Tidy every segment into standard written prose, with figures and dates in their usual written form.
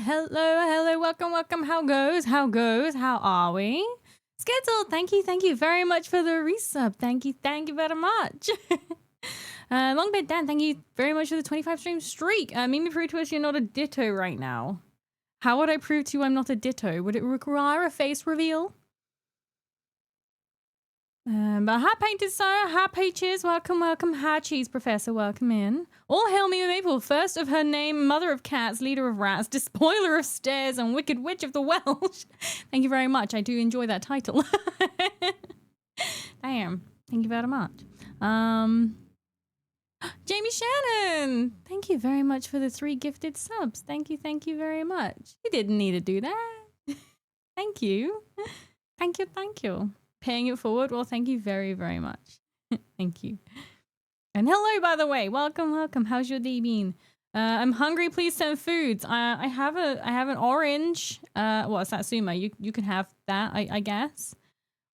Hello, welcome. How goes? How are we? Schedule, thank you very much for the resub. Thank you very much. Longbed Dan, thank you very much for the 25 stream streak. Mimi, prove to us you're not a ditto right now. How would I prove to you I'm not a ditto? Would it require a face reveal? But hi Painted Sire, hi Peaches, welcome. Hi Cheese Professor, welcome in. All hail MimiMaple, first of her name, mother of cats, leader of rats, despoiler of stairs, and wicked witch of the Welsh. Thank you very much. I do enjoy that title. Damn. Thank you very much. Jamie Shannon, thank you very much for the 3 gifted subs. Thank you very much. You didn't need to do that. Thank you. Thank you. Paying it forward. Well, thank you very much. Thank you. And hello, by the way. Welcome. How's your day been? I'm hungry. Please send foods. I have an orange. Well, it's Satsuma. You can have that, I guess.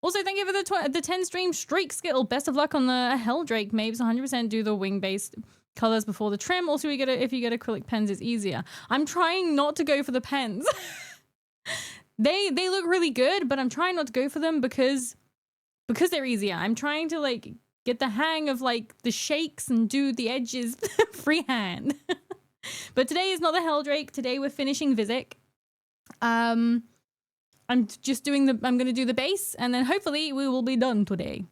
Also, thank you for the 10 stream streak skill. Best of luck on the Helldrake Mapes. 100% do the wing based colors before the trim. Also, if you get acrylic pens, it's easier. I'm trying not to go for the pens. They look really good, but I'm trying not to go for them because they're easier. I'm trying to like get the hang of like the shakes and do the edges freehand. But today is not the Helldrake. Today we're finishing Visic. I'm just doing I'm gonna do the base and then hopefully we will be done today.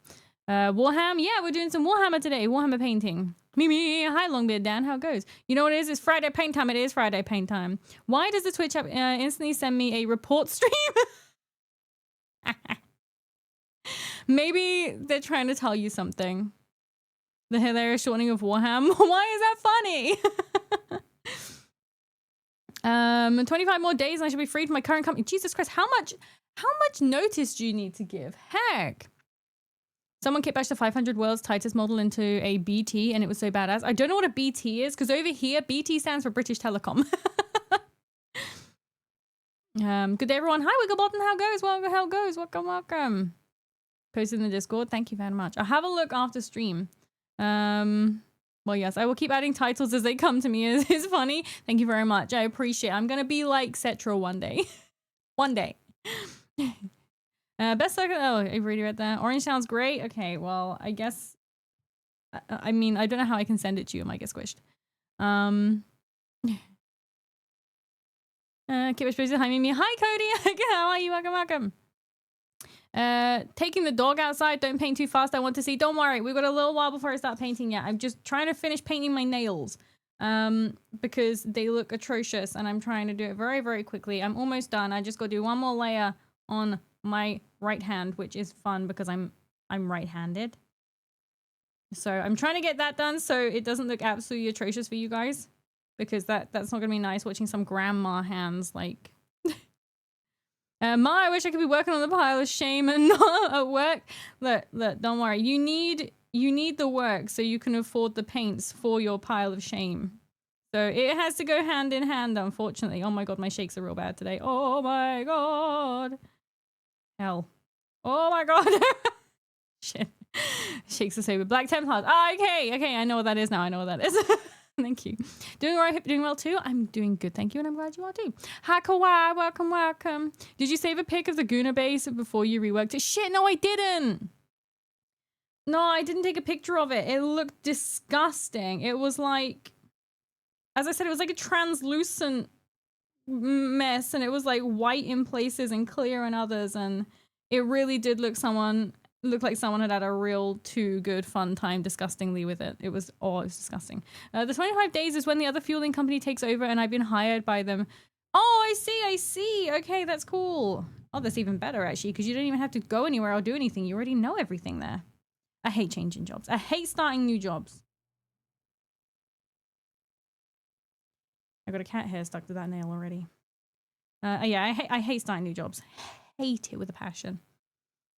Warhammer, yeah, we're doing some Warhammer today. Warhammer painting. Mimi, hi Longbeard Dan, how it goes? You know what it is? It's Friday paint time. It is Friday paint time. Why does the Twitch app instantly send me a report stream? Maybe they're trying to tell you something. The hilarious shortening of Warhammer. Why is that funny? 25 more days and I should be freed from my current company. Jesus Christ, how much notice do you need to give? Heck. Someone kitbashed the 500 World's tightest model into a BT and it was so badass. I don't know what a BT is because over here, BT stands for British Telecom. Good day, everyone. Hi, Wigglebottom. How goes? Welcome. Posted in the Discord. Thank you very much. I'll have a look after stream. Well, yes, I will keep adding titles as they come to me. It's funny. Thank you very much. I appreciate it. I'm going to be like Cetra one day. One day. Best second. Oh, I've already read that. Orange sounds great. Okay, well, I guess. I mean, I don't know how I can send it to you. I might get squished. Hi, Mimi. Hi, Cody. How are you? Welcome. Taking the dog outside. Don't paint too fast. I want to see. Don't worry. We've got a little while before I start painting yet. I'm just trying to finish painting my nails. Because they look atrocious and I'm trying to do it very quickly. I'm almost done. I just got to do one more layer on my right hand, which is fun because I'm right-handed. So I'm trying to get that done so it doesn't look absolutely atrocious for you guys. Because that's not going to be nice watching some grandma hands like... Ma, I wish I could be working on the pile of shame and not at work. Look, don't worry. You need the work so you can afford the paints for your pile of shame. So it has to go hand in hand, unfortunately. Oh my god, my shakes are real bad today. Oh my god. Hell. Oh my god. Shit. Shakes are so good. Black Templars. Ah, okay, I know what that is now. I know what that is. Thank you. Doing all right, doing well too? I'm doing good, thank you, and I'm glad you are too. Hakawai, welcome. Did you save a pic of the Guna base before you reworked it? Shit, no, I didn't. No, I didn't take a picture of it. It looked disgusting. It was like, as I said, it was like a translucent mess, and it was like white in places and clear in others, and it really did look like someone had a real too good fun time disgustingly with it. It was disgusting. The 25 days is when the other fueling company takes over and I've been hired by them. Oh, I see. Okay, that's cool. Oh, that's even better actually because you don't even have to go anywhere or do anything. You already know everything there. I hate changing jobs. I hate starting new jobs. I got a cat hair stuck to that nail already. Yeah, I hate starting new jobs. Hate it with a passion.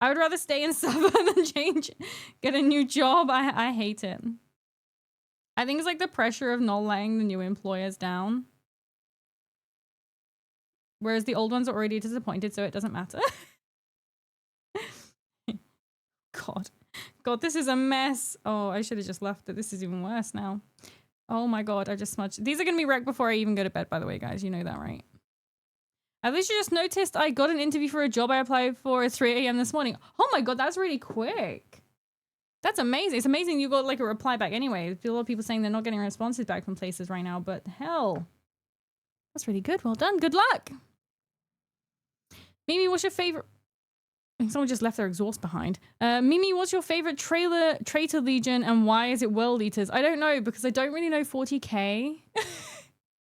I would rather stay and suffer than get a new job. I hate it. I think it's like the pressure of not letting the new employers down. Whereas the old ones are already disappointed, so it doesn't matter. God, this is a mess. Oh, I should have just left it. This is even worse now. Oh my god, I just smudged. These are going to be wrecked before I even go to bed, by the way, guys. You know that, right? At least you just noticed I got an interview for a job I applied for at 3 a.m. this morning. Oh my god, that's really quick. That's amazing. It's amazing you got like a reply back anyway. There's a lot of people saying they're not getting responses back from places right now, but hell. That's really good. Well done. Good luck. Mimi, what's your favorite... Someone just left their exhaust behind. Mimi, what's your favorite traitor legion and why is it World Eaters? I don't know because I don't really know 40k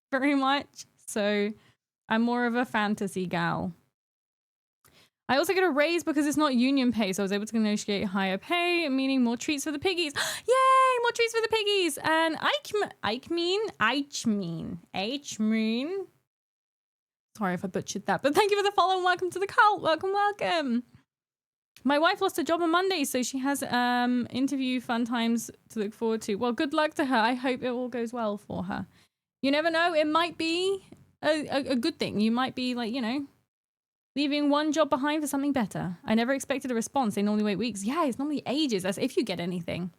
very much. So I'm more of a fantasy gal. I also get a raise because it's not union pay, so I was able to negotiate higher pay, meaning more treats for the piggies. Yay! More treats for the piggies! And Eichmeen. Sorry if I butchered that, but thank you for the follow and welcome to the cult. Welcome, welcome. My wife lost a job on Monday, so she has interview fun times to look forward to. Well, good luck to her. I hope it all goes well for her. You never know. It might be a good thing. You might be like, you know, leaving one job behind for something better. I never expected a response. They normally wait weeks. Yeah, it's normally ages. That's if you get anything.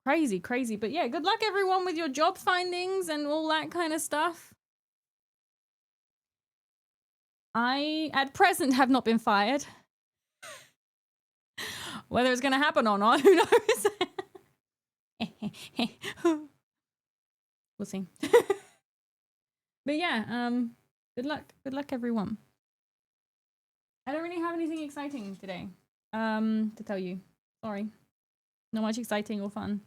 Crazy, crazy. But yeah, good luck everyone with your job findings and all that kind of stuff. I, at present, have not been fired. Whether it's going to happen or not, who knows? We'll see. But yeah, good luck. Good luck, everyone. I don't really have anything exciting today to tell you. Sorry. Not much exciting or fun.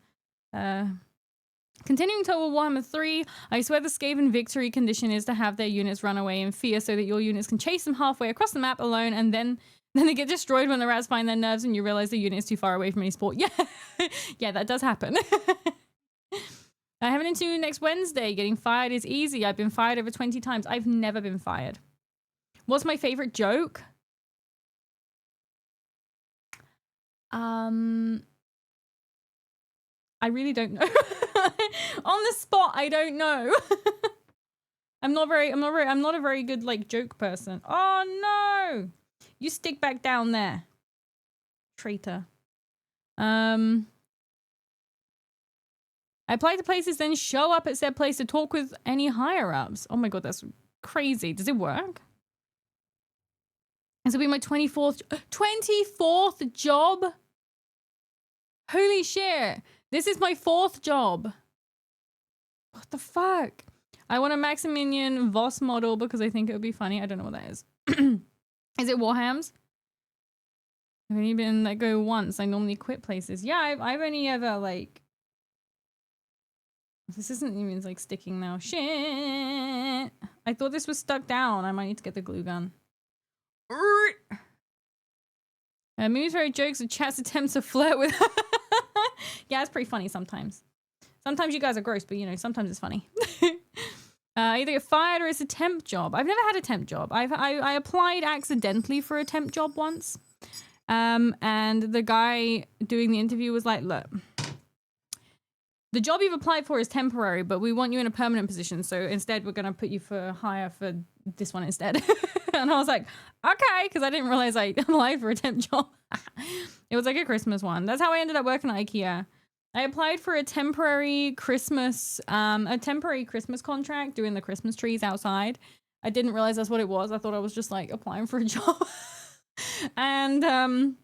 Continuing Total Warhammer 3, I swear the Skaven victory condition is to have their units run away in fear so that your units can chase them halfway across the map alone and then they get destroyed when the rats find their nerves and you realize the unit is too far away from any sport. Yeah, yeah, that does happen. I have an interview next Wednesday. Getting fired is easy. I've been fired over 20 times. I've never been fired. What's my favorite joke? I really don't know. On the spot, I don't know. I'm not a very good like joke person. Oh no! You stick back down there. Traitor. I apply to places, then show up at said place to talk with any higher-ups. Oh my god, that's crazy. Does it work? This will be my 24th job? Holy shit. This is my 4th job. What the fuck? I want a Maximilian Voss model because I think it would be funny. I don't know what that is. Is it Warhams? I've only been let go once. I normally quit places. Yeah, I've only ever like... This isn't even like sticking now. Shit. I thought this was stuck down. I might need to get the glue gun. Moon's very jokes of Chat's attempts to flirt with her. Yeah, it's pretty funny sometimes. Sometimes you guys are gross, but you know, sometimes it's funny. Either get fired or it's a temp job. I've never had a temp job. I applied accidentally for a temp job once. And the guy doing the interview was like, look, the job you've applied for is temporary, but we want you in a permanent position. So instead, we're going to put you for hire for this one instead. And I was like, okay, because I didn't realize I applied for a temp job. It was like a Christmas one. That's how I ended up working at IKEA. I applied for a temporary Christmas contract doing the Christmas trees outside. I didn't realize that's what it was. I thought I was just like applying for a job. And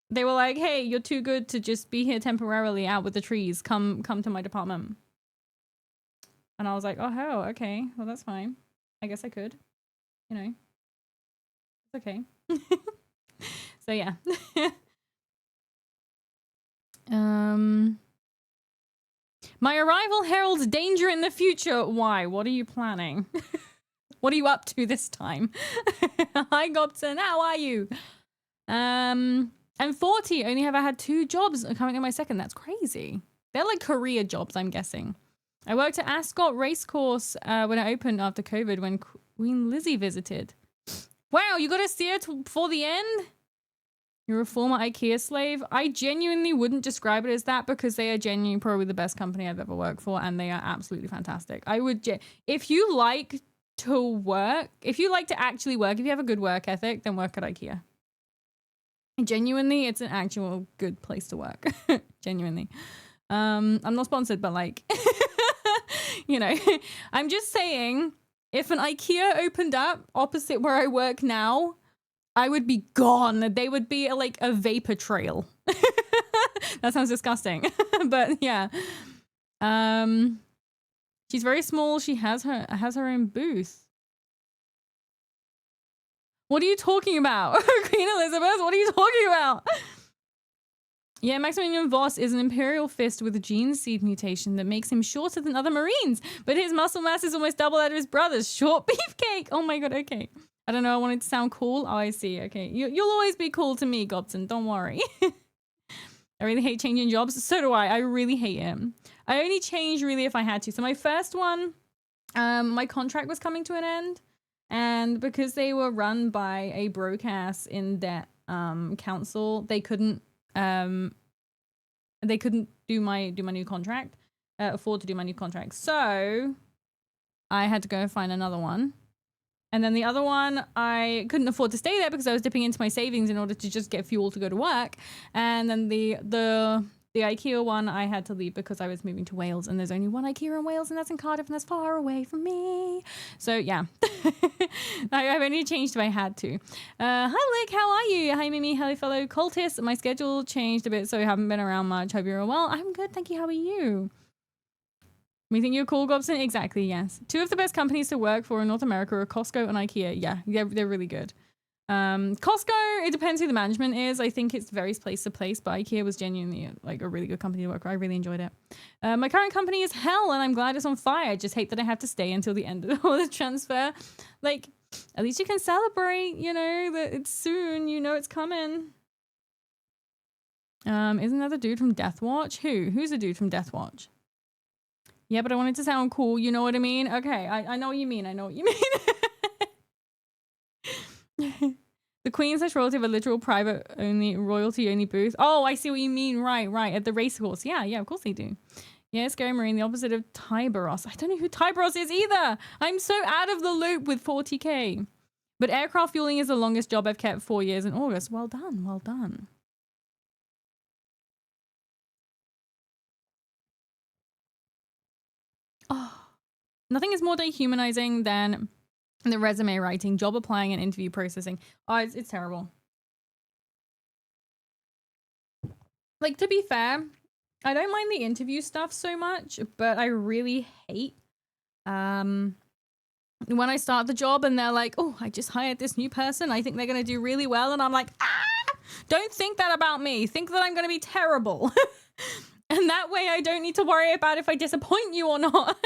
they were like, hey, you're too good to just be here temporarily out with the trees. Come to my department. And I was like, oh, hell, okay. Well, that's fine. I guess I could. You know. It's okay. So, yeah. My arrival heralds danger in the future. Why? What are you planning? What are you up to this time? Hi, Gobson. How are you? I'm 40. Only have I had 2 jobs coming in my second. That's crazy. They're like career jobs, I'm guessing. I worked at Ascot Racecourse when it opened after COVID when Queen Lizzie visited. Wow, you got to see it before the end? You're a former IKEA slave? I genuinely wouldn't describe it as that because they are genuinely probably the best company I've ever worked for and they are absolutely fantastic. I would, if you like to work, if you like to actually work, if you have a good work ethic, then work at IKEA. Genuinely, it's an actual good place to work. Genuinely. I'm not sponsored, but like, you know, I'm just saying If an IKEA opened up opposite where I work now, I would be gone. They would be like a vapor trail. That sounds disgusting. But yeah. She's very small. She has her own booth. What are you talking about? Queen Elizabeth, what are you talking about? Yeah, Maximilian Voss is an imperial fist with a gene seed mutation that makes him shorter than other Marines, but his muscle mass is almost double that of his brother's. Short beefcake. Oh my god, okay. I don't know, I wanted to sound cool. Oh, I see, okay. You'll always be cool to me, Gobson, don't worry. I really hate changing jobs. So do I. I really hate it. I only change really if I had to. So my first one, my contract was coming to an end. And because they were run by a broadcast in that council, they couldn't do my new contract, afford to do my new contract. So I had to go and find another one. And then the other one, I couldn't afford to stay there because I was dipping into my savings in order to just get fuel to go to work. And then the IKEA one, I had to leave because I was moving to Wales, and there's only one IKEA in Wales, and that's in Cardiff, and that's far away from me. So yeah, I've only changed if I had to. Hi Lick, how are you? Hi Mimi, hello fellow cultists. My schedule changed a bit, so I haven't been around much. Hope you're all well. I'm good, thank you. How are you? We think you're cool, Gobson? Exactly, yes. Two of the best companies to work for in North America are Costco and IKEA. Yeah, they're really good. Costco, it depends who the management is. I think it's varies place to place, but IKEA was genuinely like a really good company to work for. I really enjoyed it. My current company is hell, and I'm glad it's on fire. I just hate that I have to stay until the end of the transfer. Like, at least you can celebrate, you know, that it's soon, you know it's coming. Isn't that the dude from Death Watch? Who's the dude from Death Watch? Yeah, but I wanted to sound cool, you know what I mean? Okay, I know what you mean, I know what you mean. The Queen/royalty have a literal private only, royalty only booth. Oh, I see what you mean, right, at the racecourse. Yeah, of course they do. Yeah, Scary Marine, the opposite of Tyberos. I don't know who Tyberos is either! I'm so out of the loop with 40k. But aircraft fueling is the longest job I've kept, 4 years in August. Well done, well done. Oh, nothing is more dehumanizing than the resume writing, job applying, and interview processing. Oh, it's terrible. Like, to be fair, I don't mind the interview stuff so much, but I really hate when I start the job and they're like, oh, I just hired this new person. I think they're going to do really well. And I'm like, don't think that about me. Think that I'm going to be terrible. And that way I don't need to worry about if I disappoint you or not.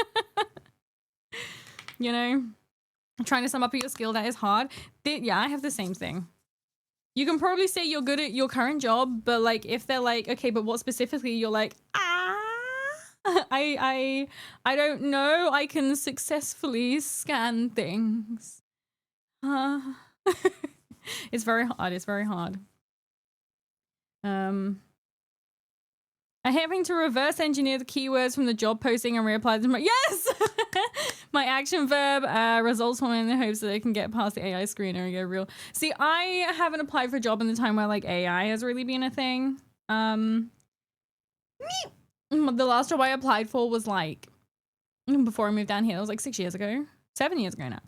You know, trying to sum up your skill, that is hard. Yeah, I have the same thing. You can probably say you're good at your current job, but like if they're like, okay, but what specifically, you're like, I don't know. I can successfully scan things. It's very hard. It's very hard. I'm having to reverse engineer the keywords from the job posting and reapply them. Yes! My action verb results from in the hopes that I can get past the AI screener and go real. See, I haven't applied for a job in the time where like AI has really been a thing. The last job I applied for was like before I moved down here. It was like 6 years ago, 7 years ago now.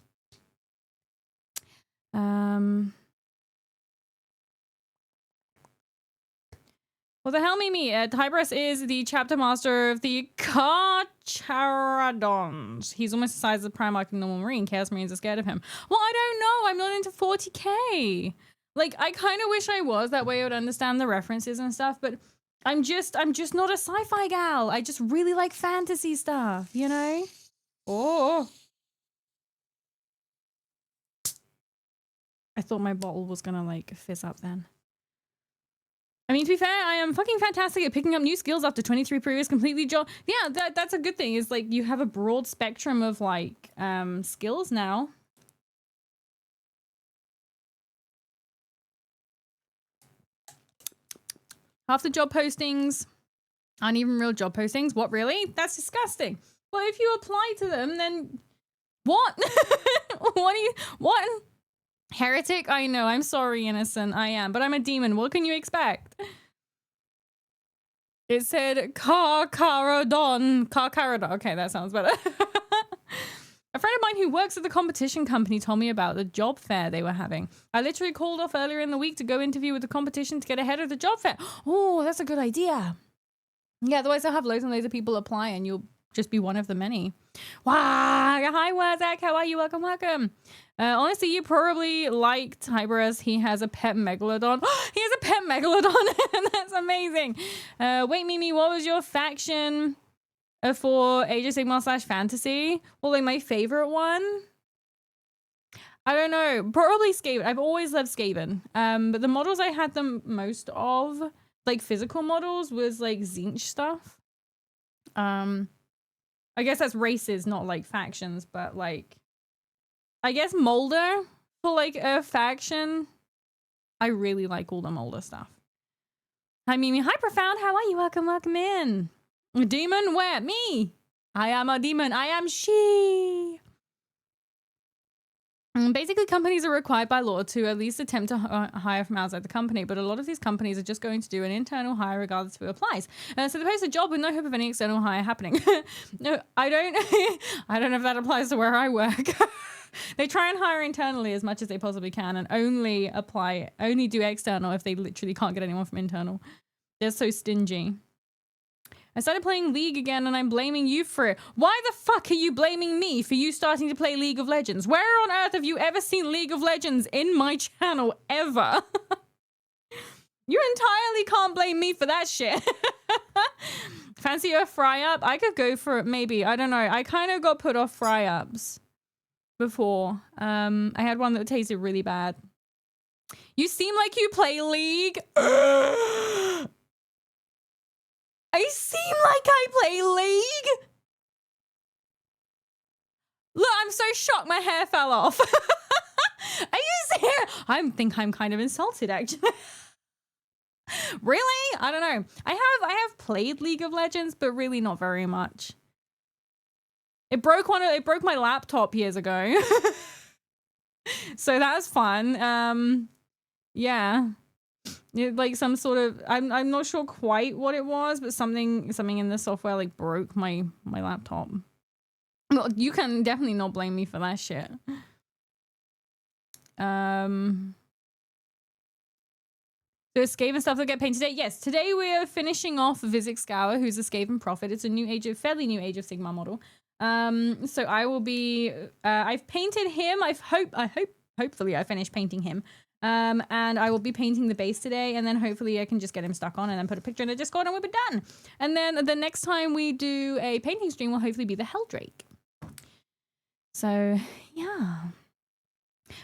What the hell, Mimi? Tybros is the chapter master of the Carcharodons. He's almost the size of the Primarch and normal Marine. Chaos Marines are scared of him. Well, I don't know. I'm not into 40k. Like, I kind of wish I was. That way I would understand the references and stuff. But I'm just not a sci-fi gal. I just really like fantasy stuff, you know? Oh. I thought my bottle was gonna, like, fizz up then. I mean, to be fair, I am fucking fantastic at picking up new skills after 23 previous completely job. Yeah, that's a good thing. Is like you have a broad spectrum of like skills now. Half the job postings aren't even real job postings. What, really? That's disgusting. Well, if you apply to them, then what? What? Heretic? I know. I'm sorry, innocent. I am, but I'm a demon. What can you expect? It said Carcharodon. Okay, that sounds better. A friend of mine who works at the competition company told me about the job fair they were having. I literally called off earlier in the week to go interview with the competition to get ahead of the job fair. Oh, that's a good idea. Yeah, otherwise I'll have loads and loads of people apply and you'll just be one of the many. Wow. Hi, Wazak. How are you? Welcome, welcome. Honestly, you probably like Tiberius. He has a pet megalodon. He has a pet megalodon. That's amazing. Wait, Mimi, what was your faction for Age of Sigmar / fantasy? Well, like my favorite one? I don't know. Probably Skaven. I've always loved Skaven. But the models I had the most of, like physical models, was like Zinch stuff. I guess that's races, not like factions, but like, I guess Molder for like a faction. I really like all the Molder stuff. Hi, Mimi. Hi, Profound. How are you? Welcome, welcome in. Demon, where? Me. I am a demon. I am she. Basically, companies are required by law to at least attempt to hire from outside the company, but a lot of these companies are just going to do an internal hire regardless of who applies. So they post a job with no hope of any external hire happening. No, I don't. I don't know if that applies to where I work. They try and hire internally as much as they possibly can, and only do external if they literally can't get anyone from internal. They're so stingy. I started playing League again and I'm blaming you for it. Why the fuck are you blaming me for you starting to play League of Legends? Where on earth have you ever seen League of Legends in my channel ever? You entirely can't blame me for that shit. Fancy a fry up? I could go for it maybe. I don't know. I kind of got put off fry ups before. I had one that tasted really bad. You seem like you play League. I seem like I play League. Look, I'm so shocked my hair fell off. Are you serious? I think I'm kind of insulted, actually. Really? I don't know. I have played League of Legends, but really not very much. It broke my laptop years ago. So that was fun. Yeah. Like some sort of, I'm not sure quite what it was, but something in the software like broke my laptop. Well, you can definitely not blame me for that shit. The Skaven stuff that get painted today. Yes, today we are finishing off Vizix Scour, who's a Skaven prophet. It's a fairly new Age of Sigmar model. So I will be, I've painted him. Hopefully I finish painting him. And I will be painting the base today, and then hopefully I can just get him stuck on and then put a picture in the Discord and we'll be done. And then the next time we do a painting stream will hopefully be the Helldrake. So, yeah.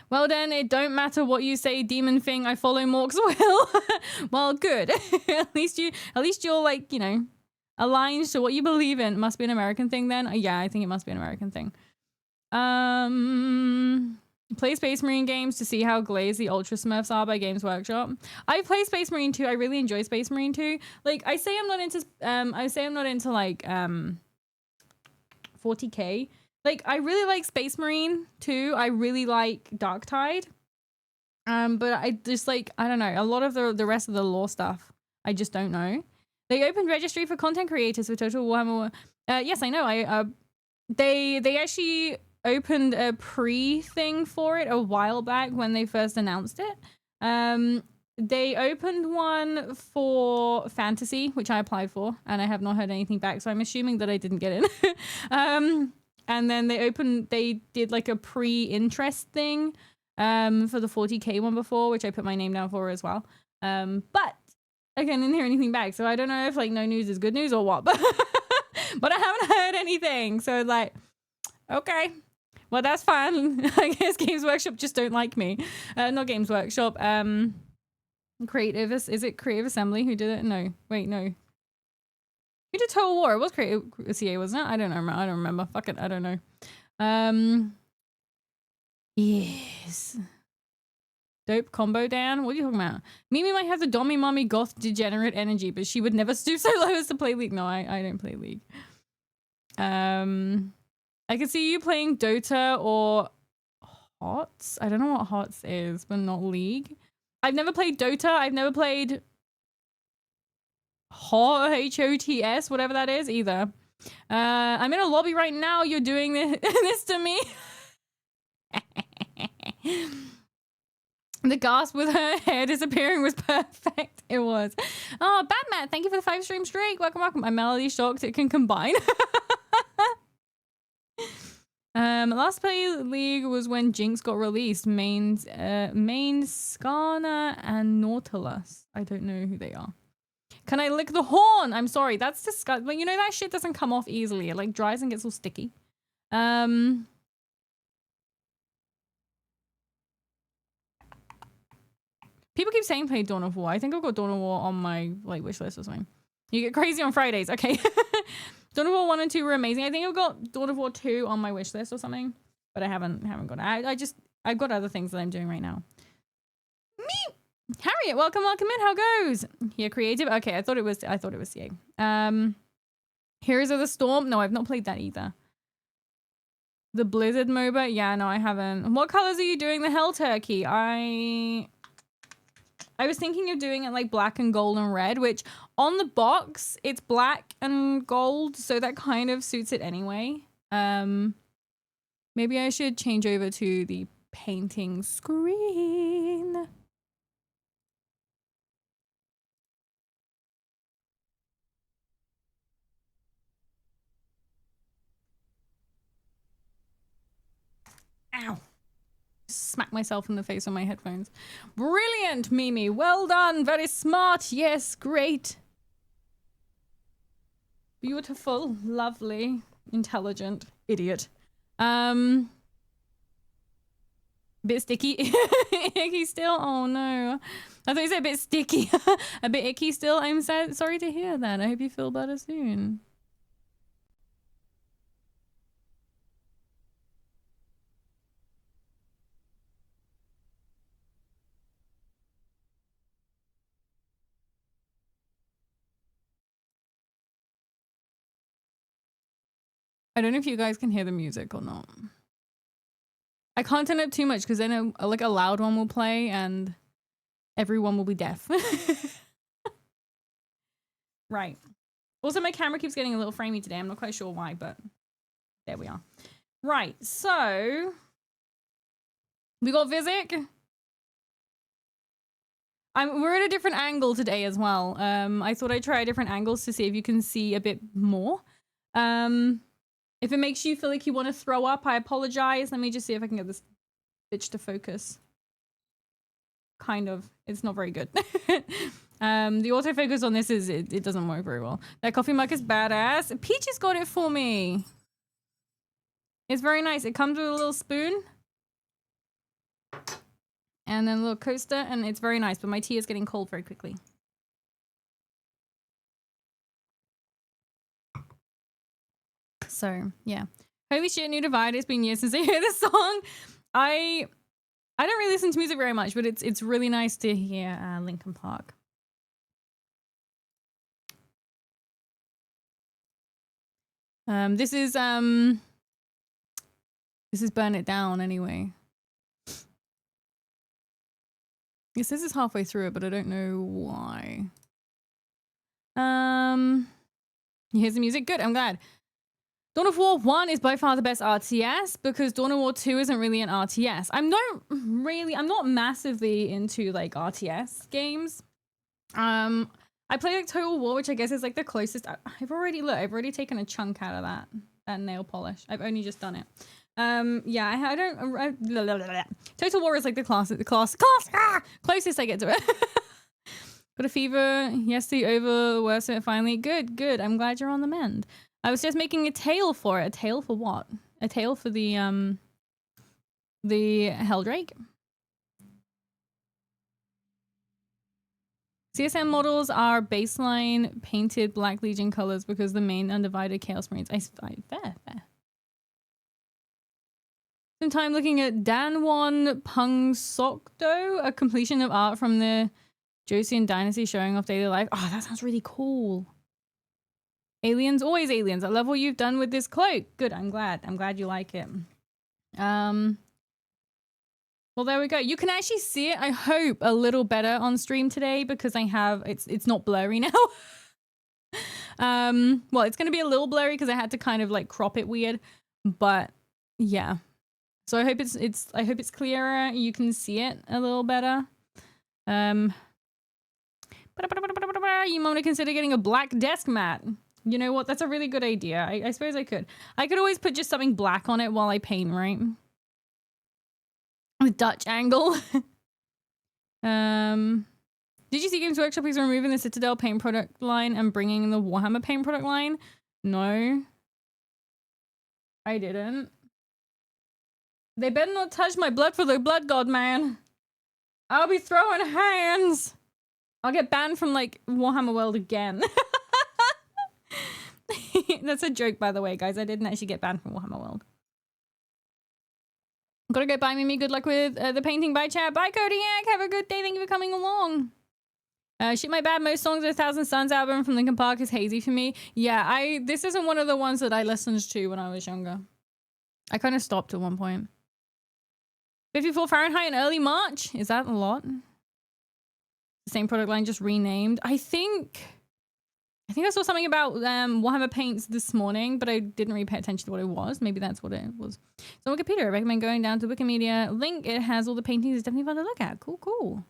Well then, it don't matter what you say, demon thing, I follow Mork's will. Well, good. At least you're like, you know, aligned to what you believe in. It must be an American thing then. Yeah, I think it must be an American thing. Play Space Marine games to see how glazed the Ultra Smurfs are by Games Workshop. I play Space Marine 2. I really enjoy Space Marine 2. Like, I say I'm not into like 40k. Like, I really like Space Marine 2. I really like Darktide. But I just like, I don't know, a lot of the rest of the lore stuff, I just don't know. They opened registry for content creators for Total Warhammer. Yes, I know. They actually opened a pre-thing for it a while back when they first announced it. They opened one for fantasy, which I applied for, and I have not heard anything back, so I'm assuming that I didn't get in. And then they did like a pre-interest thing for the 40k one before, which I put my name down for as well. But again, didn't hear anything back, so I don't know if like no news is good news or what, but I haven't heard anything, so like, okay. Well, that's fine. I guess Games Workshop just don't like me. Not Games Workshop. Is it Creative Assembly who did it? No. Wait, no. Who did Total War? It was Creative CA, wasn't it? I don't know. I don't remember. Fuck it. I don't know. Yes. Dope combo, Dan. What are you talking about? Mimi might have the Dommy Mommy Goth degenerate energy, but she would never stoop so low as to play League. No, I don't play League. I could see you playing Dota or HOTS. I don't know what HOTS is, but not League. I've never played Dota. I've never played HOTS, whatever that is, either. I'm in a lobby right now. You're doing this to me. The gasp with her hair disappearing was perfect. It was. Oh, Batman, thank you for the 5 stream streak. Welcome, welcome. My melody shocked. It can combine. Last play league was when Jinx got released. Main Skarna and Nautilus. I don't know who they are. Can I lick the horn? I'm sorry. That's disgusting. Like, you know, that shit doesn't come off easily. It like dries and gets all sticky. People keep saying play Dawn of War. I think I've got Dawn of War on my like wish list or something. You get crazy on Fridays. Okay. Dawn of War 1 and 2 were amazing. I think I've got Dawn of War 2 on my wish list or something, but I haven't got it. I've got other things that I'm doing right now. Me, Harriet, welcome in. How goes? Yeah, creative. Okay, I thought it was CA. Heroes of the Storm. No, I've not played that either. The Blizzard MOBA. Yeah, no, I haven't. What colors are you doing the Hell Turkey? I was thinking of doing it like black and gold and red, which on the box, it's black and gold. So that kind of suits it anyway. Maybe I should change over to the painting screen. Ow. Smack myself in the face with my headphones. Brilliant, Mimi. Well done. Very smart. Yes, great. Beautiful, lovely, intelligent, idiot. Bit sticky. Icky still? Oh no. I thought you said a bit sticky. A bit icky still. I'm sorry to hear that. I hope you feel better soon. I don't know if you guys can hear the music or not. I can't turn it too much because then like a loud one will play and everyone will be deaf. Right. Also, my camera keeps getting a little framey today. I'm not quite sure why, but there we are. Right. So we got Vizic. We're at a different angle today as well. I thought I'd try different angles to see if you can see a bit more. If it makes you feel like you want to throw up, I apologize. Let me just see if I can get this bitch to focus. Kind of. It's not very good. The autofocus on this it doesn't work very well. That coffee mug is badass. Peaches got it for me. It's very nice. It comes with a little spoon. And then a little coaster, and it's very nice. But my tea is getting cold very quickly. So yeah, holy shit, New Divide. It's been years since I heard this song. I don't really listen to music very much, but it's really nice to hear Linkin Park. This is Burn It Down anyway. Yes, this is halfway through it, but I don't know why. Here's the music. Good, I'm glad. Dawn of War 1 is by far the best RTS because Dawn of War 2 isn't really an RTS. I'm not massively into like RTS games. I play like Total War, which I guess is like the closest. I've already taken a chunk out of that nail polish. I've only just done it. Yeah, I don't. Total War is like the closest I get to it. Got a fever. Yes, the over worse it finally. Good. I'm glad you're on the mend. I was just making a tail for it. A tail for what? A tail for the Helldrake. CSM models are baseline painted Black Legion colors because the main undivided Chaos Marines. Fair. Some time looking at Danwon Pung Sokdo, a completion of art from the Joseon Dynasty showing off daily life. Oh, that sounds really cool. Aliens, always aliens. I love what you've done with this cloak. Good, I'm glad. I'm glad you like it. Well, there we go. You can actually see it, I hope, a little better on stream today because I have it's not blurry now. Well, it's going to be a little blurry because I had to kind of like crop it weird, but yeah. So I hope it's clearer. You can see it a little better. You might want to consider getting a black desk mat. You know what? That's a really good idea. I suppose I could. I could always put just something black on it while I paint, right? With Dutch angle. Did you see Games Workshop is removing the Citadel paint product line and bringing the Warhammer paint product line? No. I didn't. They better not touch my blood for the blood god, man. I'll be throwing hands. I'll get banned from, like, Warhammer World again. That's a joke, by the way, guys. I didn't actually get banned from Warhammer World. Gotta go. Bye, Mimi. Good luck with the painting. Bye, chat. Bye, Kodiak. Have a good day. Thank you for coming along. Shit, my bad. Most songs of 1,000 Suns album from Linkin Park is hazy for me. Yeah, this isn't one of the ones that I listened to when I was younger. I kind of stopped at one point. 54 Fahrenheit in early March. Is that a lot? The same product line, just renamed. I think I saw something about Warhammer paints this morning, but I didn't really pay attention to what it was. Maybe that's what it was. So Wikipedia, I recommend going down to Wikimedia link. It has all the paintings. It's definitely fun to look at. Cool.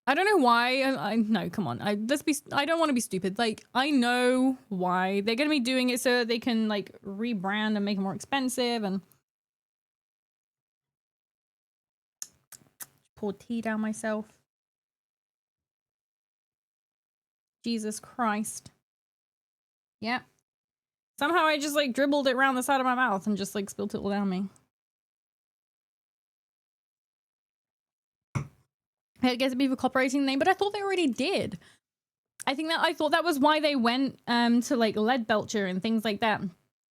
I don't know why. No, come on. I don't want to be stupid. Like, I know why they're gonna be doing it so that they can like rebrand and make it more expensive and pour tea down myself. Jesus Christ. Yeah. Somehow I just like dribbled it around the side of my mouth and just like spilt it all down me. I guess it'd be a cooperating name, but I thought they already did. I thought that was why they went to like lead belcher and things like that.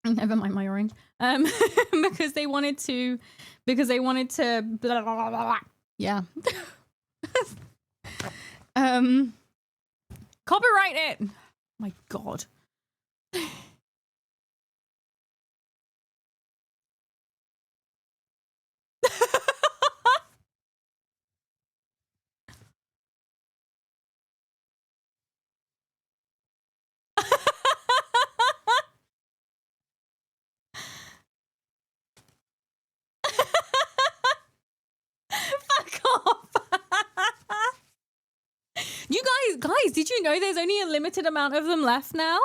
Never mind my orange. Because they wanted to blah, blah, blah, blah. Yeah. Copyright it. Oh my God. Fuck off. You guys, did you know there's only a limited amount of them left now?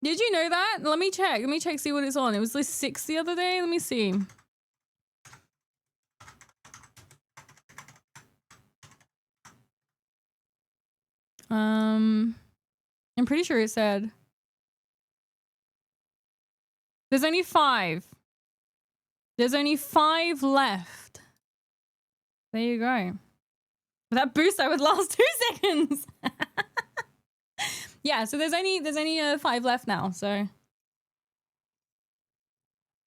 Did you know that? Let me check, see what it's on. It was list 6 the other day. Let me see. I'm pretty sure it said there's only 5. There's only 5 left. There you go. That boost I would last 2 seconds. Yeah, so there's only 5 left now. So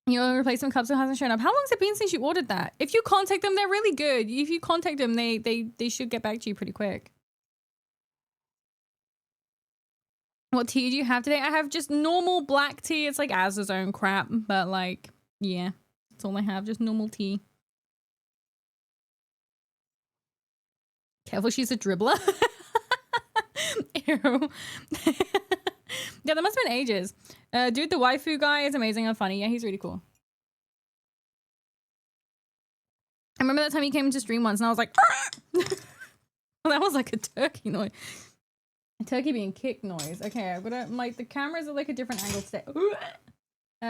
your replacement capsule hasn't shown up. How long's it been since you ordered that? If you contact them, they're really good. If you contact them, they should get back to you pretty quick. What tea do you have today? I have just normal black tea. It's like Az's own crap, but like, yeah, that's all I have. Just normal tea. Careful, she's a dribbler. Ew. Yeah, that must have been ages. Dude, the waifu guy is amazing and funny. Yeah, he's really cool. I remember that time he came into stream once and I was like, well, that was like a turkey noise. A turkey being kicked noise. Okay, I've got to, the cameras are like a different angle today.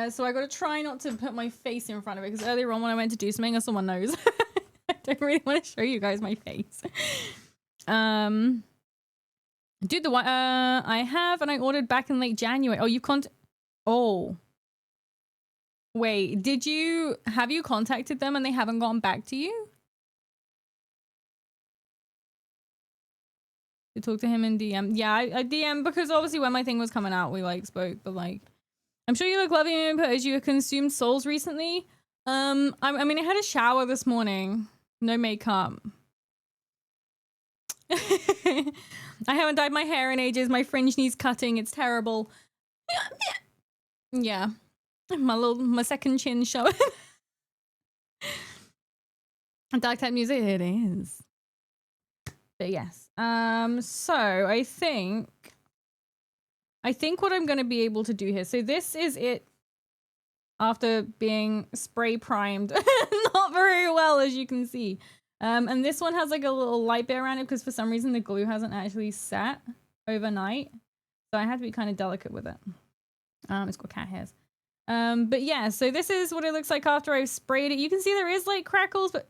So I got to try not to put my face in front of it because earlier on when I went to do something, someone knows. I don't really want to show you guys my face. Dude, the one I have and I ordered back in late January. Oh, you Oh. Wait, have you contacted them and they haven't gotten back to you? You talk to him in DM. Yeah, I DM because obviously when my thing was coming out, we like spoke, but like, I'm sure you look lovely, but as you consumed souls recently. I mean, I had a shower this morning. No makeup. I haven't dyed my hair in ages. My fringe needs cutting. It's terrible. Yeah. My second chin showing. Dark type music, it is. But yes. So I think what I'm going to be able to do here. So this is it after being spray primed. Not very well, as you can see. And this one has like a little light bit around it because for some reason the glue hasn't actually set overnight. So I had to be kind of delicate with it. It's got cat hairs. But yeah, so this is what it looks like after I've sprayed it. You can see there is like crackles, but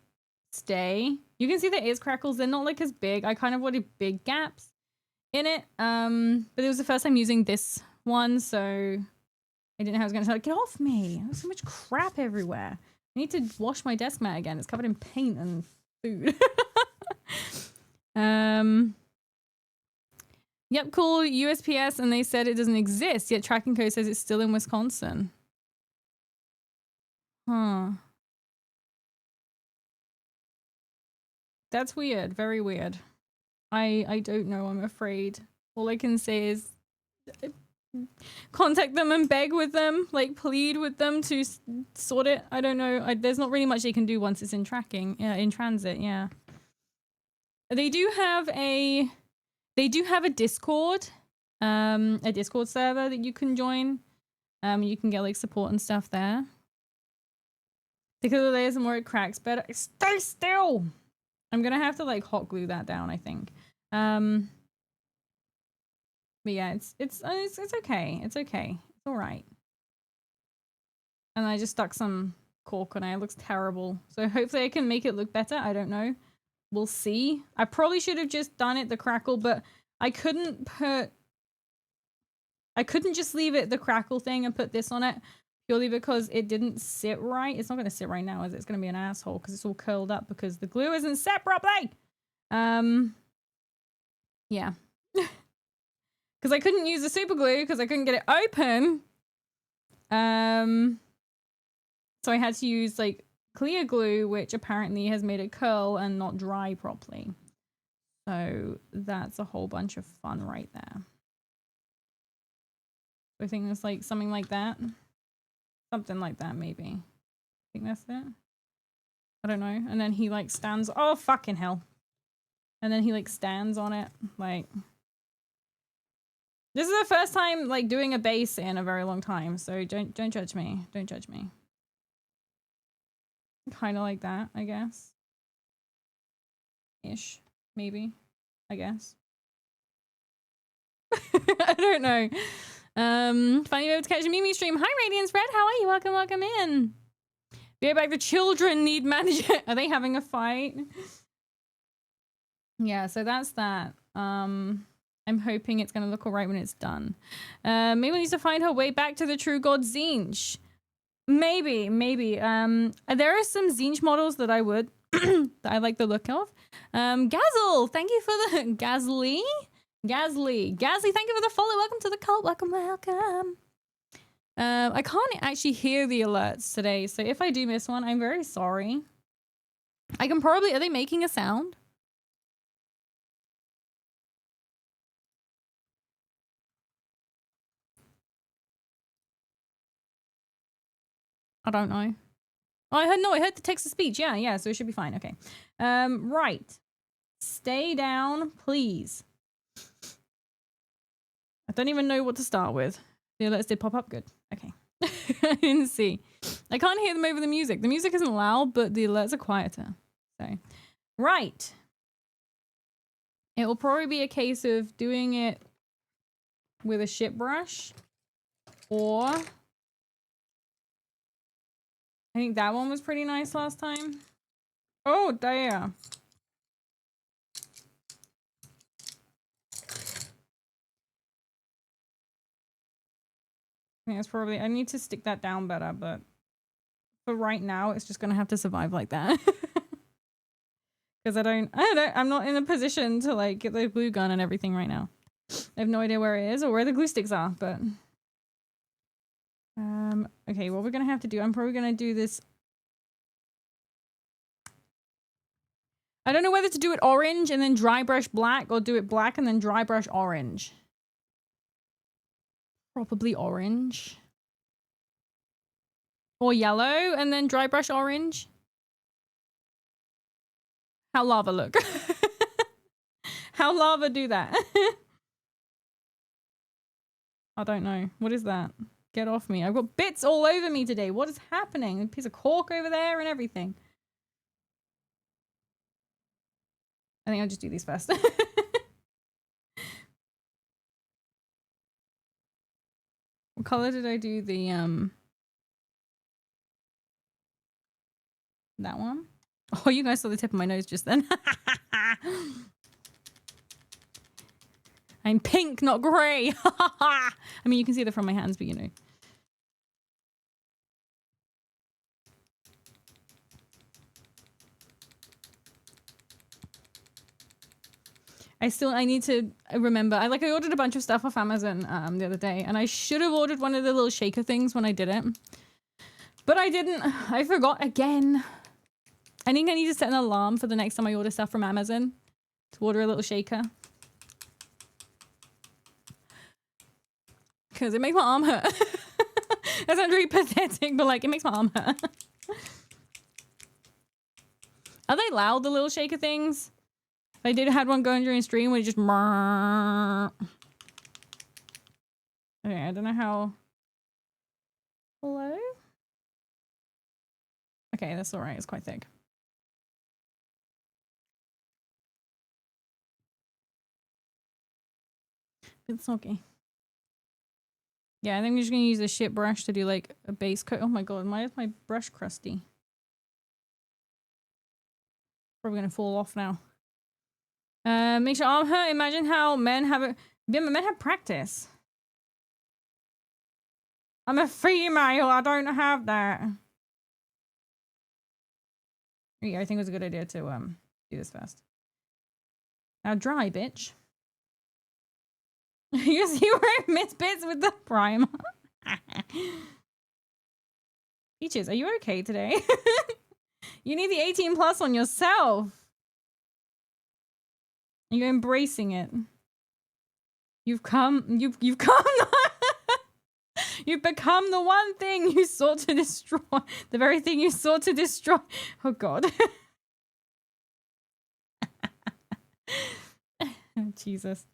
stay. You can see there is crackles. They're not like as big. I kind of wanted big gaps in it. But it was the first time using this one, so I didn't know how I was gonna start. Get off me! There's so much crap everywhere. I need to wash my desk mat again. It's covered in paint and food. Yep, cool. USPS, and they said it doesn't exist, yet tracking code says it's still in Wisconsin. Huh. That's weird. Very weird. I don't know, I'm afraid. All I can say is contact them and beg with them, like plead with them to sort it. I don't know. There's not really much they can do once it's in tracking, in transit, yeah. They do have a Discord, a Discord server that you can join. You can get like support and stuff there. Because the layers are more, it cracks better. Stay still! I'm gonna have to like hot glue that down, I think. But yeah, it's okay. It's okay. It's all right. And I just stuck some cork on it. It looks terrible. So hopefully I can make it look better. I don't know. We'll see. I probably should have just done it the crackle, but I couldn't just leave it the crackle thing and put this on it purely because it didn't sit right. It's not going to sit right now, is it? It's going to be an asshole because it's all curled up because the glue isn't set properly. Yeah. Because I couldn't use the super glue because I couldn't get it open. So I had to use like clear glue, which apparently has made it curl and not dry properly. So that's a whole bunch of fun right there. I think it's like something like that. Something like that, maybe. I think that's it. I don't know. And then he like stands. Oh, fucking hell. And then he like stands on it. Like, this is the first time like doing a base in a very long time. So don't judge me. Don't judge me. Kind of like that, I guess. Ish. Maybe. I guess. I don't know. Finally able to catch a Mimi stream. Hi, Radiance Red. How are you? Welcome in. Be right back. The children need management. Are they having a fight? Yeah, so that's that. I'm hoping it's gonna look alright when it's done. Maybe needs to find her way back to the True God Zinch. Maybe. There are some Zinch models that I would that I like the look of. Gazzle, thank you for the Gazly, thank you for the follow. Welcome to the cult. Welcome. I can't actually hear the alerts today, so if I do miss one, I'm very sorry. I can probably, are they making a sound? I don't know. Oh, I heard the text to speech. Yeah, so it should be fine. Okay. Right. Stay down, please. I don't even know what to start with. The alerts did pop up. Good. Okay. I didn't see. I can't hear them over the music. The music isn't loud, but the alerts are quieter. So, right. It will probably be a case of doing it with a ship brush, or I think that one was pretty nice last time. Oh, damn. I think that's probably, I need to stick that down better, but for right now, it's just gonna have to survive like that. Because I'm not in a position to like get the glue gun and everything right now. I have no idea where it is or where the glue sticks are, but okay, what we're gonna have to do, I'm probably gonna do this. I don't know whether to do it orange and then dry brush black or do it black and then dry brush orange. Probably orange. Or yellow and then dry brush orange. How lava look. How lava do that? I don't know. What is that? Get off me. I've got bits all over me today. What is happening? A piece of cork over there and everything. I think I'll just do these first. What color did I do the, that one? Oh, you guys saw the tip of my nose just then. I'm pink, not grey. I mean, you can see that from my hands, but you know. I need to remember. I ordered a bunch of stuff off Amazon the other day, and I should have ordered one of the little shaker things when I did it. But I didn't. I forgot again. I think I need to set an alarm for the next time I order stuff from Amazon to order a little shaker. Because it makes my arm hurt. That sounds really pathetic, but like it makes my arm hurt. Are they loud, the little shaker things? I did had one going during stream where it just... Okay, I don't know how... Hello? Okay, that's alright. It's quite thick. It's okay. Yeah, I think I'm just gonna use a shit brush to do like a base coat. Oh my god, why is my brush crusty? Probably gonna fall off now. Makes your arm hurt. Imagine how men have it. Men have practice. I'm a female. I don't have that. Yeah, I think it was a good idea to do this first. Now dry, bitch. You see where I missed bits with the primer? Peaches, are you okay today? You need the 18 plus on yourself. You're embracing it. You've become the one thing you sought to destroy. The very thing you sought to destroy. Oh god. Oh, Jesus.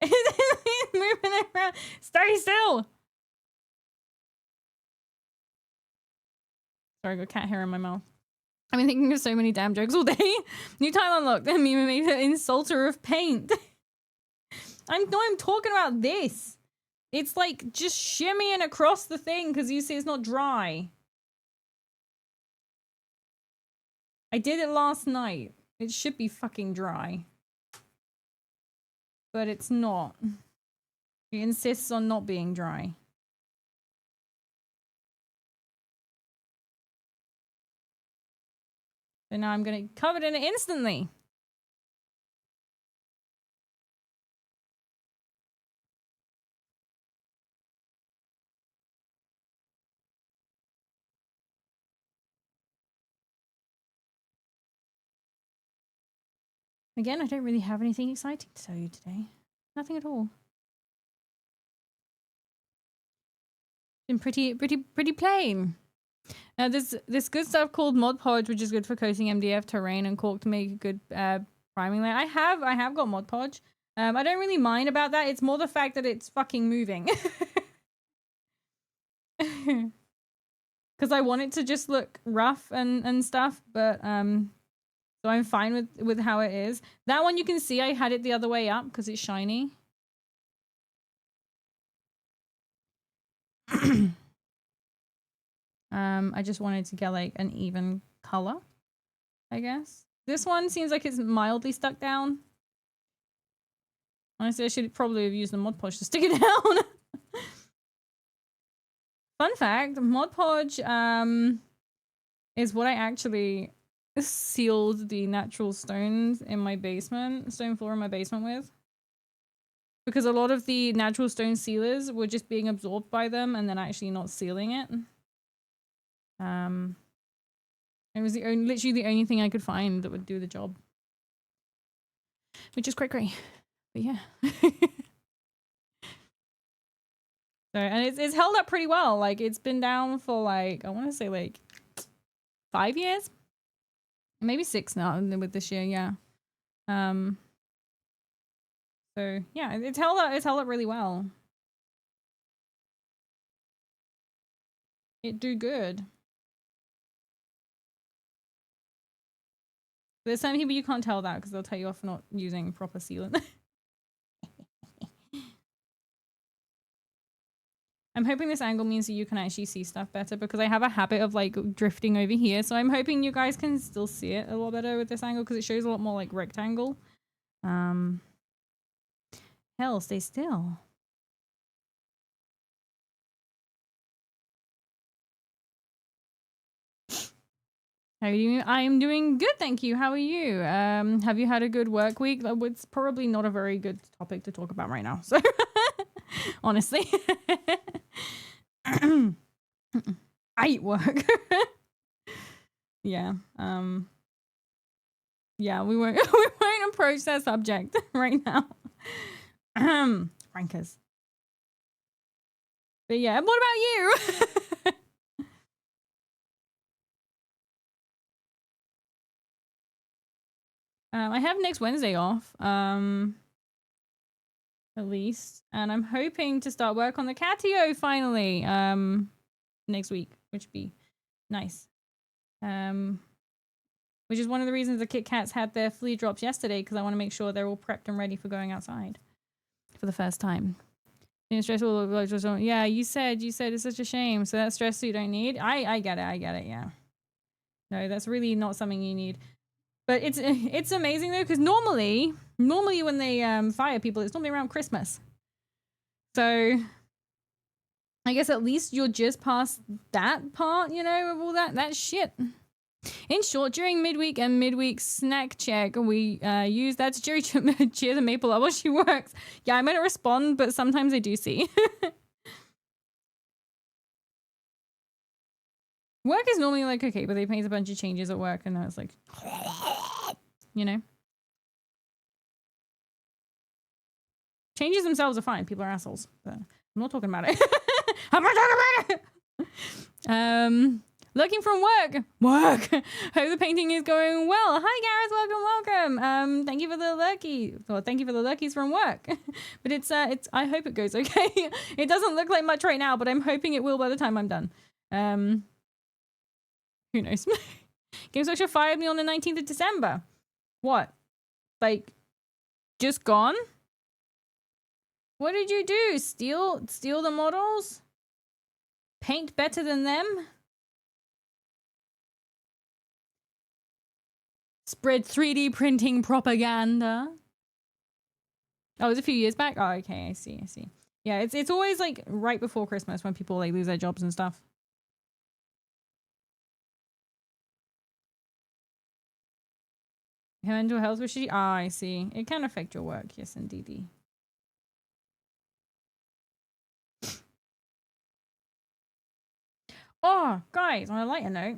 It's moving around. Stay still. Sorry, I got cat hair in my mouth. I've been thinking of so many damn jokes all day. New title unlocked. MimiMaple insulter of paint. I'm talking about this. It's like just shimmying across the thing because you see it's not dry. I did it last night. It should be fucking dry. But it's not. It insists on not being dry. So now I'm gonna cover it in it instantly. Again, I don't really have anything exciting to tell you today. Nothing at all. Been pretty plain. There's this good stuff called Mod Podge, which is good for coating MDF, terrain, and cork to make a good priming layer. I have got Mod Podge. I don't really mind about that. It's more the fact that it's fucking moving. Because I want it to just look rough and stuff, but so I'm fine with how it is. That one you can see I had it the other way up because it's shiny. I just wanted to get like an even color, I guess. This one seems like it's mildly stuck down. Honestly, I should probably have used the Mod Podge to stick it down. Fun fact, Mod Podge is what I actually sealed the natural stones in my basement, stone floor in my basement with. Because a lot of the natural stone sealers were just being absorbed by them and then actually not sealing it. It was literally the only thing I could find that would do the job. Which is quite great. But yeah. So, and it's held up pretty well. Like, it's been down for like, I want to say like 5 years? Maybe 6 now with this year, yeah. So yeah, it's held up really well. It do good. There's some people you can't tell that because they'll tell you off for not using proper sealant. I'm hoping this angle means that you can actually see stuff better because I have a habit of like drifting over here. So I'm hoping you guys can still see it a lot better with this angle because it shows a lot more like rectangle. Hell, stay still. How are you? I am doing good, thank you. How are you? Have you had a good work week? It's probably not a very good topic to talk about right now. So honestly. I eat work. Yeah. Yeah, we won't approach that subject right now. Rankers. But yeah, what about you? I have next Wednesday off. At least. And I'm hoping to start work on the Catio finally. Next week, which would be nice. Which is one of the reasons the Kit Kats had their flea drops yesterday, because I want to make sure they're all prepped and ready for going outside for the first time. Stressful. Yeah, you said it's such a shame. So that stress you don't need. I get it. Yeah. No, that's really not something you need. But it's amazing though, because normally when they fire people, it's normally around Christmas. So I guess at least you're just past that part, you know, of all that shit. In short, during midweek and midweek snack check, we use that to cheer the Maple up while she works. Yeah, I might respond, but sometimes I do see. Work is normally like, okay, but they made a bunch of changes at work, and I was like, you know. Changes themselves are fine. People are assholes. But I'm not talking about it. I'm not talking about it! Looking from work. Hope the painting is going well. Hi, Gareth. Welcome. Thank you for the lurky. Well, thank you for the lurkies from work. But it's. I hope it goes okay. It doesn't look like much right now, but I'm hoping it will by the time I'm done. Who knows? Games Workshop fired me on the 19th of December. What? Like, just gone? What did you do? Steal the models? Paint better than them? Spread 3D printing propaganda. Oh, it was a few years back? Oh, okay, I see. Yeah, it's always like right before Christmas when people like lose their jobs and stuff. Her mental health was she? Ah, I see. It can affect your work, yes, indeedy. Oh, guys, on a lighter note,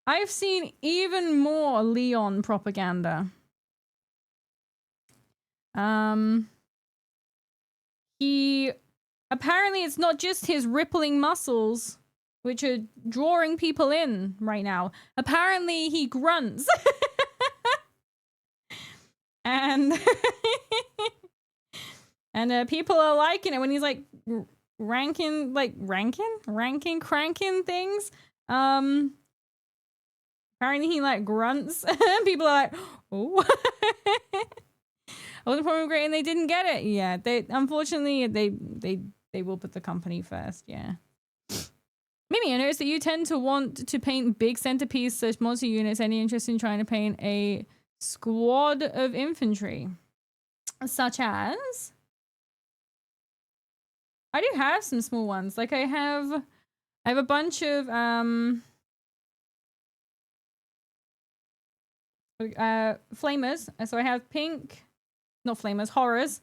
I've seen even more Leon propaganda. He apparently it's not just his rippling muscles which are drawing people in right now. Apparently he grunts. And and people are liking it when he's like cranking things. Apparently he like grunts. People are like, oh. I wasn't probably great and they didn't get it. Yeah, they unfortunately they will put the company first. Yeah. Mimi, I noticed that you tend to want to paint big centerpiece such monster units. Any interest in trying to paint a squad of infantry? Such as? I do have some small ones. Like I have a bunch of flamers. So I have pink, not flamers, horrors.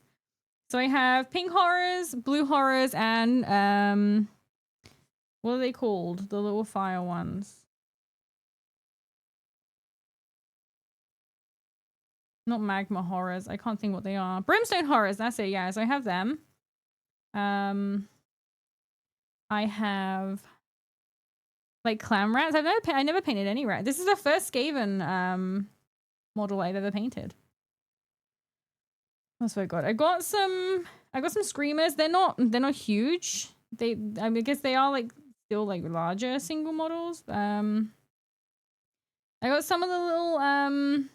So I have pink horrors, blue horrors, and what are they called? The little fire ones. Not magma horrors. I can't think what they are. Brimstone horrors. That's it. Yeah. So I have them. I have like clam rats. I never painted any rat. This is the first Skaven model I've ever painted. That's very good. I got some screamers. They're not huge. I guess they are like still like larger single models. I got some of the little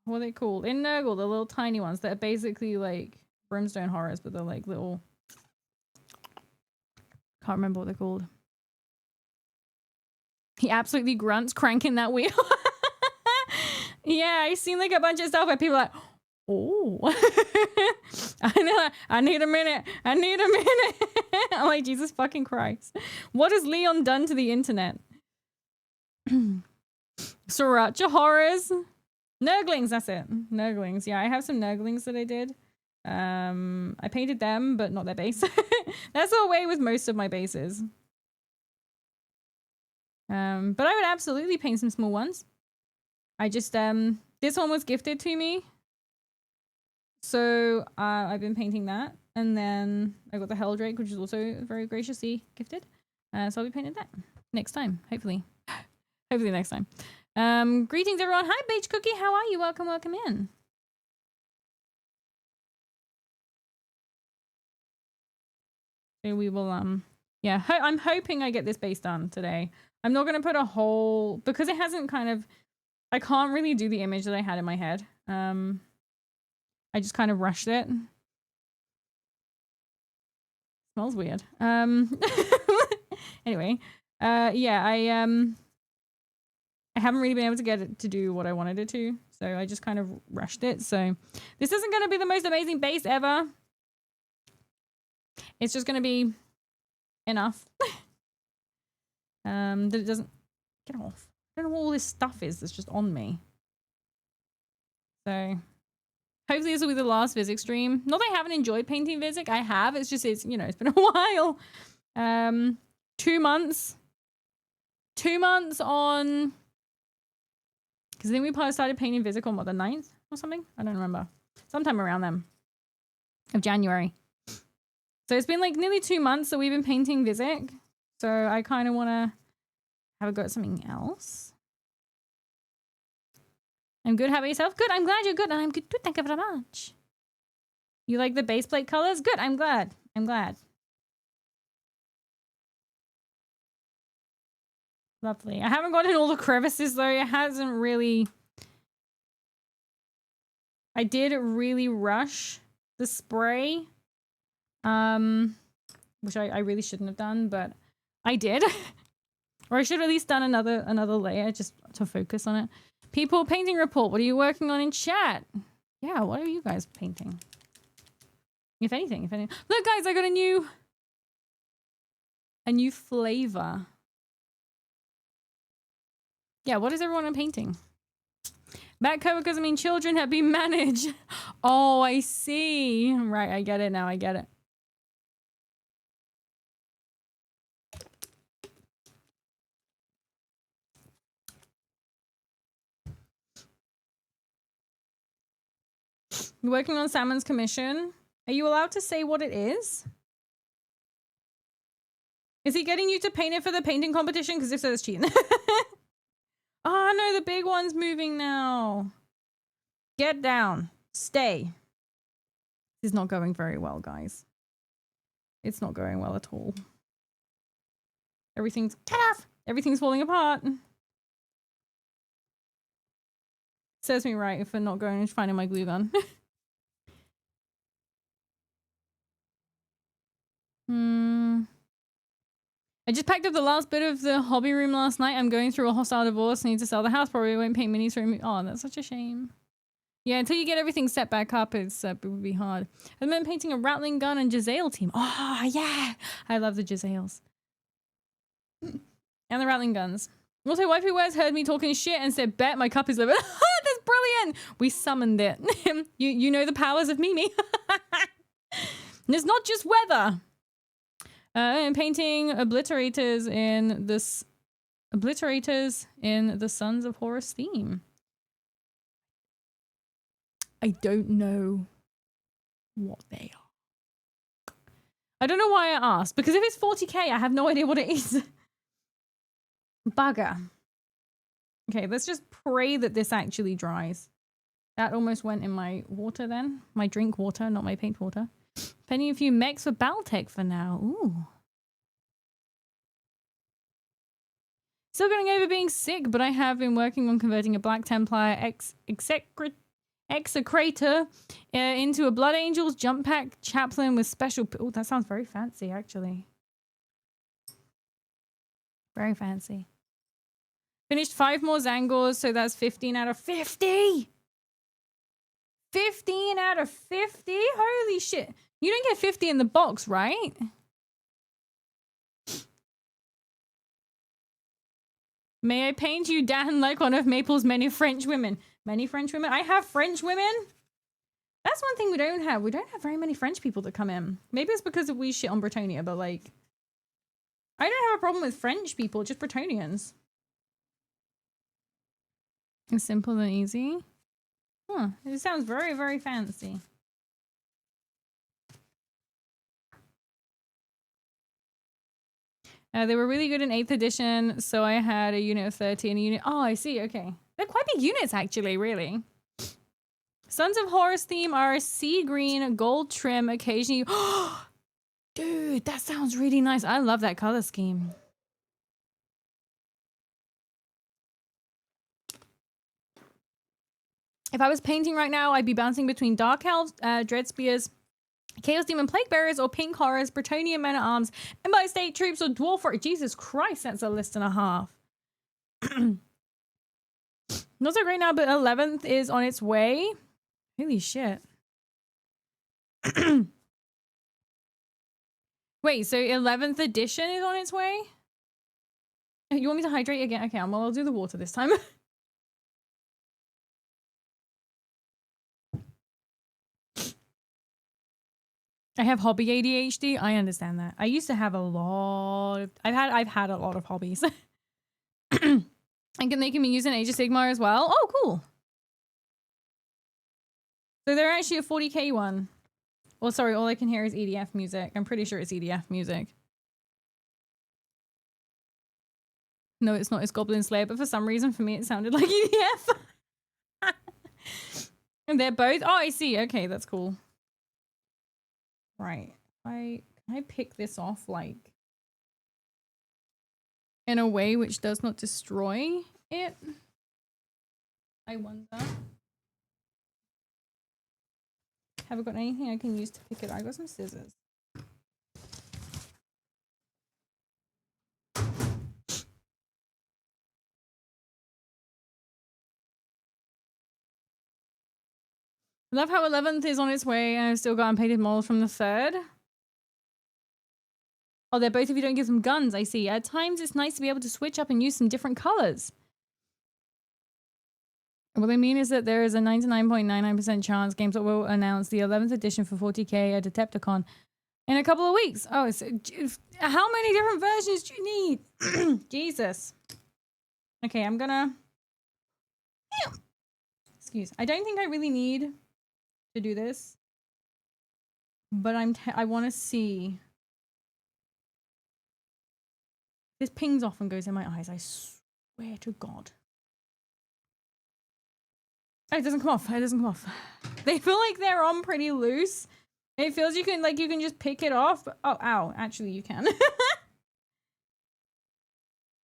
what are they called? In Nurgle, the little tiny ones that are basically like brimstone horrors, but they're like little, can't remember what they're called. He absolutely grunts cranking that wheel. Yeah, I've seen like a bunch of stuff where people are like, oh, I need a minute. I'm like, Jesus fucking Christ. What has Leon done to the internet? Sriracha horrors. Nurglings, that's it. Nurglings. Yeah, I have some Nurglings that I did. I painted them, but not their base. That's the way with most of my bases. But I would absolutely paint some small ones. I just, this one was gifted to me. So, I've been painting that. And then I got the Helldrake, which is also very graciously gifted. So I'll be painting that next time, hopefully. Hopefully next time. Greetings everyone. Hi, Beige Cookie. How are you? Welcome in. So we will, yeah, I'm hoping I get this base done today. I'm not going to put a whole, because it hasn't kind of, I can't really do the image that I had in my head. I just kind of rushed it. Smells weird. Anyway, yeah, I haven't really been able to get it to do what I wanted it to, so I just kind of rushed it. So this isn't going to be the most amazing base ever. It's just going to be enough. That it doesn't get off. I don't know what all this stuff is that's just on me. So hopefully this will be the last Vizzic stream. Not that I haven't enjoyed painting Vizzic. I have. It's just, you know, it's been a while. 2 months. 2 months on... Because then we probably started painting Vizzic on, what, the 9th or something? I don't remember. Sometime around then. Of January. So it's been like nearly 2 months that we've been painting Vizzic. So I kind of want to have a go at something else. I'm good. How about yourself? Good. I'm glad you're good. I'm good too. Thank you very much. You like the base plate colors? Good. I'm glad. I'm glad. Lovely. I haven't gotten all the crevices though. It hasn't really... I did really rush the spray. Which I really shouldn't have done, but I did. Or I should have at least done another layer just to focus on it. People painting report. What are you working on in chat? Yeah, what are you guys painting? If anything. Look, guys, I got a new flavor. Yeah, what is everyone painting? Back cover because I mean children have been managed. Oh, I see. Right, I get it now. I get it. You're working on Salmon's commission. Are you allowed to say what it is? Is he getting you to paint it for the painting competition? Because if so, it's cheating. Oh no, the big one's moving now. Get down. Stay. This is not going very well, guys. It's not going well at all. Everything's... Get off! Everything's falling apart. Serves me right for not going and finding my glue gun. I just packed up the last bit of the hobby room last night. I'm going through a hostile divorce. I need to sell the house. Probably won't paint minis for... Oh, that's such a shame. Yeah, until you get everything set back up, it would be hard. I've been painting a Rattling Gun and Giselle team. Oh, yeah! I love the Giselles. And the Rattling Guns. Also, Wifey Wes heard me talking shit and said, bet my cup is over. That's brilliant! We summoned it. you know the powers of Mimi. And it's not just weather. I'm painting obliterators in this... Obliterators in the Sons of Horus theme. I don't know what they are. I don't know why I asked, because if it's 40k, I have no idea what it is. Bugger. Okay, let's just pray that this actually dries. That almost went in my water then. My drink water, not my paint water. Penny a few mechs for Baltech for now. Ooh. Still getting over being sick, but I have been working on converting a Black Templar Execrator into a Blood Angels jump pack chaplain with special... Oh, that sounds very fancy, actually. Very fancy. Finished 5 more Zangors, so that's 15 out of 50! 15 out of 50? Holy shit. You don't get 50 in the box, right? May I paint you, Dan, like one of Maple's many French women? Many French women? I have French women? That's one thing we don't have. We don't have very many French people that come in. Maybe it's because we shit on Bretonia, but like... I don't have a problem with French people, just Bretonians. It's simple and easy. Huh. It sounds very, very fancy. They were really good in 8th edition, so I had a unit of 30 and a unit... Oh, I see, okay. They're quite big units, actually, really. Sons of Horus theme are sea green, gold trim, occasionally... Dude, that sounds really nice. I love that color scheme. If I was painting right now, I'd be bouncing between Dark Elves, Dread Spears, Chaos Demon Plague Bearers, or Pink Horrors, Bretonian Men-at-Arms, Empire State Troops, or Dwarf Force. Jesus Christ, that's a list and a half. Not so great now, but 11th is on its way. Holy shit. Wait, so 11th edition is on its way? You want me to hydrate again? Okay, well, I'll do the water this time. I have hobby ADHD. I understand that. I used to have a lot of... I've had a lot of hobbies. And they can be used in Age of Sigmar as well. Oh, cool. So they're actually a 40k one. Well, sorry, all I can hear is EDF music. I'm pretty sure it's EDF music. No, it's not. It's Goblin Slayer, but for some reason, for me, it sounded like EDF. And they're both... Oh, I see. Okay, that's cool. Right. Can I pick this off, like, in a way which does not destroy it? I wonder. Have I got anything I can use to pick it? I got some scissors. I love how 11th is on its way and I've still got unpainted models from the 3rd. Oh, they're both if you don't give them guns, I see. At times it's nice to be able to switch up and use some different colors. What I mean is that there is a 99.99% chance GameStop will announce the 11th edition for 40k at Adepticon in a couple of weeks. Oh, how many different versions do you need? Jesus. Okay, I'm gonna... Excuse. I don't think I really need to do this, but I want to see. This pings off and goes in my eyes. I swear to God. Oh, it doesn't come off. It doesn't come off. They feel like they're on pretty loose. It feels you can just pick it off. Oh, ow. Actually, you can.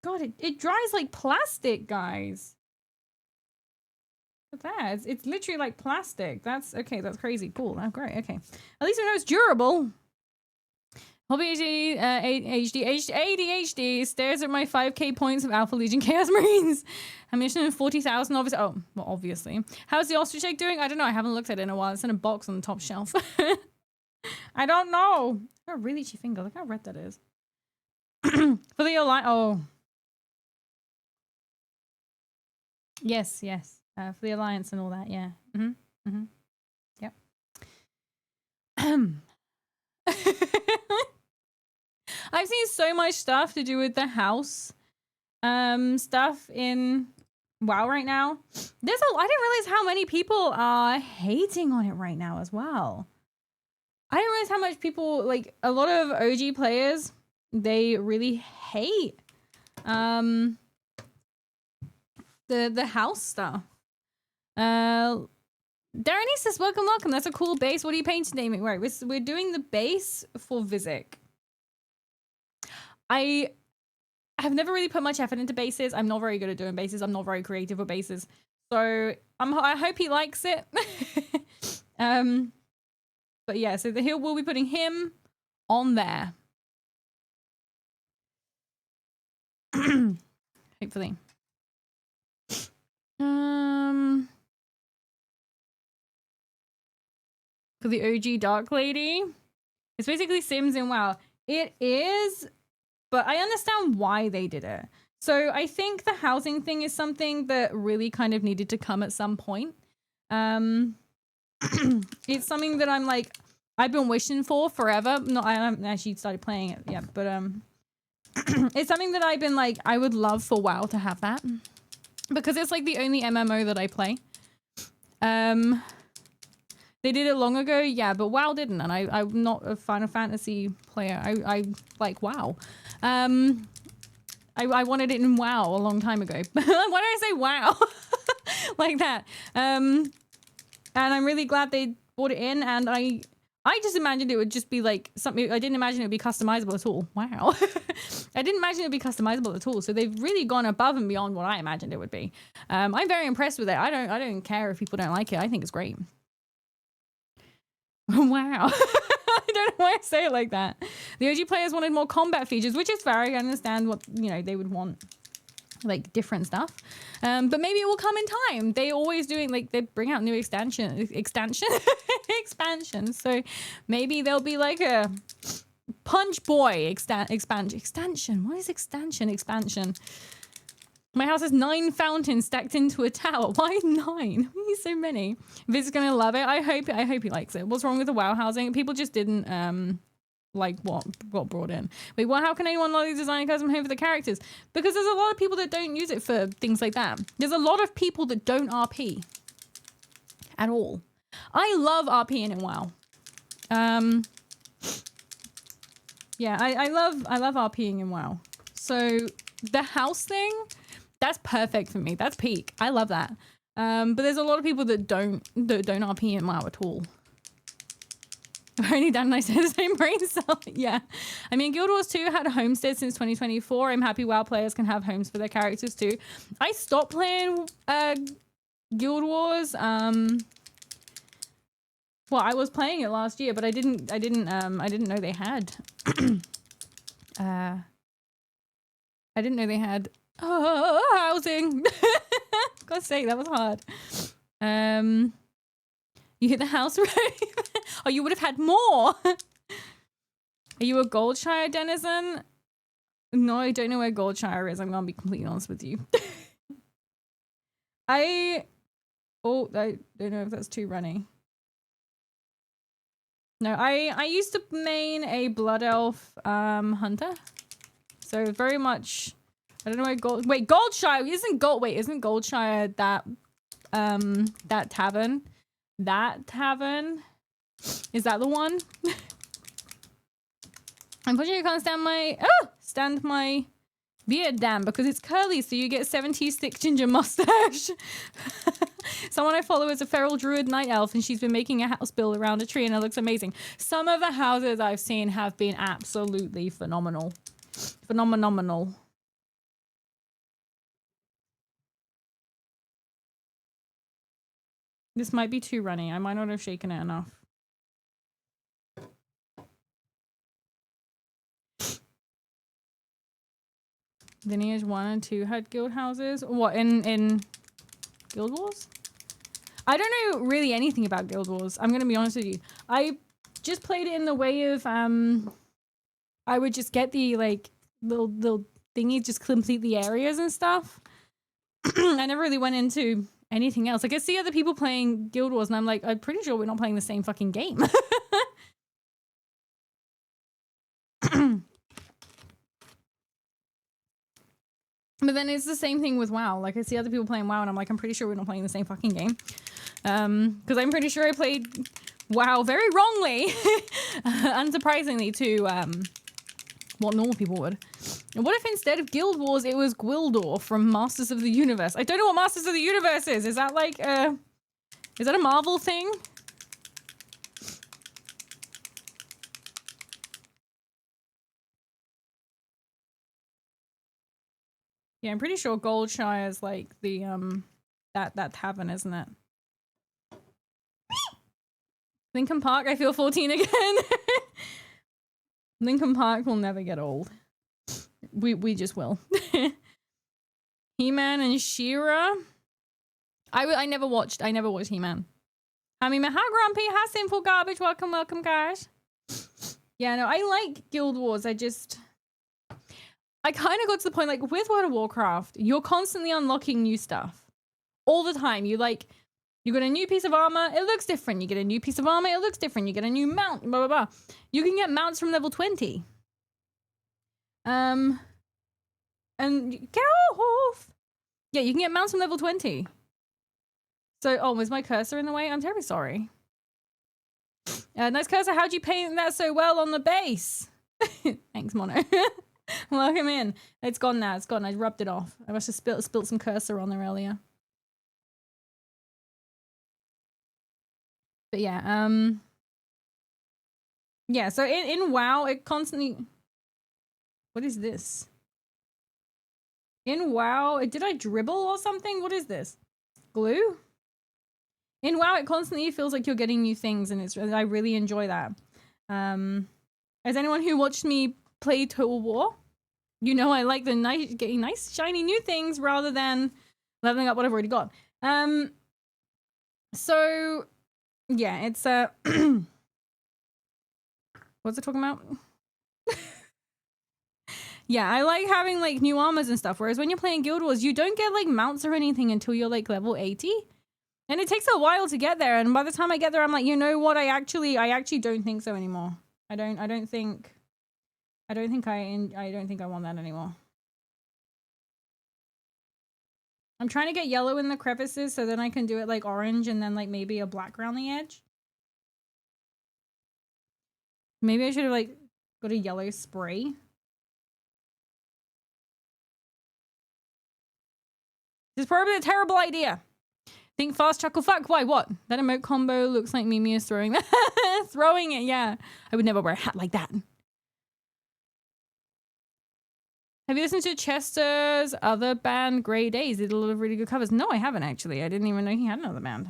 God, it dries like plastic, guys. Look at that. It's literally like plastic. That's okay. That's crazy. Cool. Oh, great. Okay. At least we know it's durable. Hobby ADHD stares at my 5k points of Alpha Legion Chaos Marines. Ammunition of 40,000, obviously. Oh, well, obviously. How's the ostrich egg doing? I don't know. I haven't looked at it in a while. It's in a box on the top shelf. I don't know. Got a really itchy finger. Look how red that is. For the Alliance. Oh. Yes, yes. For the Alliance and all that, yeah. Yep. I've seen so much stuff to do with the house stuff in WoW right now. I didn't realize how many people are hating on it right now as well. I didn't realize how much people, like, a lot of OG players, they really hate the house stuff. Darren says, welcome, welcome. That's a cool base. What are you painting naming? Right, we're doing the base for Vizic. I have never really put much effort into bases. I'm not very good at doing bases. I'm not very creative with bases. So I hope he likes it. But yeah, so we'll be putting him on there. Hopefully. For the OG Dark Lady. It's basically Sims in WoW. It is, but I understand why they did it. So I think the housing thing is something that really kind of needed to come at some point. It's something that I'm like, I've been wishing for forever. No, I haven't actually started playing it yet, but it's something that I've been like, I would love for WoW to have that. Because it's like the only MMO that I play. They did it long ago, yeah, but WoW didn't, and I'm not a Final Fantasy player. I like WoW. I wanted it in WoW a long time ago. Why did I say WoW? Like that. And I'm really glad they brought it in, and I just imagined it would just be like something. I didn't imagine it would be customizable at all. Wow. I didn't imagine it would be customizable at all. So they've really gone above and beyond what I imagined it would be. I'm very impressed with it. I don't care if people don't like it. I think it's great. Wow. I don't know why I say it like that. The OG players wanted more combat features, which is fair. I understand what, they would want, like, different stuff. But maybe it will come in time. They always doing, like, they bring out new expansions. So maybe there'll be like a Punch Boy expansion. What is expansion? My house has 9 fountains stacked into a tower. Why 9? Why so many? Viz is gonna love it. I hope he likes it. What's wrong with the WoW housing? People just didn't like what got brought in. Wait, well, how can anyone love design a custom home for the characters? Because there's a lot of people that don't use it for things like that. There's a lot of people that don't RP at all. I love RPing in WoW. Yeah, I love RPing in WoW. So the house thing, that's perfect for me. That's peak. I love that. But there's a lot of people that don't RP in WoW at all. Only Dan and I say the same brain cell. Yeah. I mean, Guild Wars 2 had a homestead since 2024. I'm happy WoW players can have homes for their characters too. I stopped playing Guild Wars. Well, I was playing it last year, but I didn't know they had I didn't know they had housing. God's sake, that was hard. You hit the house right? Oh, you would have had more. Are you a Goldshire denizen? No, I don't know where Goldshire is. I'm gonna be completely honest with you. I don't know if that's too runny. No, I used to main a Blood Elf hunter. So very much, I don't know where Goldshire isn't Goldshire that tavern? That tavern? Is that the one? Unfortunately, I can't stand my beard down because it's curly, so you get 70s thick ginger mustache. Someone I follow is a feral druid night elf, and she's been making a house build around a tree, and it looks amazing. Some of the houses I've seen have been absolutely phenomenal. Phenomenal. This might be too runny. I might not have shaken it enough. Lineage 1 and 2 had guild houses. What, in Guild Wars? I don't know really anything about Guild Wars. I'm going to be honest with you. I just played it in the way of, I would just get the, like, little thingies, just complete the areas and stuff. I never really went into anything else. Like, I see other people playing Guild Wars, and I'm like, I'm pretty sure we're not playing the same fucking game. But then it's the same thing with WoW. Like, I see other people playing WoW, and I'm like, I'm pretty sure we're not playing the same fucking game. Because I'm pretty sure I played WoW very wrongly, unsurprisingly, to what normal people would. And what if instead of Guild Wars, it was Gwildor from Masters of the Universe? I don't know what Masters of the Universe is. Is that like Is that a Marvel thing? Yeah, I'm pretty sure Goldshire is like the that tavern, isn't it? Lincoln Park, I feel 14 again. Lincoln Park will never get old. We just will. He-Man and She-Ra. I never watched He-Man. I mean, hi Grumpy, hi Simple Garbage, welcome guys. Yeah, no, I like Guild Wars. I kind of got to the point, like, with World of Warcraft, you're constantly unlocking new stuff. All the time. You get a new piece of armor, it looks different. You get a new piece of armor, it looks different. You get a new mount, blah, blah, blah. You can get mounts from level 20. And get off! Yeah, you can get mounts from level 20. So, oh, was my cursor in the way? I'm terribly sorry. Nice cursor, how'd you paint that so well on the base? Thanks, Mono. Welcome in. It's gone now, it's gone. I rubbed it off. I must have spilt some cursor on there earlier. But yeah, yeah, so in WoW, it constantly... What is this? In WoW, did I dribble or something? What is this? Glue? In WoW, it constantly feels like you're getting new things, and I really enjoy that. As anyone who watched me play Total War, you know I like getting nice, shiny new things rather than leveling up what I've already got. So, yeah, it's... What's it talking about? Yeah, I like having, like, new armors and stuff, whereas when you're playing Guild Wars, you don't get, like, mounts or anything until you're, like, level 80. And it takes a while to get there, and by the time I get there, I'm like, you know what, I actually don't think so anymore. I don't think I want that anymore. I'm trying to get yellow in the crevices so then I can do it, like, orange and then, like, maybe a black around the edge. Maybe I should have, like, got a yellow spray. This is probably a terrible idea. Think fast, chuckle, fuck. Why, what? That emote combo looks like Mimi is throwing that. Throwing it, yeah. I would never wear a hat like that. Have you listened to Chester's other band, Grey Days? They did a lot of really good covers. No, I haven't, actually. I didn't even know he had another band.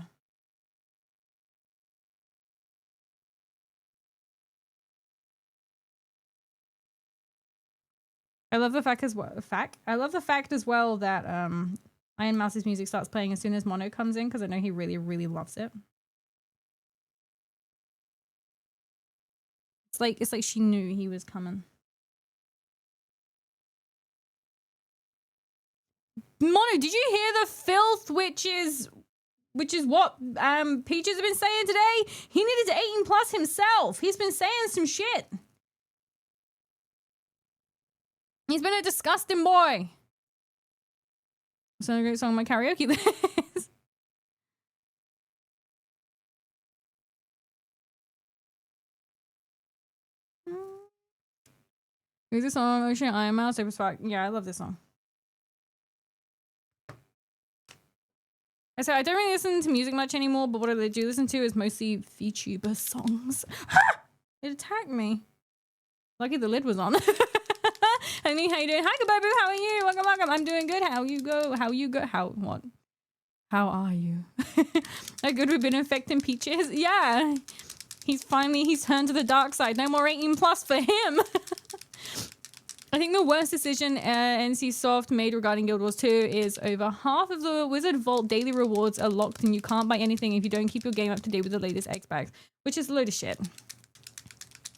I love the fact as well that Iron Mouse's music starts playing as soon as Mono comes in, because I know he really, really loves it. It's like she knew he was coming. Mono, did you hear the filth, which is what Peaches have been saying today? He needed to 18+ himself. He's been saying some shit. He's been a disgusting boy. It's a great song on my karaoke list. Who's this song? Ocean Iron Mouse, Super Spark. Yeah, I love this song. I said I don't really listen to music much anymore, but what I do listen to is mostly VTuber songs. It attacked me. Lucky the lid was on. Honey, how you doing? Hi, Kababu, how are you? Welcome. I'm doing good. How you go? What? How are you? How good we've been infecting Peaches? Yeah. He's turned to the dark side. No more 18+ for him. I think the worst decision NCSoft made regarding Guild Wars 2 is over half of the Wizard Vault daily rewards are locked and you can't buy anything if you don't keep your game up to date with the latest X-Packs, which is a load of shit.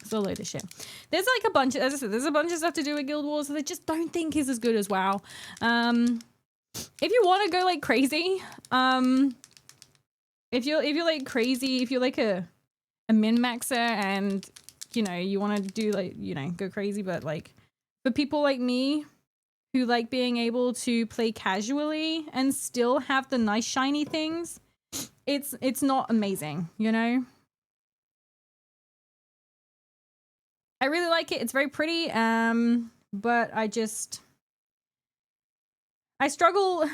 It's a load of shit. There's like a bunch of, as I said, there's a bunch of stuff to do with Guild Wars that I just don't think is as good as WoW. If you want to go like crazy, if you're like crazy, if you're like a min-maxer and, you know, you want to do like, you know, go crazy, but like, for people like me who like being able to play casually and still have the nice shiny things, it's not amazing, you know? I really like it. It's very pretty, but I struggle.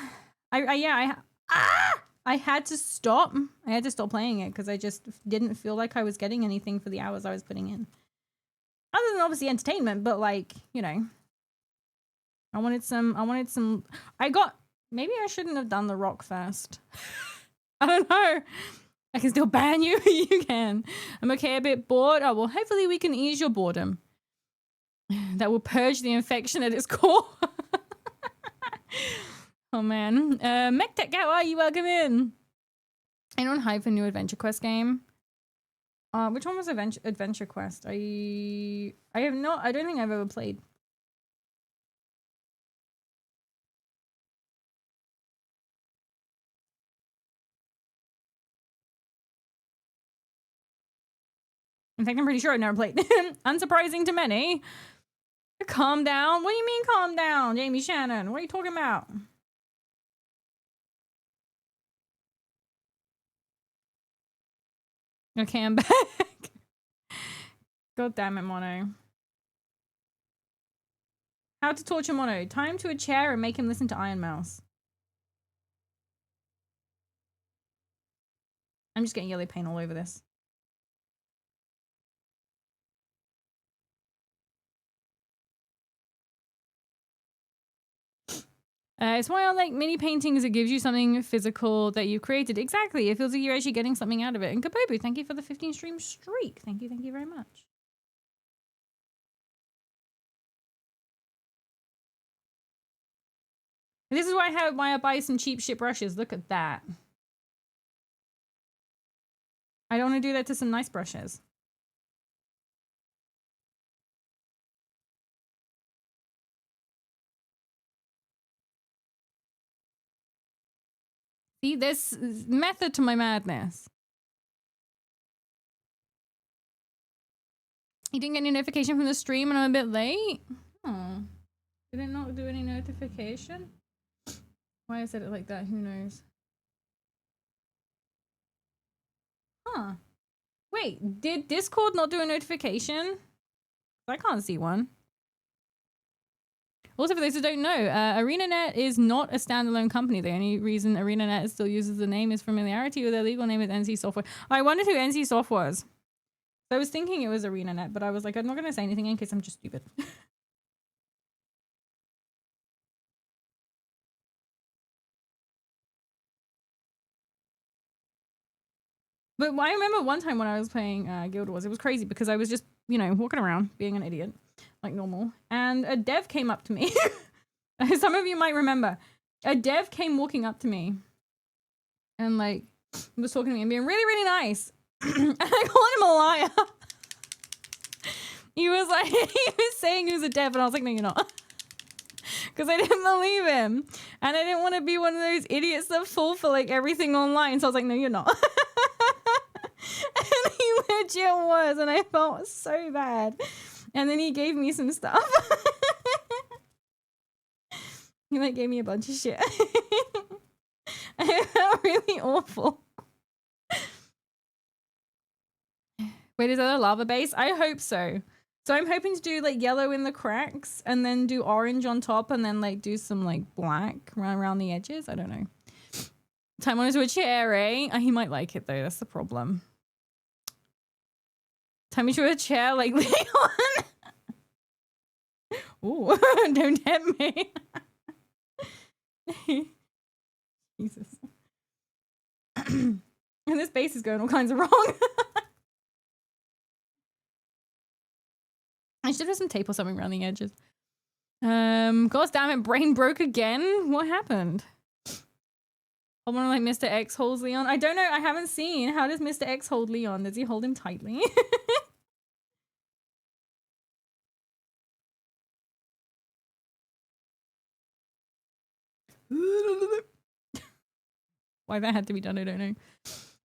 I I had to stop. I had to stop playing it because I just didn't feel like I was getting anything for the hours I was putting in. Other than obviously entertainment, but like, you know, I wanted some, maybe I shouldn't have done the rock first. I don't know. I can still ban you. You can. I'm okay, a bit bored. Oh, well, hopefully we can ease your boredom. That will purge the infection at its core. Oh, man. MechTech, how are you? Welcome in. Anyone hype for new Adventure Quest game? Which one was Adventure Quest? I have not, I don't think I've ever played. In fact, I'm pretty sure I've never played. Unsurprising to many. Calm down. What do you mean calm down, Jamie Shannon? What are you talking about? Okay, I'm back. God damn it, Mono. How to torture Mono. Tie him to a chair and make him listen to Iron Mouse. I'm just getting yellow paint all over this. It's why I like mini paintings. It gives you something physical that you created. Exactly. It feels like you're actually getting something out of it. And Kabobu, thank you for the 15 stream streak. Thank you very much. And this is why I buy some cheap shit brushes. Look at that. I don't want to do that to some nice brushes. See, there's method to my madness. You didn't get any notification from the stream and I'm a bit late? Oh. Did it not do any notification? Why I said it like that, who knows? Huh. Wait, did Discord not do a notification? I can't see one. Also, for those who don't know, ArenaNet is not a standalone company. The only reason ArenaNet still uses the name is familiarity with their legal name with NC Software. I wondered who NC Soft was. I was thinking it was ArenaNet, but I was like, I'm not going to say anything in case I'm just stupid. But I remember one time when I was playing Guild Wars, it was crazy because I was just, you know, walking around being an idiot, like normal. And a dev came up to me. Some of you might remember. A dev came walking up to me and like was talking to me and being really, really nice. And I called him a liar. He was like, he was saying he was a dev and I was like, no, you're not. Because I didn't believe him. And I didn't want to be one of those idiots that fall for like everything online. So I was like, no, you're not. And he legit was, and I felt so bad. And then he gave me some stuff. He like gave me a bunch of shit. I felt really awful. Wait, is that a lava base? I hope so. So I'm hoping to do like yellow in the cracks and then do orange on top and then like do some like black around the edges. I don't know. Time on to a chair, eh? Oh, he might like it though. That's the problem. Time to a chair like Leon. Ooh, don't tempt me. Jesus. And this base is going all kinds of wrong. I should have some tape or something around the edges. Gosh damn it, brain broke again? What happened? I want to like Mr. X holds Leon. I don't know. I haven't seen. How does Mr. X hold Leon? Does he hold him tightly? Why that had to be done, I don't know.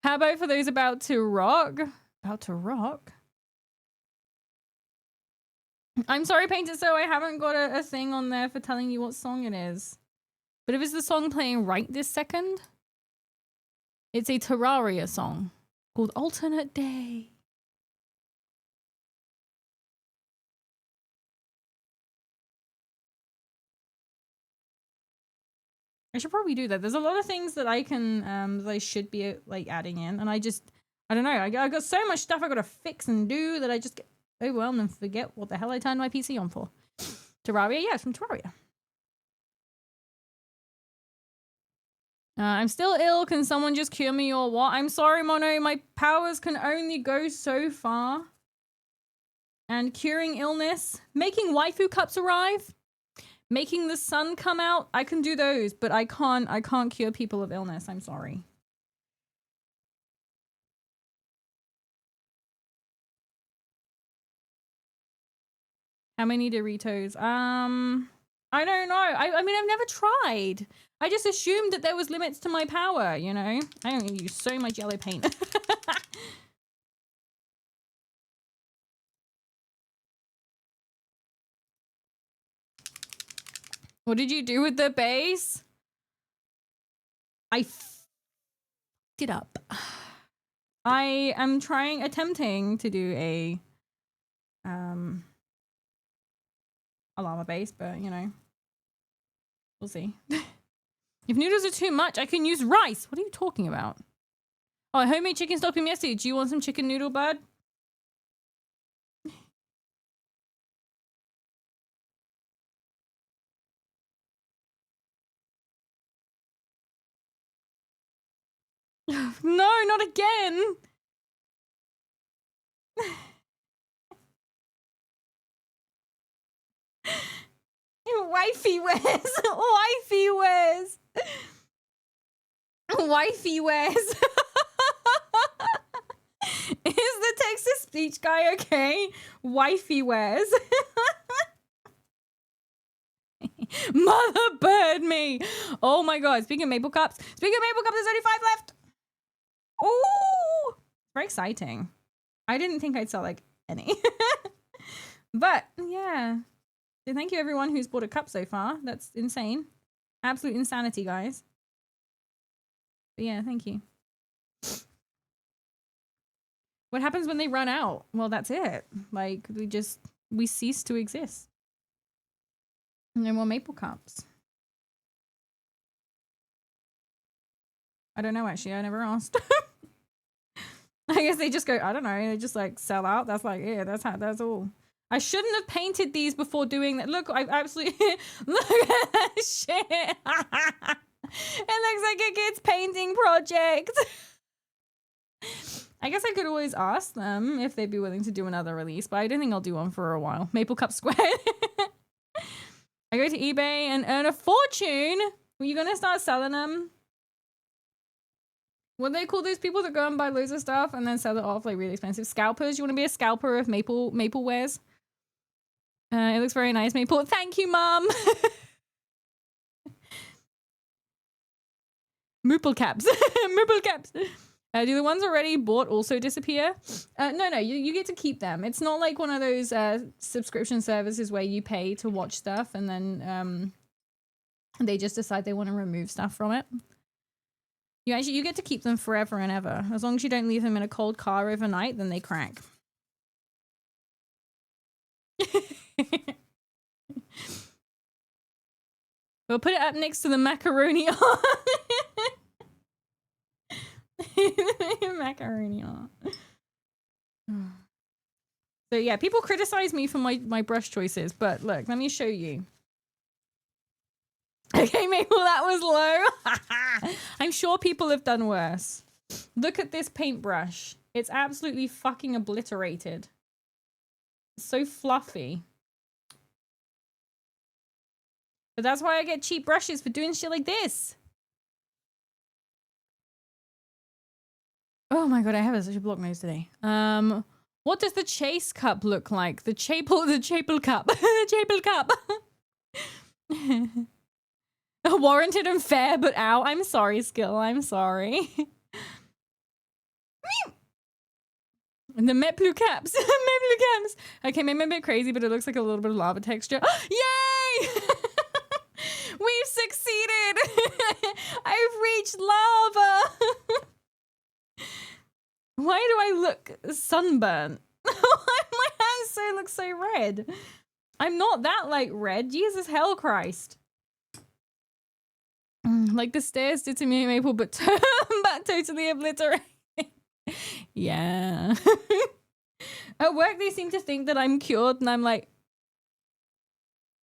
How about for those about to rock? About to rock? I'm sorry, Painted So, I haven't got a thing on there for telling you what song it is. But if it's the song playing right this second, it's a Terraria song called Alternate Day. I should probably do that. There's a lot of things that I can, that I should be like adding in, and I don't know. I got so much stuff I gotta fix and do that I just get overwhelmed and forget what the hell I turned my PC on for. Terraria? Yeah, it's from Terraria. I'm still ill. Can someone just cure me or what? I'm sorry, Mono. My powers can only go so far. And curing illness. Making waifu cups arrive. Making the sun come out. I can do those, but I can't cure people of illness. I'm sorry. How many Doritos? I don't know. I mean, I've never tried. I just assumed that there was limits to my power, you know? I don't use so much yellow paint. What did you do with the base? I f***ed it up. I am attempting to do a llama base, but you know, we'll see. If noodles are too much, I can use rice. What are you talking about? Oh, homemade chicken stock from yesterday. Do you want some chicken noodle, bud? No, not again. Wifey wears. Wifey wears. Wifey wears. Is the Texas speech guy okay? Wifey wears. Mother bird me. Oh my god. Speaking of maple cups. There's only 5 left. Ooh. Very exciting. I didn't think I'd sell like any. But yeah. So thank you everyone who's bought a cup so far. That's insane. Absolute insanity, guys. But yeah, thank you. What happens when they run out? Well, that's it. Like, we cease to exist. No more maple cups. I don't know, actually. I never asked. I guess they just go, I don't know. They just, like, sell out. That's like, yeah, that's all. I shouldn't have painted these before doing that. Look, I've absolutely... Look at that shit. It looks like a kid's painting project. I guess I could always ask them if they'd be willing to do another release, but I don't think I'll do one for a while. Maple Cup Square. I go to eBay and earn a fortune. Were you gonna start selling them? What do they call those people that go and buy loads of stuff and then sell it off like really expensive? Scalpers? You want to be a scalper of maple wares? It looks very nice, Maple. Thank you, Mom. Moople caps. Moople caps. Do the ones already bought also disappear? No, you get to keep them. It's not like one of those subscription services where you pay to watch stuff and then they just decide they want to remove stuff from it. You get to keep them forever and ever. As long as you don't leave them in a cold car overnight, then they crack. We'll put it up next to the macaroni art. Macaroni art. So yeah, people criticize me for my brush choices, but look, let me show you. Okay, Maple, that was low. I'm sure people have done worse. Look at this paintbrush. It's absolutely fucking obliterated. It's so fluffy. But that's why I get cheap brushes for doing shit like this. Oh my god, I have such a block nose today. What does the chase cup look like? The chapel cup. The chapel cup. Warranted and fair, but ow. I'm sorry, Skill. I'm sorry. And the Meplu caps. Meplu caps. Okay, maybe I'm a bit crazy, but it looks like a little bit of lava texture. Yay! We've succeeded! I've reached lava! Why do I look sunburnt? Why my hands look so red? I'm not that, like, red. Jesus hell Christ. Like the stairs did to MimiMaple, but totally obliterated. Yeah. At work, they seem to think that I'm cured, and I'm like,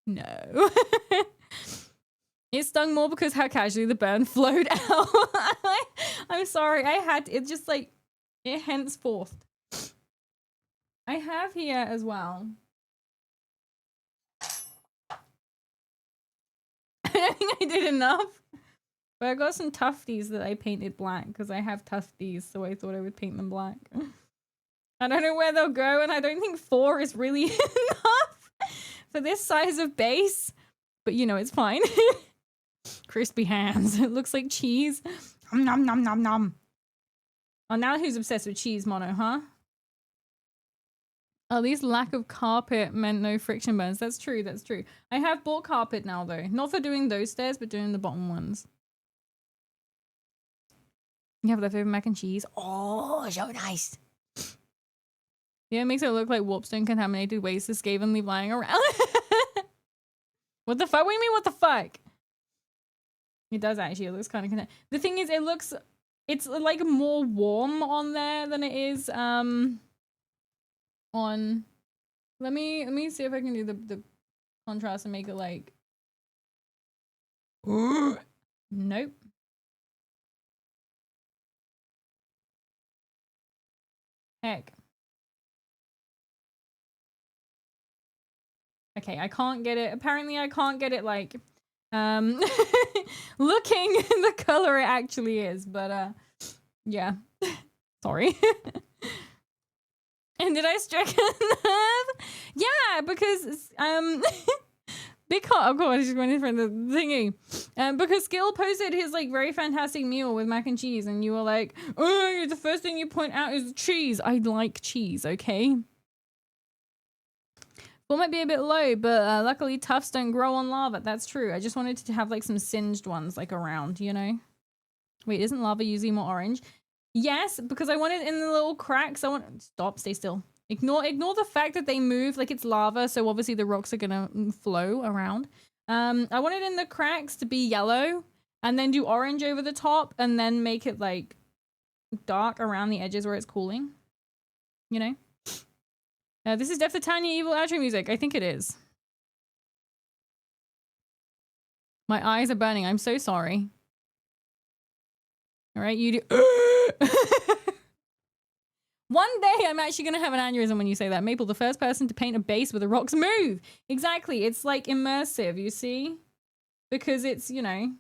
no. It stung more because how casually the burn flowed out. I'm sorry. It's just like, it henceforth. I have here as well. I don't think I did enough. But I got some tufties that I painted black because I have tufties, so I thought I would paint them black. I don't know where they'll go, and I don't think 4 is really enough for this size of base. But you know, it's fine. Crispy hands. It looks like cheese. Nom nom nom nom. Oh, now who's obsessed with cheese, Mono, huh? At least lack of carpet meant no friction burns. That's true, that's true. I have bought carpet now, though. Not for doing those stairs, but doing the bottom ones. You have leftover mac and cheese. Oh, so nice. Yeah, it makes it look like warpstone contaminated waste is scavenly lying around. What the fuck? What do you mean, what the fuck? It does actually. It looks kind of... The thing is, it's like more warm on there than it is on... Let me see if I can do the contrast and make it like... Nope. Heck. Okay, I can't get it. Apparently I can't get it like looking the color it actually is, but yeah. Sorry. And did I strike a nerve? Yeah, because because oh god, I just went in front of the thingy. Because Skill posted his like very fantastic meal with mac and cheese, and you were like, oh, the first thing you point out is cheese. I like cheese, okay? Well, might be a bit low, but luckily tufts don't grow on lava. That's true. I just wanted to have like some singed ones like around, you know? Wait, isn't lava usually more orange? Yes, because I want it in the little cracks. Stop, stay still. Ignore the fact that they move like it's lava, so obviously the rocks are gonna flow around. I want it in the cracks to be yellow, and then do orange over the top, and then make it like dark around the edges where it's cooling. You know? This is Death of Tanya Evil outro music. I think it is. My eyes are burning. I'm so sorry. All right, you do. One day I'm actually going to have an aneurysm when you say that. Maple, the first person to paint a base with the rocks move. Exactly. It's like immersive, you see? Because it's, you know,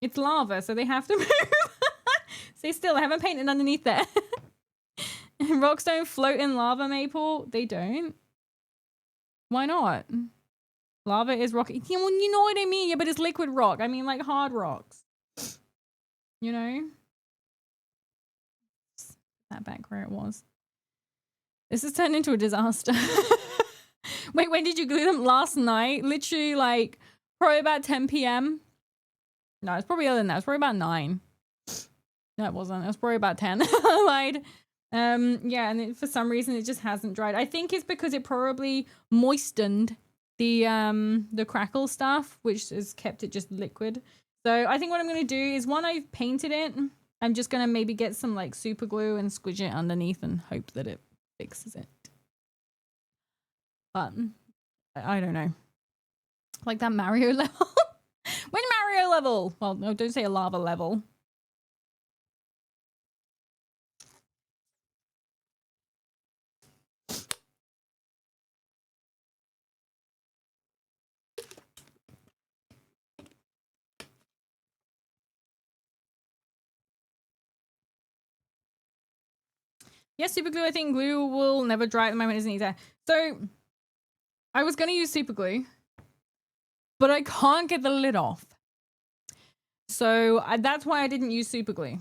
it's lava, so they have to move. Stay still. I haven't painted underneath there. Rocks don't float in lava, Maple. They don't. Why not? Lava is rock. You know what I mean? Yeah, but it's liquid rock. I mean, like hard rocks. You know? That back where it was. This has turned into a disaster. Wait, when did you glue them? Last night? Literally, like, probably about 10 p.m. No, it's probably other than that. It's probably about 9. No, it wasn't. It was probably about 10. I lied. Yeah, and for some reason it just hasn't dried. I think it's because it probably moistened the crackle stuff, which has kept it just liquid. So I think what I'm going to do is, when I've painted it, I'm just going to maybe get some like super glue and squidge it underneath and hope that it fixes it. But I don't know. Like that Mario level. When Mario level? Well, no, don't say a lava level. Yes, super glue. I think glue will never dry at the moment, isn't it? So I was going to use super glue, but I can't get the lid off. So that's why I didn't use super glue.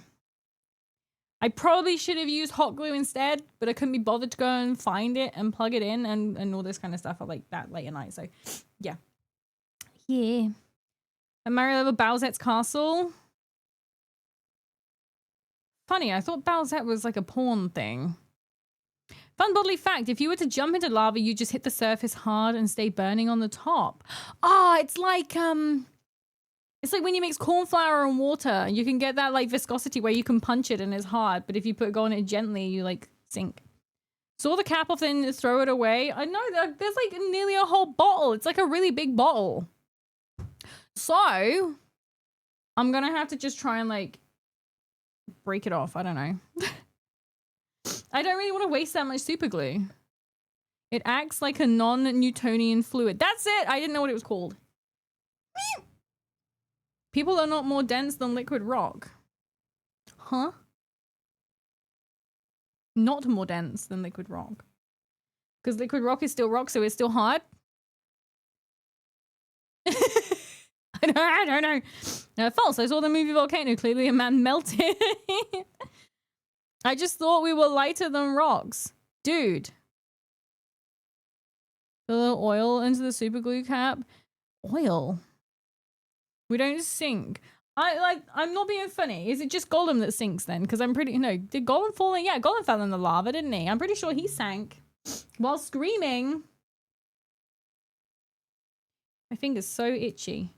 I probably should have used hot glue instead, but I couldn't be bothered to go and find it and plug it in and all this kind of stuff at like that late at night. So yeah. Yeah. A Mario level Bowsette's castle. Funny, I thought Bowsette was like a porn thing. Fun bodily fact, if you were to jump into lava, you just hit the surface hard and stay burning on the top. Ah, it's like It's like when you mix corn flour and water, you can get that like viscosity where you can punch it and it's hard, but if you go on it gently, you like sink. Saw the cap off, then throw it away. I know there's like nearly a whole bottle. It's like a really big bottle. So I'm gonna have to just try and like break it off. I don't know. I don't really want to waste that much super glue. It acts like a non-Newtonian fluid. That's it. I didn't know what it was called. People are not more dense than liquid rock. Huh? Not more dense than liquid rock. Because liquid rock is still rock, so it's still hard. I don't know. False. I saw the movie Volcano. Clearly a man melted. I just thought we were lighter than rocks. Dude. A little oil into the super glue cap. Oil? We don't sink. I'm not being funny. Is it just Gollum that sinks then? Because I'm pretty... No, did Gollum fall in? Yeah, Gollum fell in the lava, didn't he? I'm pretty sure he sank while screaming. My finger's so itchy.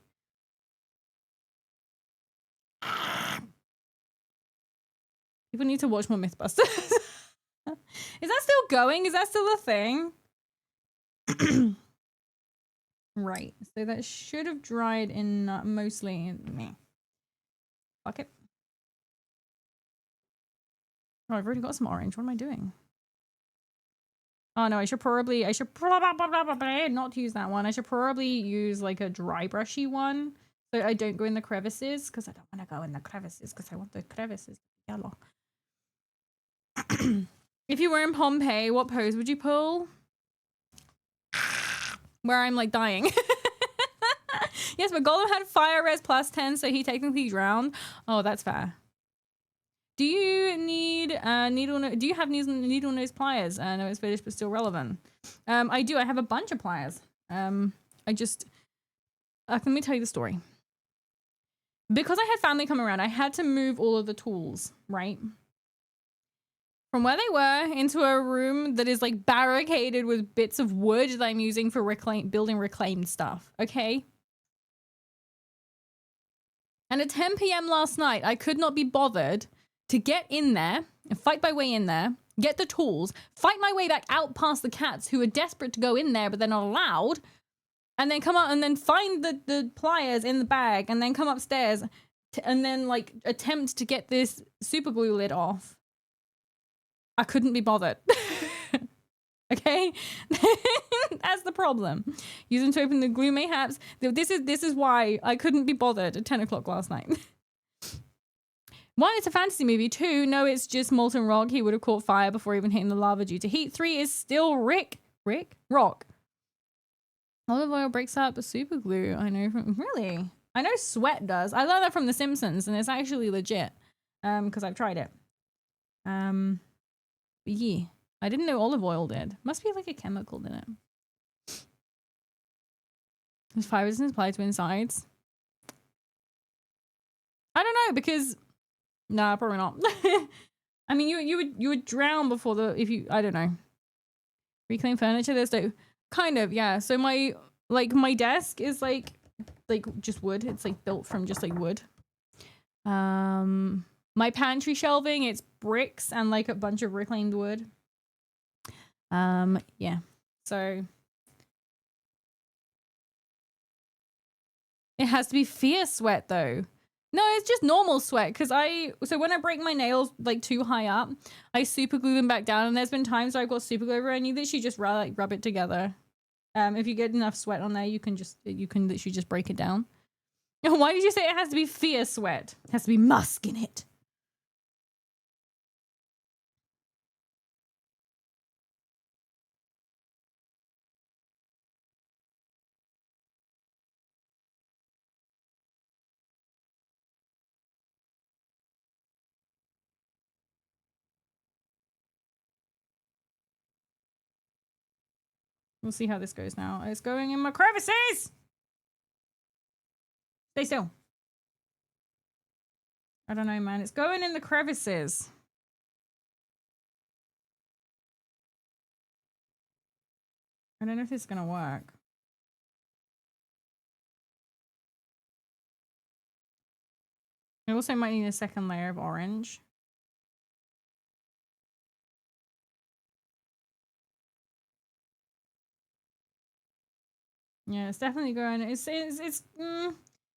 People need to watch more Mythbusters. Is that still going? Is that still a thing? Right. So that should have dried in mostly... Meh. Fuck it. Oh, I've already got some orange. What am I doing? Oh no, I should probably not use that one. I should probably use like a dry brushy one so I don't go in the crevices because I don't want to go in the crevices because I want the crevices to be yellow. If you were in Pompeii, what pose would you pull? Where I'm like dying. Yes, but Gollum had fire res plus 10, so he technically drowned. Oh, that's fair. Do you need do you have needle nose pliers? No, it's finished but still relevant. I do. I have a bunch of pliers. Let me tell you the story. Because I had family come around, I had to move all of the tools, right? From where they were into a room that is like barricaded with bits of wood that I'm using for building reclaimed stuff, okay? And at 10 p.m. last night, I could not be bothered to get in there and fight my way in there, get the tools, fight my way back out past the cats who are desperate to go in there, but they're not allowed, and then come out and then find the pliers in the bag and then come upstairs and then like attempt to get this super glue lid off. I couldn't be bothered. Okay? That's the problem. Use them to open the glue mayhaps. This is why I couldn't be bothered at 10 o'clock last night. One, it's a fantasy movie. Two, no, it's just molten rock. He would have caught fire before even hitting the lava due to heat. Three is still rock. Olive oil breaks up the super glue. I know from... Really? I know sweat does. I learned that from The Simpsons, and it's actually legit. Because I've tried it. But yeah. I didn't know olive oil did. Must be like a chemical in it. There's fire resistance applied to insides. I don't know, because... Nah, probably not. I mean, you would drown before I don't know. Reclaim furniture. There's no kind of, yeah. So my desk is like just wood. It's like built from just like wood. My pantry shelving, it's bricks and like a bunch of reclaimed wood. Yeah. So it has to be fierce sweat though. No, it's just normal sweat because so when I break my nails like too high up, I super glue them back down, and there's been times where I've got super glue over and you literally just rub it together. If you get enough sweat on there, you can literally just break it down. Why did you say it has to be fierce sweat? It has to be musk in it. We'll see how this goes now. It's going in my crevices! Stay still. I don't know, man. It's going in the crevices. I don't know if it's gonna work. I also might need a second layer of orange. Yeah, it's definitely going. It's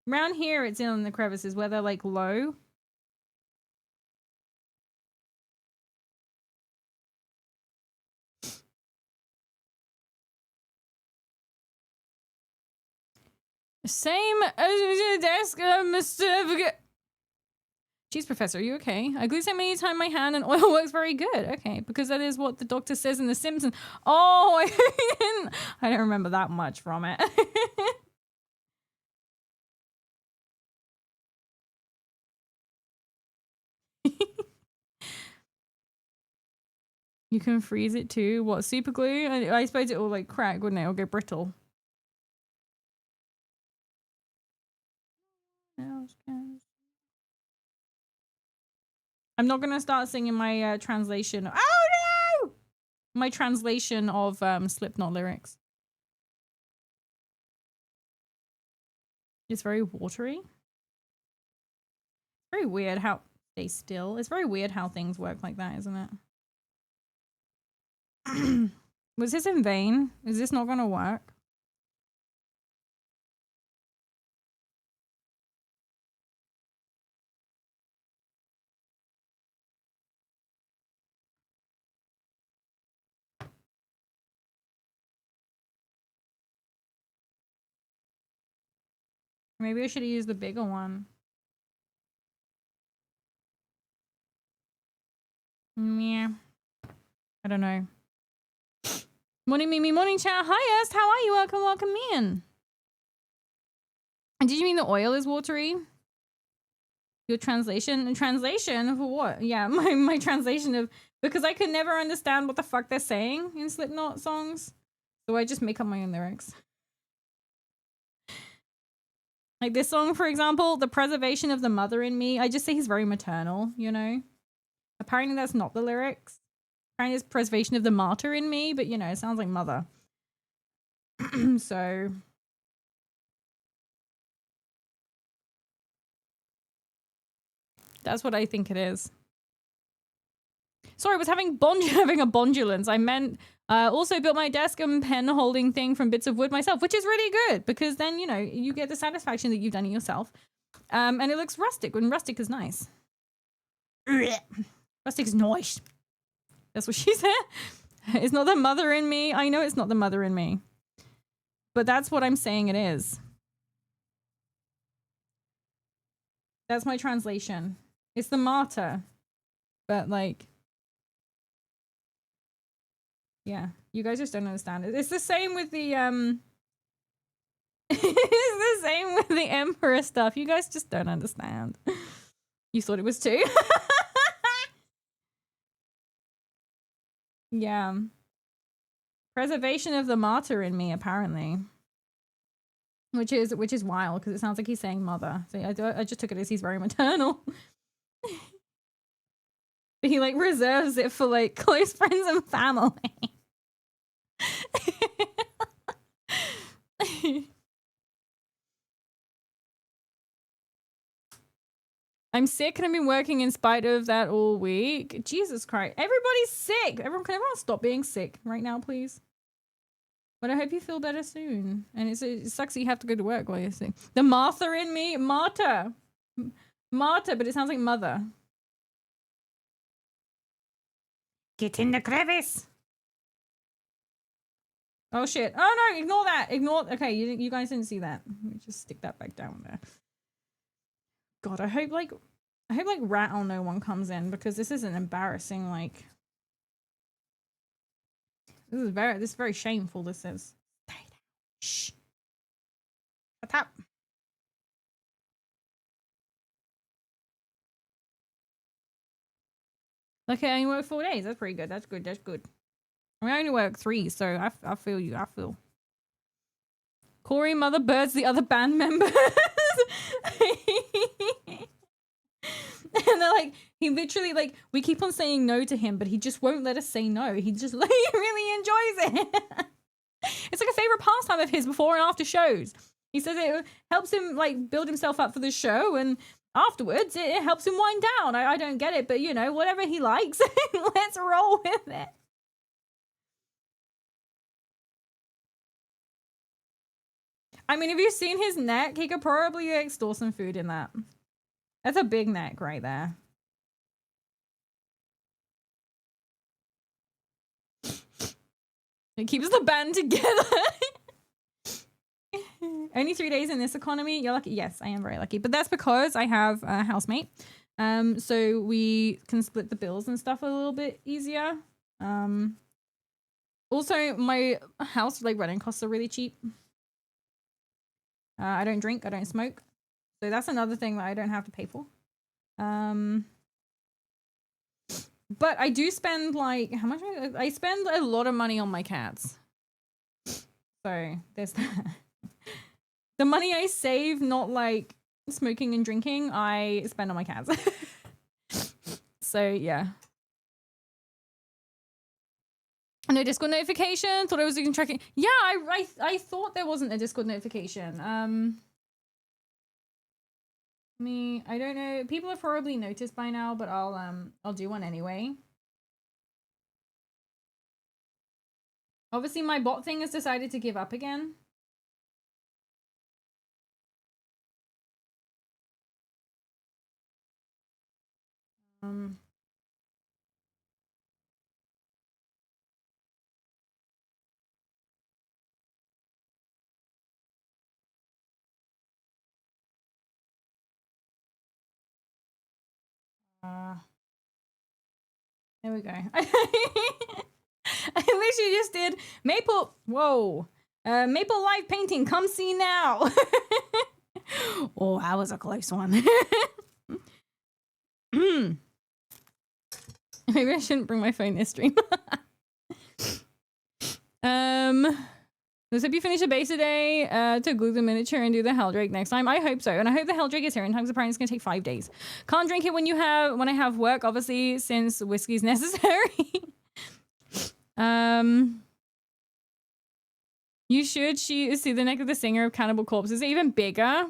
around here. It's in the crevices where they're like low. Same as your desk, Mr. Jeez, Professor, are you okay? I glue so many times my hand and oil works very good. Okay, because that is what the doctor says in The Simpsons. Oh, I don't remember that much from it. You can freeze it too. What, super glue? I suppose it will like crack, wouldn't it? Or go brittle. I'm not gonna start singing my translation. Oh no! My translation of Slipknot lyrics. It's very watery. Very weird how stay still. It's very weird how things work like that, isn't it? Was this in vain? Is this not gonna work? Maybe I should have used the bigger one. Yeah. I don't know. Morning, Mimi. Morning, chat. Hi, Est. How are you? Welcome in. And did you mean the oil is watery? Your translation? Translation for what? Yeah, my translation of... Because I could never understand what the fuck they're saying in Slipknot songs. So I just make up my own lyrics. Like this song, for example, The Preservation of the Mother in Me. I just say he's very maternal, you know? Apparently that's not the lyrics. Apparently it's Preservation of the Martyr in Me, but you know, it sounds like mother. So... That's what I think it is. Sorry, I was having a bondulance. I meant also built my desk and pen holding thing from bits of wood myself, which is really good because then, you know, you get the satisfaction that you've done it yourself. And it looks rustic, and rustic is nice. Rustic is nice. That's what she said. It's not the mother in me. I know it's not the mother in me. But that's what I'm saying it is. That's my translation. It's the martyr. But like... Yeah, you guys just don't understand it. It's the same with the it's the same with the Emperor stuff. You guys just don't understand. You thought it was too. Yeah. Preservation of the martyr in me, apparently. Which is wild because it sounds like he's saying mother. So I just took it as he's very maternal. But he like reserves it for like close friends and family. I'm sick and I've been working in spite of that all week. Jesus Christ. Everybody's sick. Can everyone stop being sick right now, please? But I hope you feel better soon. And it sucks that you have to go to work while you're sick. The Martha in me? Marta, but it sounds like mother. Get in the crevice. Oh shit. Oh no, ignore that. Okay, you guys didn't see that. Let me just stick that back down there. God, I hope like rat or no one comes in because this is an embarrassing like this is very shameful, this is. Stay down. Shh. Shut up. Okay, I only work 4 days. That's pretty good. That's good. I mean, I only work 3, so I feel you. I feel. Corey, Mother Bird's the other band members. And they're like, he literally like, we keep on saying no to him, but he just won't let us say no. He just like really enjoys it. It's like a favorite pastime of his before and after shows. He says it helps him like build himself up for the show, and afterwards, it helps him wind down. I don't get it, but you know, whatever he likes, let's roll with it. I mean, if you've seen his neck, he could probably like, store some food in that. That's a big neck right there. It keeps the band together. Only 3 days in this economy. You're lucky. Yes, I am very lucky. But that's because I have a housemate. So we can split the bills and stuff a little bit easier. Also, my house like running costs are really cheap. I don't drink. I don't smoke. So that's another thing that I don't have to pay for. But I do spend like how much? I spend a lot of money on my cats. So there's that. The money I save, not like smoking and drinking, I spend on my cats. So yeah. No Discord notification. Thought I was doing tracking. Yeah, I thought there wasn't a Discord notification. I don't know. People have probably noticed by now, but I'll do one anyway. Obviously, my bot thing has decided to give up again. There we go. I literally just did Maple. Whoa. Maple live painting. Come see now. Oh, that was a close one. Maybe I shouldn't bring my phone this stream. Let's hope you finish the base today to glue the miniature and do the Helldrake next time. I hope so. And I hope the Helldrake is here in time because apparently it's going to take 5 days. Can't drink it when I have work, obviously, since whiskey's necessary. You should see the neck of the singer of Cannibal Corpse. Is even bigger.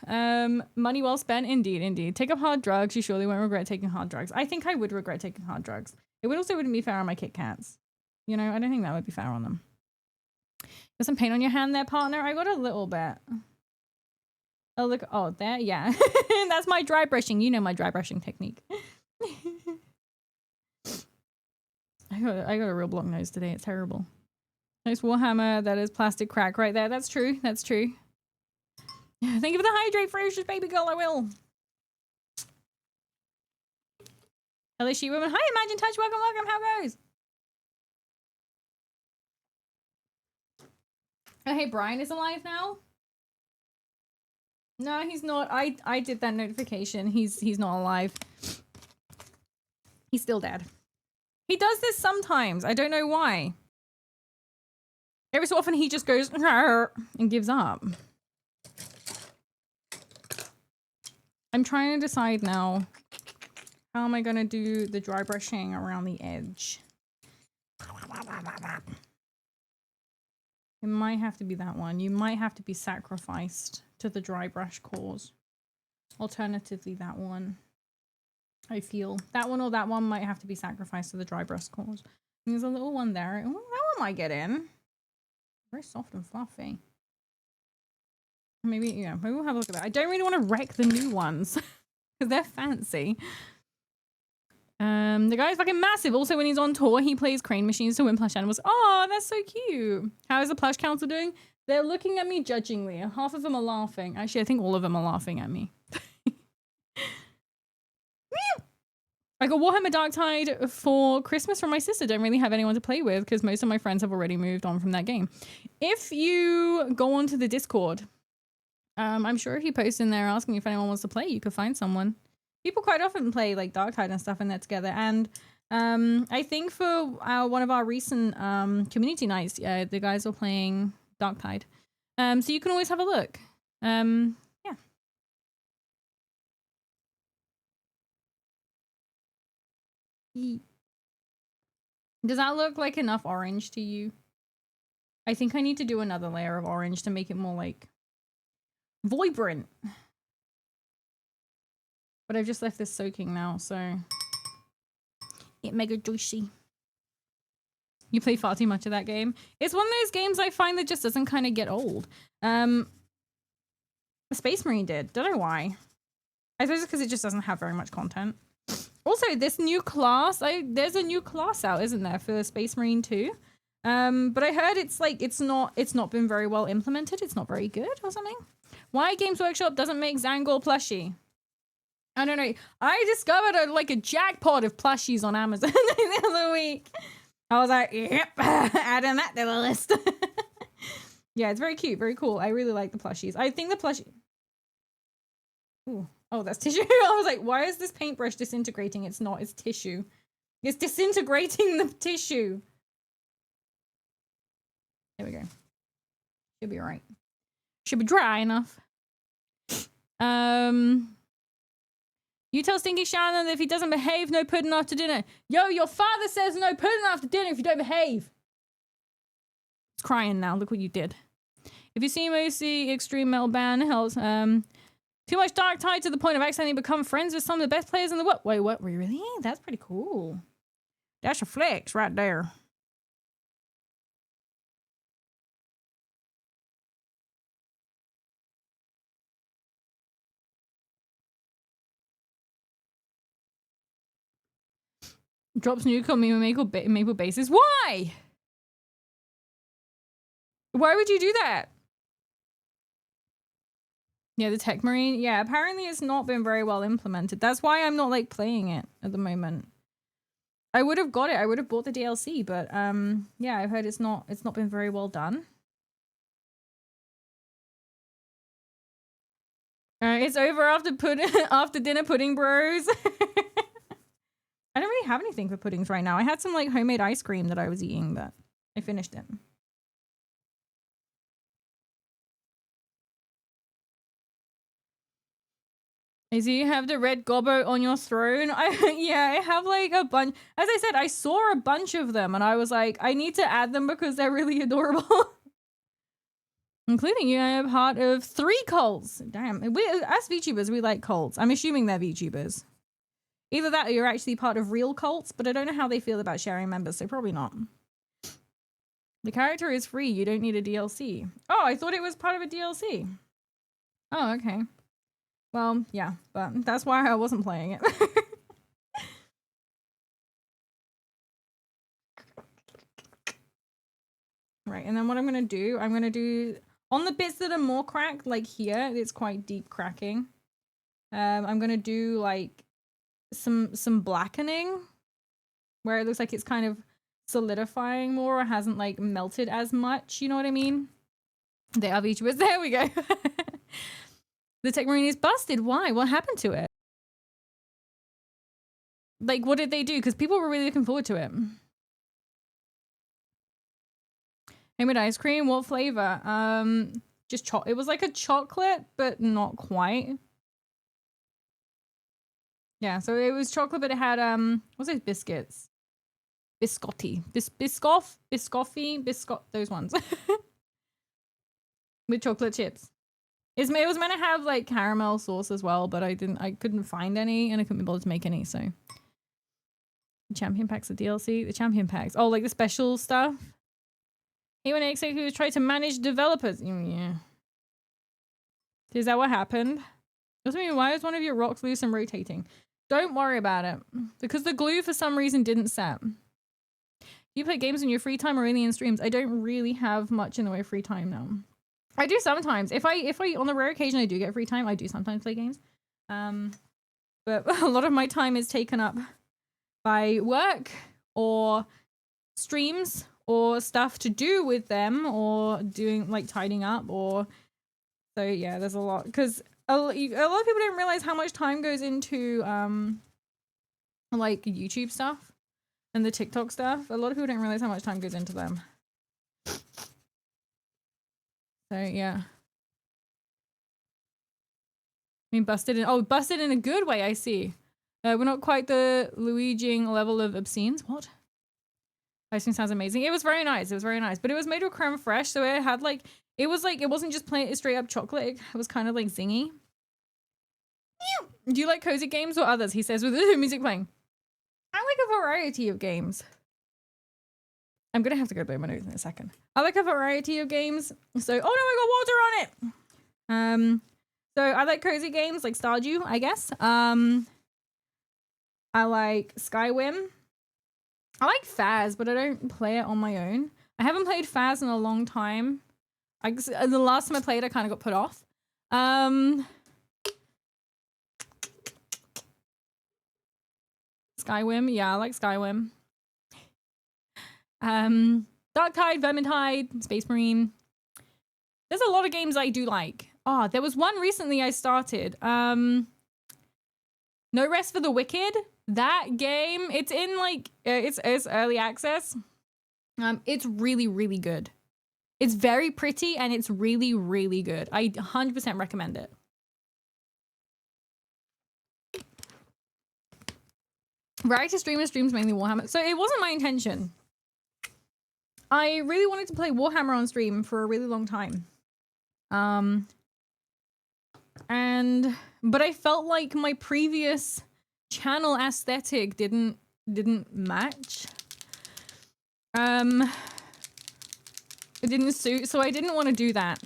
Money well spent. Indeed. Take up hard drugs. You surely won't regret taking hard drugs. I think I would regret taking hard drugs. It wouldn't be fair on my Kit Kats. You know, I don't think that would be fair on them. Got some paint on your hand there, partner? I got a little bit. Oh, look. Oh, there. Yeah. That's my dry brushing. You know my dry brushing technique. I got a real block nose today. It's terrible. Nice Warhammer. That is plastic crack right there. That's true. That's true. Thank you for the hydrate, ferocious baby girl. I will. Hello, she woman. Hi, Imagine Touch. Welcome. How goes? Oh, hey, Brian is alive now? No, he's not. I did that notification. He's not alive. He's still dead. He does this sometimes. I don't know why. Every so often he just goes and gives up. I'm trying to decide now. How am I going to do the dry brushing around the edge? It might have to be that one. You might have to be sacrificed to the dry brush cause. Alternatively, that one. I feel. That one or that one might have to be sacrificed to the dry brush cause. And there's a little one there. Oh, that one might get in. Very soft and fluffy. Maybe we'll have a look at that. I don't really want to wreck the new ones. Because they're fancy. The guy's fucking massive. Also, when he's on tour, he plays crane machines to win plush animals. Oh, that's so cute. How is the plush council doing? They're looking at me judgingly. Half of them are laughing. Actually, I think all of them are laughing at me. I got Warhammer Darktide for Christmas from my sister. Don't really have anyone to play with because most of my friends have already moved on from that game. If you go onto the Discord, I'm sure if you post in there asking if anyone wants to play, you could find someone. People quite often play like Darktide and stuff in there together. And I think for one of our recent community nights, the guys were playing Darktide. So you can always have a look. Yeah. Does that look like enough orange to you? I think I need to do another layer of orange to make it more like vibrant. But I've just left this soaking now, so it mega juicy. You play far too much of that game. It's one of those games I find that just doesn't kind of get old. Space Marine did. Don't know why. I suppose it's because it just doesn't have very much content. Also, this new class, there's a new class out, isn't there, for Space Marine 2? But I heard it's like it's not been very well implemented. It's not very good or something. Why Games Workshop doesn't make Zangor plushie? I don't know. I discovered a jackpot of plushies on Amazon the other week. I was like, yep, adding that to the list. Yeah, it's very cute, very cool. I really like the plushies. I think the plushie. Ooh. Oh, that's tissue. I was like, why is this paintbrush disintegrating? It's not. It's tissue. It's disintegrating the tissue. There we go. Should be alright. Should be dry enough. You tell Stinky Shannon that if he doesn't behave, no pudding after dinner. Yo, your father says no pudding after dinner if you don't behave. It's crying now. Look what you did. If you see mostly extreme metal band, hells, too much dark tide to the point of accidentally become friends with some of the best players in the world. Wait, what? Really? That's pretty cool. That's a flex right there. Drops nuke on MimiMaple bases. Why? Why would you do that? Yeah, the Tech Marine. Yeah, apparently it's not been very well implemented. That's why I'm not like playing it at the moment. I would have got it. I would have bought the DLC, but yeah, I've heard it's not been very well done. It's over after dinner pudding bros. I don't really have anything for puddings right now. I had some like homemade ice cream that I was eating, but I finished it. Do you have the red gobbo on your throne? Yeah, I have like a bunch. As I said, I saw a bunch of them and I was like, I need to add them because they're really adorable. Including you, I am part of 3 cults. Damn, as VTubers, we like cults. I'm assuming they're VTubers. Either that or you're actually part of real cults, but I don't know how they feel about sharing members, so probably not. The character is free. You don't need a DLC. Oh, I thought it was part of a DLC. Oh, okay. Well, yeah, but that's why I wasn't playing it. Right, and then what I'm going to do on the bits that are more cracked, like here, it's quite deep cracking. I'm going to do like some blackening where it looks like it's kind of solidifying more or hasn't like melted as much, you know what I mean? They are VTubers. There we go. The Tech Marine is busted. Why? What happened to it? Like, what did they do? Because people were really looking forward to it. Homemade ice cream. What flavor? Just it was like a chocolate, but not quite. Yeah, so it was chocolate, but it had what's those biscuits? Biscotti. Biscotti, those ones. With chocolate chips. It was meant to have like caramel sauce as well, but I couldn't find any and I couldn't be bothered to make any, so. Champion packs of DLC. The champion packs. Oh, like the special stuff. Even executives try to manage developers. Yeah. Is that what happened? Why is one of your rocks loose and rotating? Don't worry about it. Because the glue for some reason didn't set. Do you play games in your free time or only in streams? I don't really have much in the way of free time now. I do sometimes. If I on the rare occasion I do get free time, I do sometimes play games. But a lot of my time is taken up by work or streams or stuff to do with them or doing like tidying up or so yeah, there's a lot because a lot of people don't realize how much time goes into like YouTube stuff and the TikTok stuff. A lot of people don't realize how much time goes into them. So yeah. I mean, busted in a good way, I see. We're not quite the Luigi level of obscenes. What? Ice cream sounds amazing. It was very nice. It was very nice. But it was made with creme fraiche, so it had like it wasn't just plain straight up chocolate. It was kind of like zingy. Do you like cozy games or others? He says with the music playing. I like a variety of games. I'm gonna have to go blow my nose in a second. I like a variety of games. So, oh no, I got water on it. So I like cozy games like Stardew, I guess. I like Skywim. I like Faz, but I don't play it on my own. I haven't played Faz in a long time. The last time I played, I kind of got put off. Skywim, yeah, I like Skywim. Darktide, Vermintide, Space Marine. There's a lot of games I do like. Oh, there was one recently I started. No Rest for the Wicked. That game, it's in like it's early access. It's really, really good. It's very pretty and it's really, really good. I 100% recommend it. Variety streamers streams mainly Warhammer. So it wasn't my intention. I really wanted to play Warhammer on stream for a really long time. But I felt like my previous channel aesthetic didn't match. It didn't suit, so I didn't want to do that.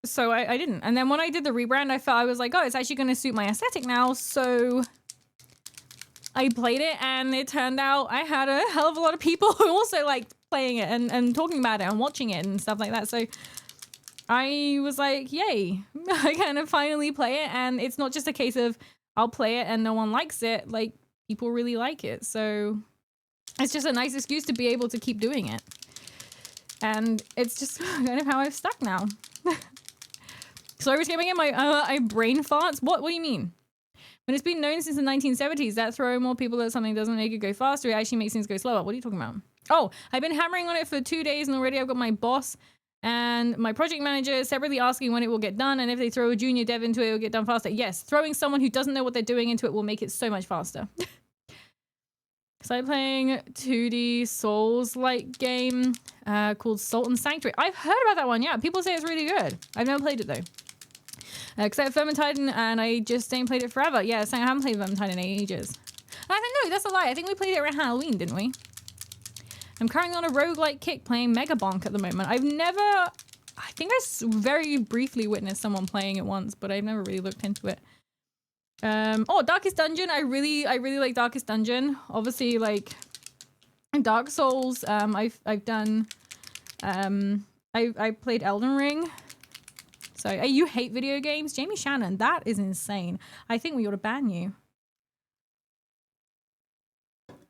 So I didn't. And then when I did the rebrand, I was like, oh, it's actually going to suit my aesthetic now. So I played it and it turned out I had a hell of a lot of people who also liked playing it and talking about it and watching it and stuff like that. So I was like, yay, I kind of finally play it. And it's not just a case of I'll play it and no one likes it. Like, people really like it. So it's just a nice excuse to be able to keep doing it. And it's just kind of how I've stuck now. So I was getting in my brain farts. What do you mean? When it's been known since the 1970s that throwing more people at something doesn't make it go faster, it actually makes things go slower. What are you talking about? Oh, I've been hammering on it for 2 days and already I've got my boss and my project manager separately asking when it will get done, and if they throw a junior dev into it, it will get done faster. Yes, throwing someone who doesn't know what they're doing into it will make it so much faster. So I'm playing 2D Souls-like game called Salt and Sanctuary. I've heard about that one, yeah. People say it's really good. I've never played it though. Except Vermintide, and I just ain't played it forever. Yeah, so I haven't played Vermintide in ages. And I think, no, that's a lie. I think we played it around Halloween, didn't we? I'm currently on a roguelike kick playing Mega Bonk at the moment. I think I very briefly witnessed someone playing it once, but I've never really looked into it. Oh, Darkest Dungeon. I really like Darkest Dungeon. Obviously, like Dark Souls. I've done. I played Elden Ring. So you hate video games, Jamie Shannon? That is insane. I think we ought to ban you.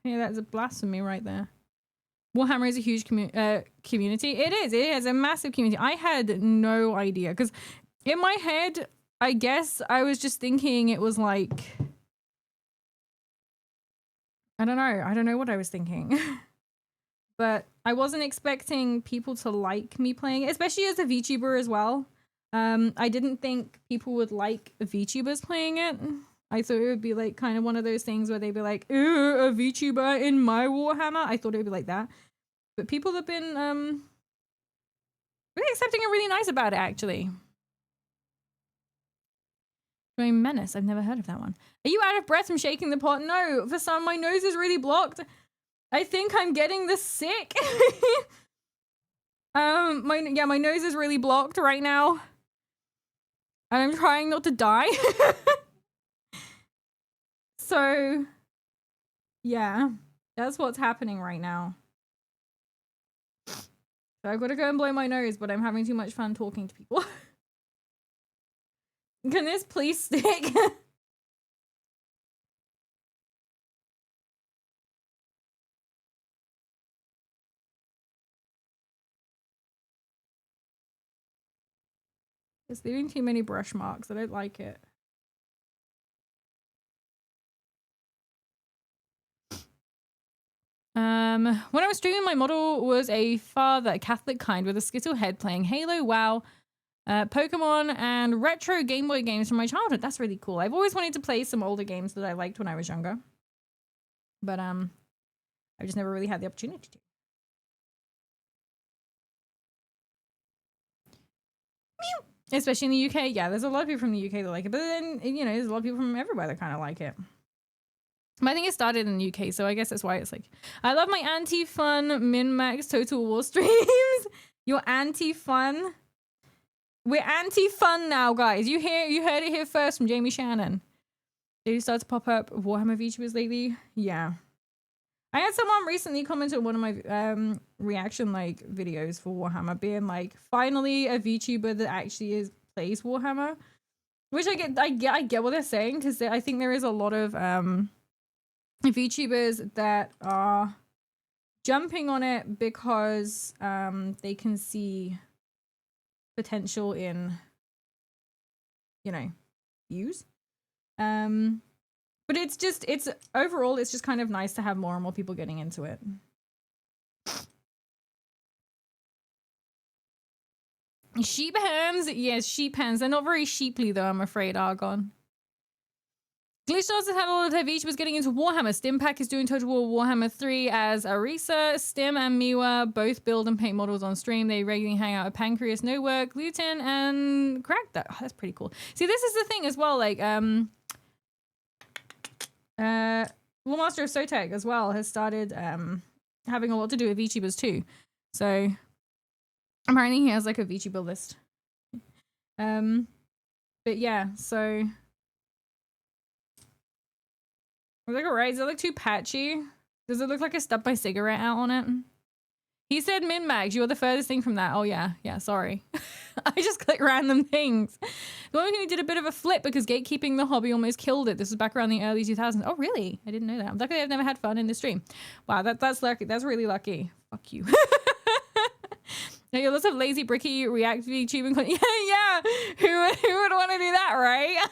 Yeah, that's a blasphemy right there. Warhammer is a huge community. It is. It has a massive community. I had no idea because in my head, I guess I was just thinking it was like, I don't know what I was thinking. But I wasn't expecting people to like me playing it, especially as a VTuber as well. I didn't think people would like VTubers playing it. I thought it would be like kind of one of those things where they'd be like, ooh, a VTuber in my Warhammer. I thought it would be like that. But people have been really accepting and really nice about it, actually. Menace. I've never heard of that one. Are you out of breath from shaking the pot? No, for some, my nose is really blocked. I think I'm getting the sick. My nose is really blocked right now. And I'm trying not to die. So, yeah, that's what's happening right now. So I've got to go and blow my nose, but I'm having too much fun talking to people. Can this please stick? It's leaving too many brush marks. I don't like it. When I was streaming, my model was a father, a Catholic kind, with a skittle head playing Halo, WoW, Pokemon, and retro Game Boy games from my childhood. That's really cool. I've always wanted to play some older games that I liked when I was younger. But I just never really had the opportunity to. Especially in the UK. Yeah, there's a lot of people from the UK that like it. But then, you know, there's a lot of people from everywhere that kind of like it. But I think it started in the UK, so I guess that's why it's like... I love my anti-fun min-max Total War streams. You're anti-fun? We're anti-fun now, guys. You heard it here first from Jamie Shannon. Did you start to pop up Warhammer VTubers lately? Yeah. I had someone recently comment on one of my reaction like videos for Warhammer being like, finally a VTuber that actually plays Warhammer. Which I get what they're saying, because I think there is a lot of VTubers that are jumping on it because they can see potential in, you know, views. But it's overall, it's just kind of nice to have more and more people getting into it. Sheep hands? Yes, sheep hands. They're not very sheeply though, I'm afraid, Argon. Glitchstars has had a lot of their VTubers getting into Warhammer. Stimpack is doing Total War Warhammer 3 as Arisa. Stim and Miwa both build and paint models on stream. They regularly hang out at Pancreas, No Work, Luton, and Crack. Oh, that's pretty cool. See, this is the thing as well, like, Warmaster of Sotek as well has started having a lot to do with VTubers too. So apparently he has like a VTuber list. But yeah, so does it look alright? Does it look too patchy? Does it look like I stubbed my cigarette out on it? He said min-max. You were the furthest thing from that. Oh yeah, sorry. I just click random things. The one who did a bit of a flip because gatekeeping the hobby almost killed it. This was back around the early 2000s. Oh really? I didn't know that. Luckily I've never had fun in the stream. Wow, that's lucky. That's really lucky. Fuck you. Lots of lazy bricky react VTubing content. Yeah. Who would want to do that, right?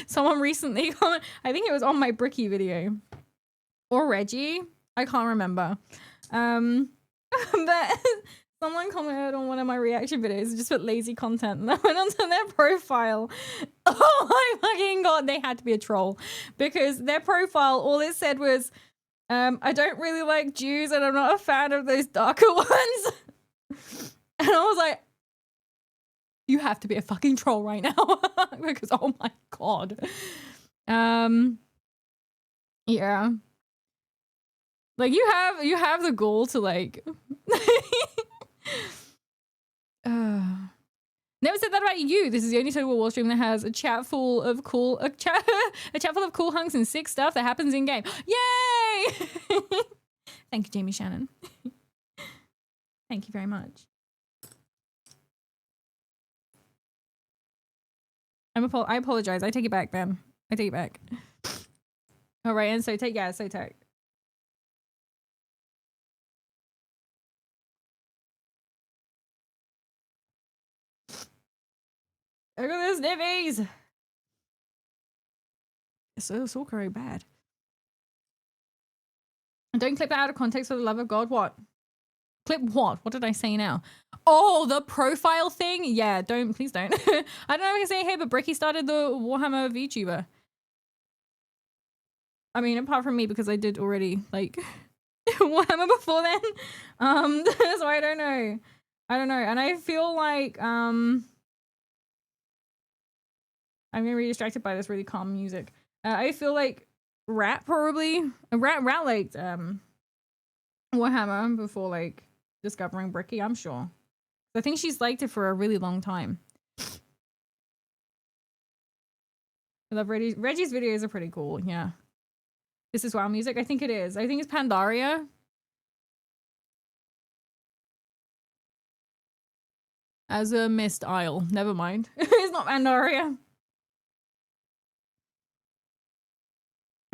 Someone recently commented, I think it was on my bricky video. Or Reggie. I can't remember. But someone commented on one of my reaction videos, just put lazy content, and I went onto their profile. Oh my fucking god, they had to be a troll. Because their profile, all it said was, I don't really like Jews and I'm not a fan of those darker ones. And I was like, you have to be a fucking troll right now. Because oh my god. Yeah. Like you have the goal to like never said that about you. This is the only Total War stream that has a chat full of cool a chat full of cool hunks and sick stuff that happens in game. Yay! Thank you, Jamie Shannon. Thank you very much. I apologize. I take it back, then. I take it back. All right, and so take. Look at this nibbies. It's all very bad. Don't clip that out of context for the love of God. What? Clip what? What did I say now? Oh, the profile thing? Yeah, please don't. I don't know if I can say it here, but Bricky started the Warhammer VTuber. I mean, apart from me, because I did already, like, Warhammer before then. So I don't know. And I feel like, I'm gonna be distracted by this really calm music. I feel like Rat probably Rat liked Warhammer before like discovering Bricky, I'm sure. I think she's liked it for a really long time. I love Reggie's videos are pretty cool, yeah. This is WoW music? I think it is. I think it's Pandaria. As a Mist Isle. Never mind. It's not Pandaria.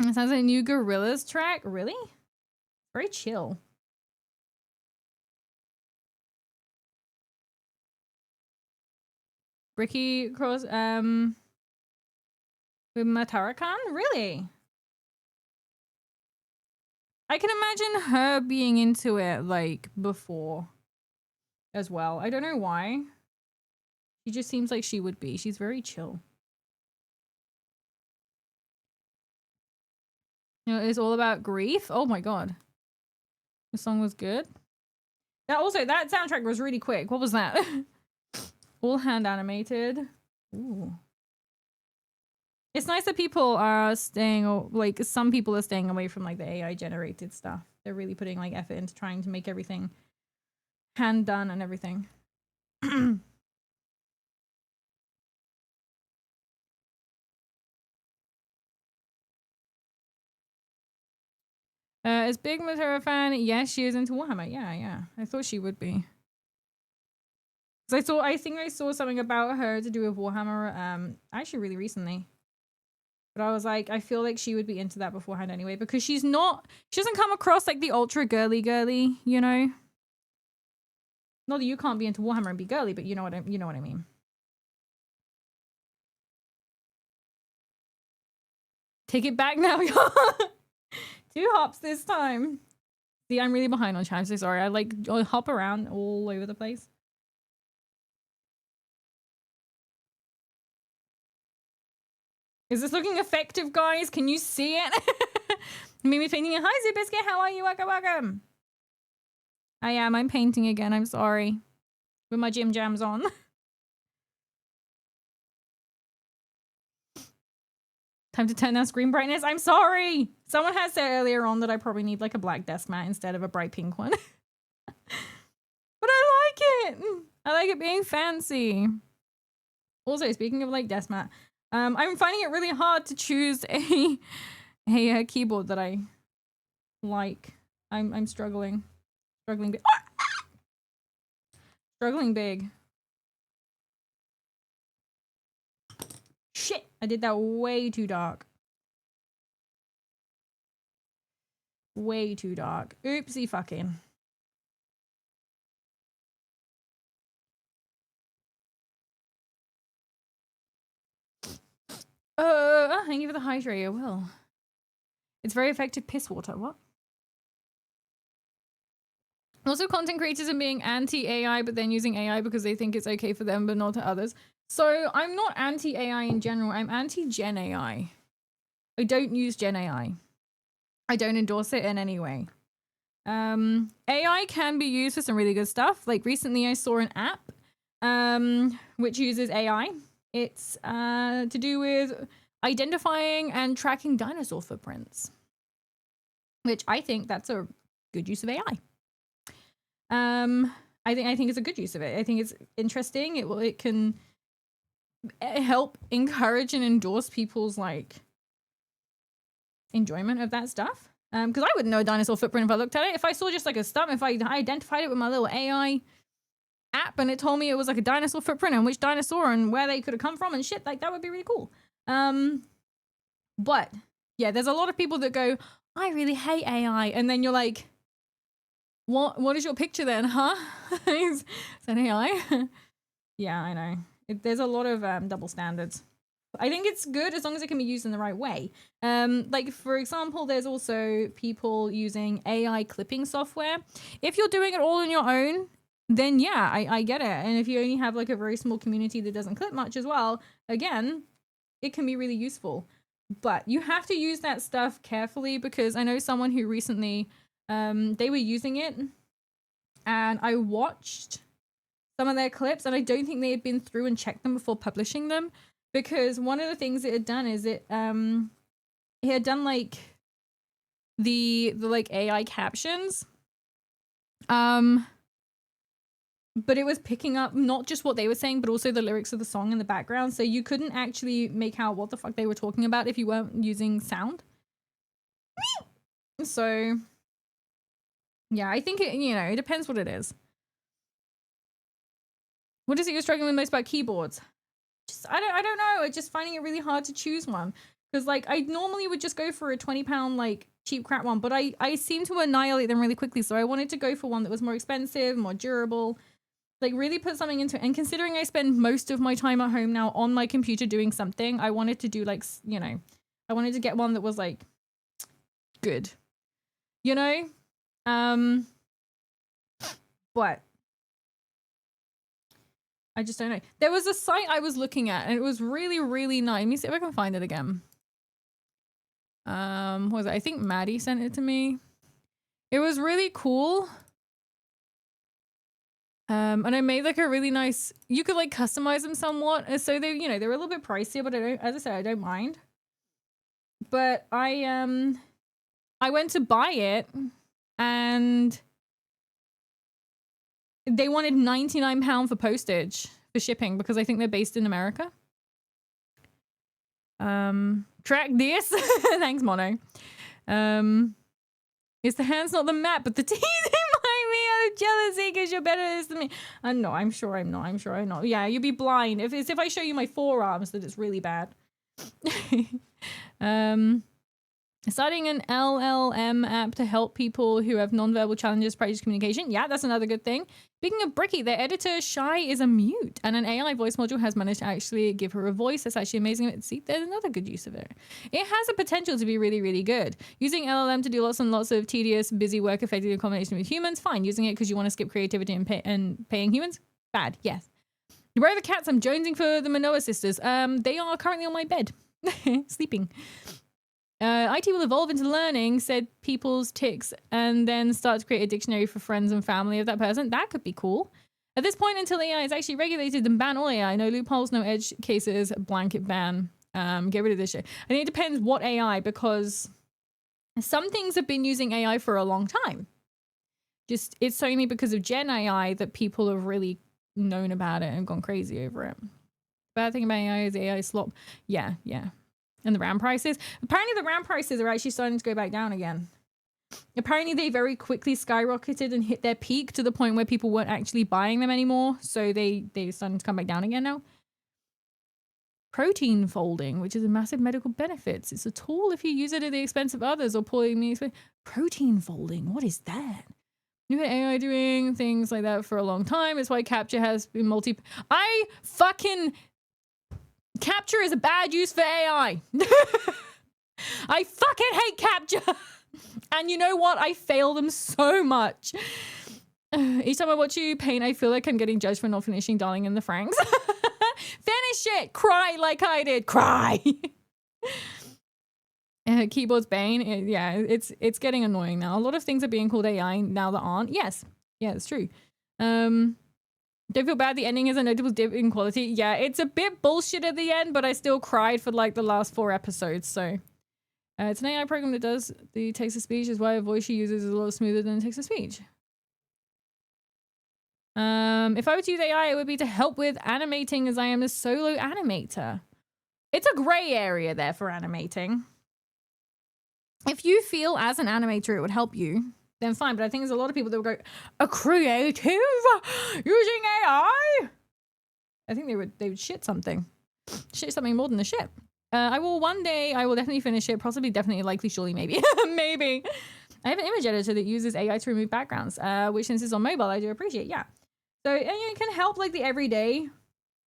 It sounds like a new Gorillaz track. Really? Very chill. Bricky cross with Matarakan? Really? I can imagine her being into it like before as well. I don't know why. She just seems like she would be. She's very chill. You know, it's all about grief. Oh my god. The song was good. That soundtrack was really quick. What was that? All hand animated. Ooh. It's nice that people are staying, like, some people are staying away from, like, the AI generated stuff. They're really putting, like, effort into trying to make everything hand done and everything. Is Big Matera a fan? Yes, she is into Warhammer. Yeah. I thought she would be. I think I saw something about her to do with Warhammer, actually really recently. But I was like, I feel like she would be into that beforehand anyway, because she doesn't come across like the ultra girly, you know? Not that you can't be into Warhammer and be girly, but you know what I mean. Take it back now, y'all. 2 hops this time. See, I'm really behind on chat. I'm so sorry. I hop around all over the place. Is this looking effective, guys? Can you see it? Mimi painting it. Hi, Zubiscuit. How are you? Welcome. I am. I'm painting again. I'm sorry. With my gym jams on. Time to turn down screen brightness. I'm sorry. Someone had said earlier on that I probably need like a black desk mat instead of a bright pink one. But I like it. I like it being fancy. Also, speaking of like desk mat, I'm finding it really hard to choose a keyboard that I like. I'm struggling. Struggling big. Struggling big. Shit, I did that way too dark. Way too dark. Oopsie fucking. Thank you for the hydrate, Will. It's very effective piss water. What? Also, content creators are being anti-AI, but then using AI because they think it's okay for them, but not to others. So I'm not anti-AI in general. I'm anti-Gen AI. I don't use Gen AI. I don't endorse it in any way. AI can be used for some really good stuff. Like recently I saw an app which uses AI. It's to do with identifying and tracking dinosaur footprints, which I think that's a good use of AI. I think it's a good use of it. I think it's interesting. It can help encourage and endorse people's like enjoyment of that stuff. Because I wouldn't know a dinosaur footprint if I looked at it. If I saw just like a stump, if I identified it with my little AI app and it told me it was like a dinosaur footprint and which dinosaur and where they could have come from and shit, like that would be really cool. But yeah, there's a lot of people that go, I really hate AI, and then you're like, what is your picture then, huh? Is that AI? Yeah, I know. There's a lot of double standards. I think it's good as long as it can be used in the right way. Like, for example, there's also people using AI clipping software. If you're doing it all on your own, then yeah, I get it. And if you only have like a very small community that doesn't clip much as well, again, it can be really useful. But you have to use that stuff carefully, because I know someone who recently, they were using it and I watched some of their clips and I don't think they had been through and checked them before publishing them. Because one of the things it had done is it had done like the like AI captions, but it was picking up not just what they were saying, but also the lyrics of the song in the background. So you couldn't actually make out what the fuck they were talking about if you weren't using sound. So yeah, I think it, you know, it depends what it is. What is it you're struggling with most about keyboards? Just I don't know. Just finding it really hard to choose one, because like I normally would just go for a £20 like cheap crap one, but I seem to annihilate them really quickly. So I wanted to go for one that was more expensive, more durable, like really put something into it. And considering I spend most of my time at home now on my computer doing something, I wanted to do like, you know, I wanted to get one that was like good, you know. But I just don't know. There was a site I was looking at and it was really, really nice. Let me see if I can find it again. What was it? I think Maddie sent it to me. It was really cool. And I made like a really nice, you could like customize them somewhat. So they, you know, they're a little bit pricier, but I don't, as I said, I don't mind. But I went to buy it and they wanted £99 for postage for shipping because I think they're based in America. Track this. Thanks, Mono. It's the hands, not the map, but the teeth remind me of jealousy because you're better at this than me. No, I'm sure I'm not. I'm sure I'm not. Yeah, you'd be blind. If I show you my forearms, that it's really bad. Starting an LLM app to help people who have nonverbal challenges practice communication. Yeah, that's another good thing. Speaking of Bricky, their editor, Shy, is a mute, and an AI voice module has managed to actually give her a voice. That's actually amazing. See, there's another good use of it. It has the potential to be really, really good. Using LLM to do lots and lots of tedious, busy work effectively in combination with humans, fine. Using it because you want to skip creativity and paying humans, bad, yes. Where are the cats? I'm jonesing for the Manoa sisters. They are currently on my bed, sleeping. IT will evolve into learning, said people's tics, and then start to create a dictionary for friends and family of that person. That could be cool. At this point, until AI is actually regulated, then ban all AI. No loopholes, no edge cases, blanket ban. Get rid of this shit. I think it depends what AI, because some things have been using AI for a long time. Just, it's only because of Gen AI that people have really known about it and gone crazy over it. Bad thing about AI is AI slop. Yeah, yeah. And the RAM prices. Apparently the RAM prices are actually starting to go back down again. Apparently they very quickly skyrocketed and hit their peak to the point where people weren't actually buying them anymore. So they're starting to come back down again now. Protein folding, which is a massive medical benefits. It's a tool if you use it at the expense of others or poorly means. Protein folding, what is that? You've had AI doing things like that for a long time. It's why capture has been Capture is a bad use for AI. I fucking hate capture. And you know what? I fail them so much. Each time I watch you paint, I feel like I'm getting judged for not finishing Darling in the Franxx. Finish it. Cry like I did. Cry. Keyboard's bane. Yeah, it's getting annoying now. A lot of things are being called AI now that aren't. Yes. Yeah, it's true. Don't feel bad. The ending is a notable dip in quality. Yeah, it's a bit bullshit at the end, but I still cried for like the last 4 episodes. So it's an AI program that does the text-to-speech, is why a voice she uses is a lot smoother than text-to-speech. If I were to use AI, it would be to help with animating, as I am a solo animator. It's a gray area there for animating. If you feel as an animator it would help you, then fine. But I think there's a lot of people that would go, a creative using AI? I think they would shit something. Shit something more than the shit. I will definitely finish it. Possibly, definitely, likely, surely, maybe. Maybe. I have an image editor that uses AI to remove backgrounds, which since it's on mobile, I do appreciate, yeah. So, and it can help like the everyday,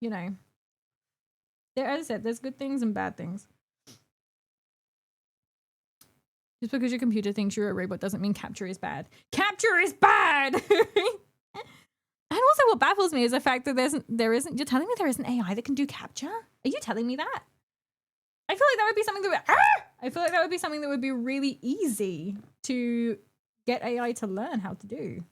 you know. As I said, there's good things and bad things. Just because your computer thinks you're a robot doesn't mean capture is bad. Capture is bad! And also what baffles me is the fact that you're telling me there isn't AI that can do capture? Are you telling me that? I feel like that would be something that would be really easy to get AI to learn how to do.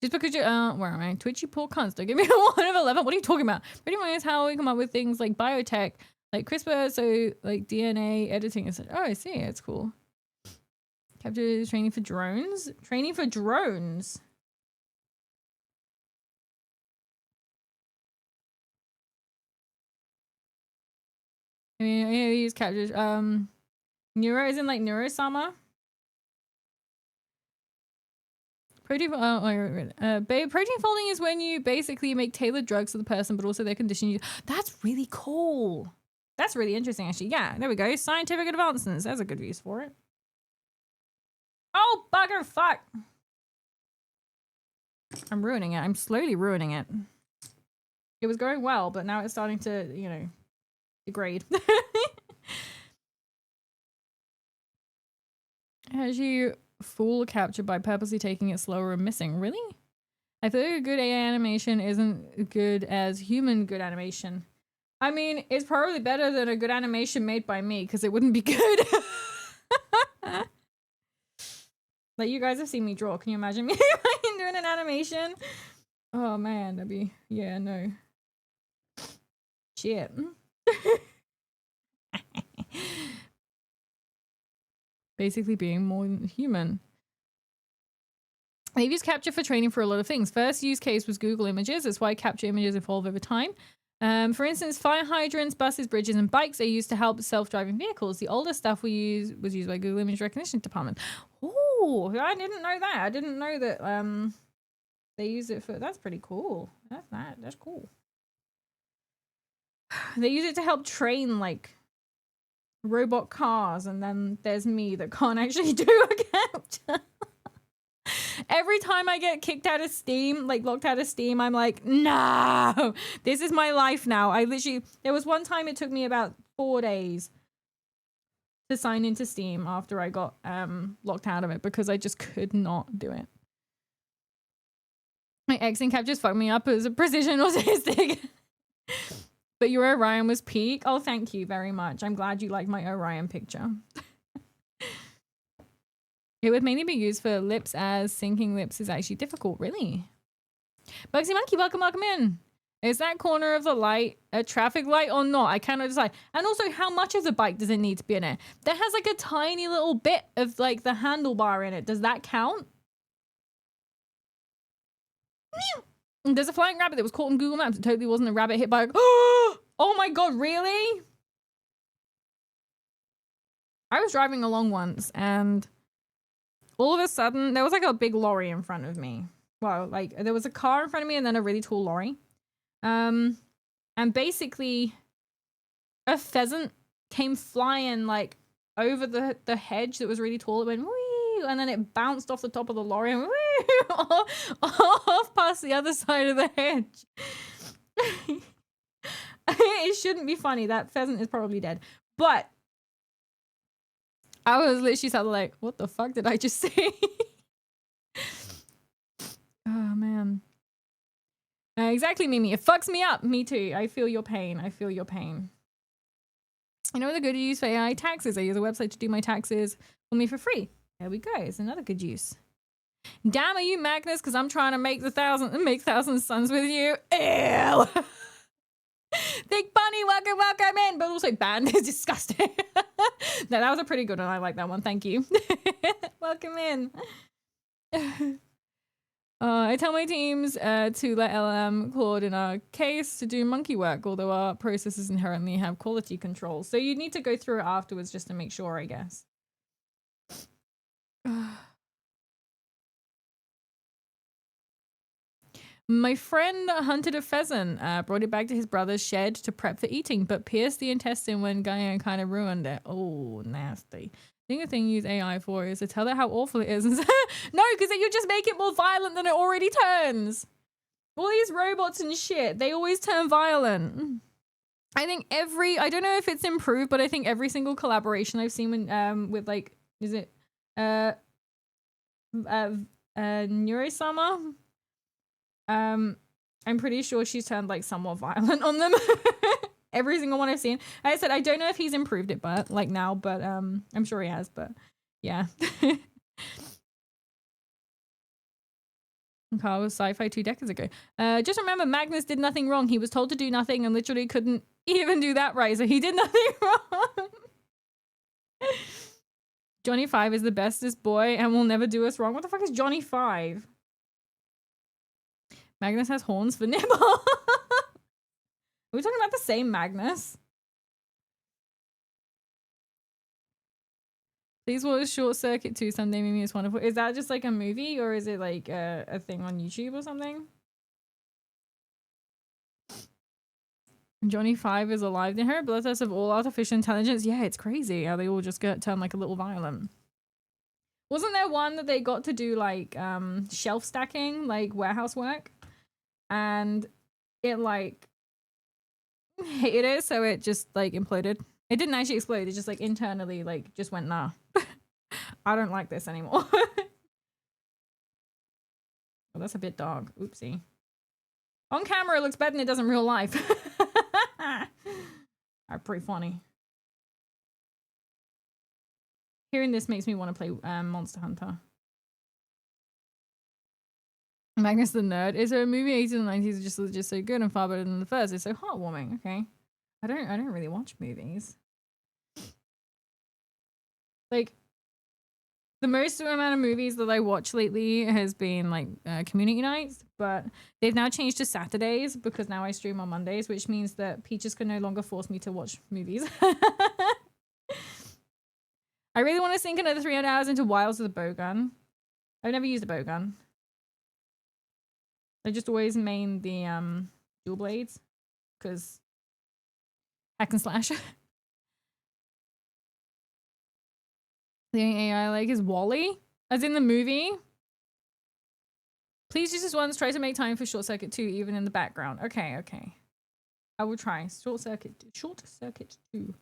Just because you're, where am I? Twitchy poor cunts. Don't give me a 1 of 11. What are you talking about? Pretty much is how we come up with things like biotech, like CRISPR, so like DNA editing and such. Oh, I see. It's cool. Capture training for drones. Training for drones. I mean, I use captures. Neuro isn't like Neurosama. Protein folding is when you basically make tailored drugs for the person, but also their condition. That's really cool. That's really interesting, actually. Yeah, there we go. Scientific advancements. That's a good use for it. Oh, bugger, fuck. I'm ruining it. I'm slowly ruining it. It was going well, but now it's starting to, you know, degrade. As you fool capture by purposely taking it slower and missing. Really? I feel like a good AI animation isn't good as human good animation. I mean, it's probably better than a good animation made by me, because it wouldn't be good. Like, you guys have seen me draw. Can you imagine me doing an animation? Oh, man. That'd be... Yeah, no. Shit. Basically being more human. They've used capture for training for a lot of things. First use case was Google Images. That's why capture images evolve over time. For instance, fire hydrants, buses, bridges, and bikes are used to help self-driving vehicles. The older stuff was used by Google Image Recognition Department. Oh, I didn't know that. I didn't know that they use it for... That's pretty cool. That's cool. They use it to help train, like, robot cars, and then there's me that can't actually do a capture. Every time I get kicked out of Steam, like locked out of Steam, I'm like, no, this is my life now. There was one time it took me about 4 days to sign into Steam after I got locked out of it because I just could not do it. My X-ing captures fucked me up as a precision autistic. But your Orion was peak. Oh, thank you very much. I'm glad you like my Orion picture. It would mainly be used for lips, as syncing lips is actually difficult. Really? Bugsy Monkey, welcome in. Is that corner of the light a traffic light or not? I cannot decide. And also, how much of the bike does it need to be in it? That has like a tiny little bit of like the handlebar in it. Does that count? There's a flying rabbit that was caught on Google Maps. It totally wasn't a rabbit hit by a... Oh my god, really? I was driving along once and all of a sudden there was like a big lorry in front of me. Well, like there was a car in front of me and then a really tall lorry. And basically a pheasant came flying like over the hedge that was really tall. It went wee, and then it bounced off the top of the lorry and wee, off past the other side of the hedge. It shouldn't be funny. That pheasant is probably dead. But I was literally sat like, what the fuck did I just say? Oh, man. Exactly, Mimi. It fucks me up. Me too. I feel your pain. I feel your pain. You know the good use for AI taxes? I use a website to do my taxes for me for free. There we go. It's another good use. Damn, are you Magnus? Because I'm trying to make thousand suns with you. Ew. Big Bunny, welcome in. But also banned is disgusting. No, that was a pretty good one. I like that one. Thank you. Welcome in. I tell my teams to let LLM Claude in our case to do monkey work, although our processes inherently have quality control. So you need to go through it afterwards just to make sure, I guess. My friend hunted a pheasant, brought it back to his brother's shed to prep for eating, but pierced the intestine when Gaia kind of ruined it. Oh, nasty. I think the thing you use AI for is to tell it how awful it is. No, because then you just make it more violent than it already turns. All these robots and shit, they always turn violent. I think I don't know if it's improved, but I think every single collaboration I've seen with like, is it Neurosama? I'm pretty sure she's turned like somewhat violent on them. Every single one I've seen. Like I said, I don't know if he's improved it, but like now, but I'm sure he has, but yeah. Carl was sci-fi 2 decades ago. Just remember, Magnus did nothing wrong. He was told to do nothing and literally couldn't even do that right, so he did nothing wrong. Johnny 5 is the bestest boy and will never do us wrong. What the fuck is Johnny 5? Magnus has horns for nibble. Are we talking about the same Magnus? Please watch Short Circuit 2 someday. Mimi is wonderful. Is that just like a movie or is it like a thing on YouTube or something? Johnny 5 is alive. The inherent blood test of all artificial intelligence. Yeah, it's crazy how they all just turn like a little violent. Wasn't there one that they got to do like shelf stacking, like warehouse work? And it like hated it, so it just like imploded. It didn't actually explode, it just like internally like just went nah. I don't like this anymore. Well, that's a bit dark. Oopsie. On camera it looks better than it does in real life. are pretty funny. Hearing this makes me want to play Monster Hunter. Magnus the Nerd. Is there a movie 80s and 90s just so good and far better than the first? It's so heartwarming. Okay. I don't really watch movies. Like, the most amount of movies that I watch lately has been like community nights, but they've now changed to Saturdays because now I stream on Mondays, which means that Peaches can no longer force me to watch movies. I really want to sink another 300 hours into Wilds with a bowgun. I've never used a bowgun. I just always main the dual blades because hack and slash. The only AI I like is Wall-E, as in the movie. Please just once try to make time for Short Circuit 2, even in the background. Okay, okay. I will try. Short Circuit 2.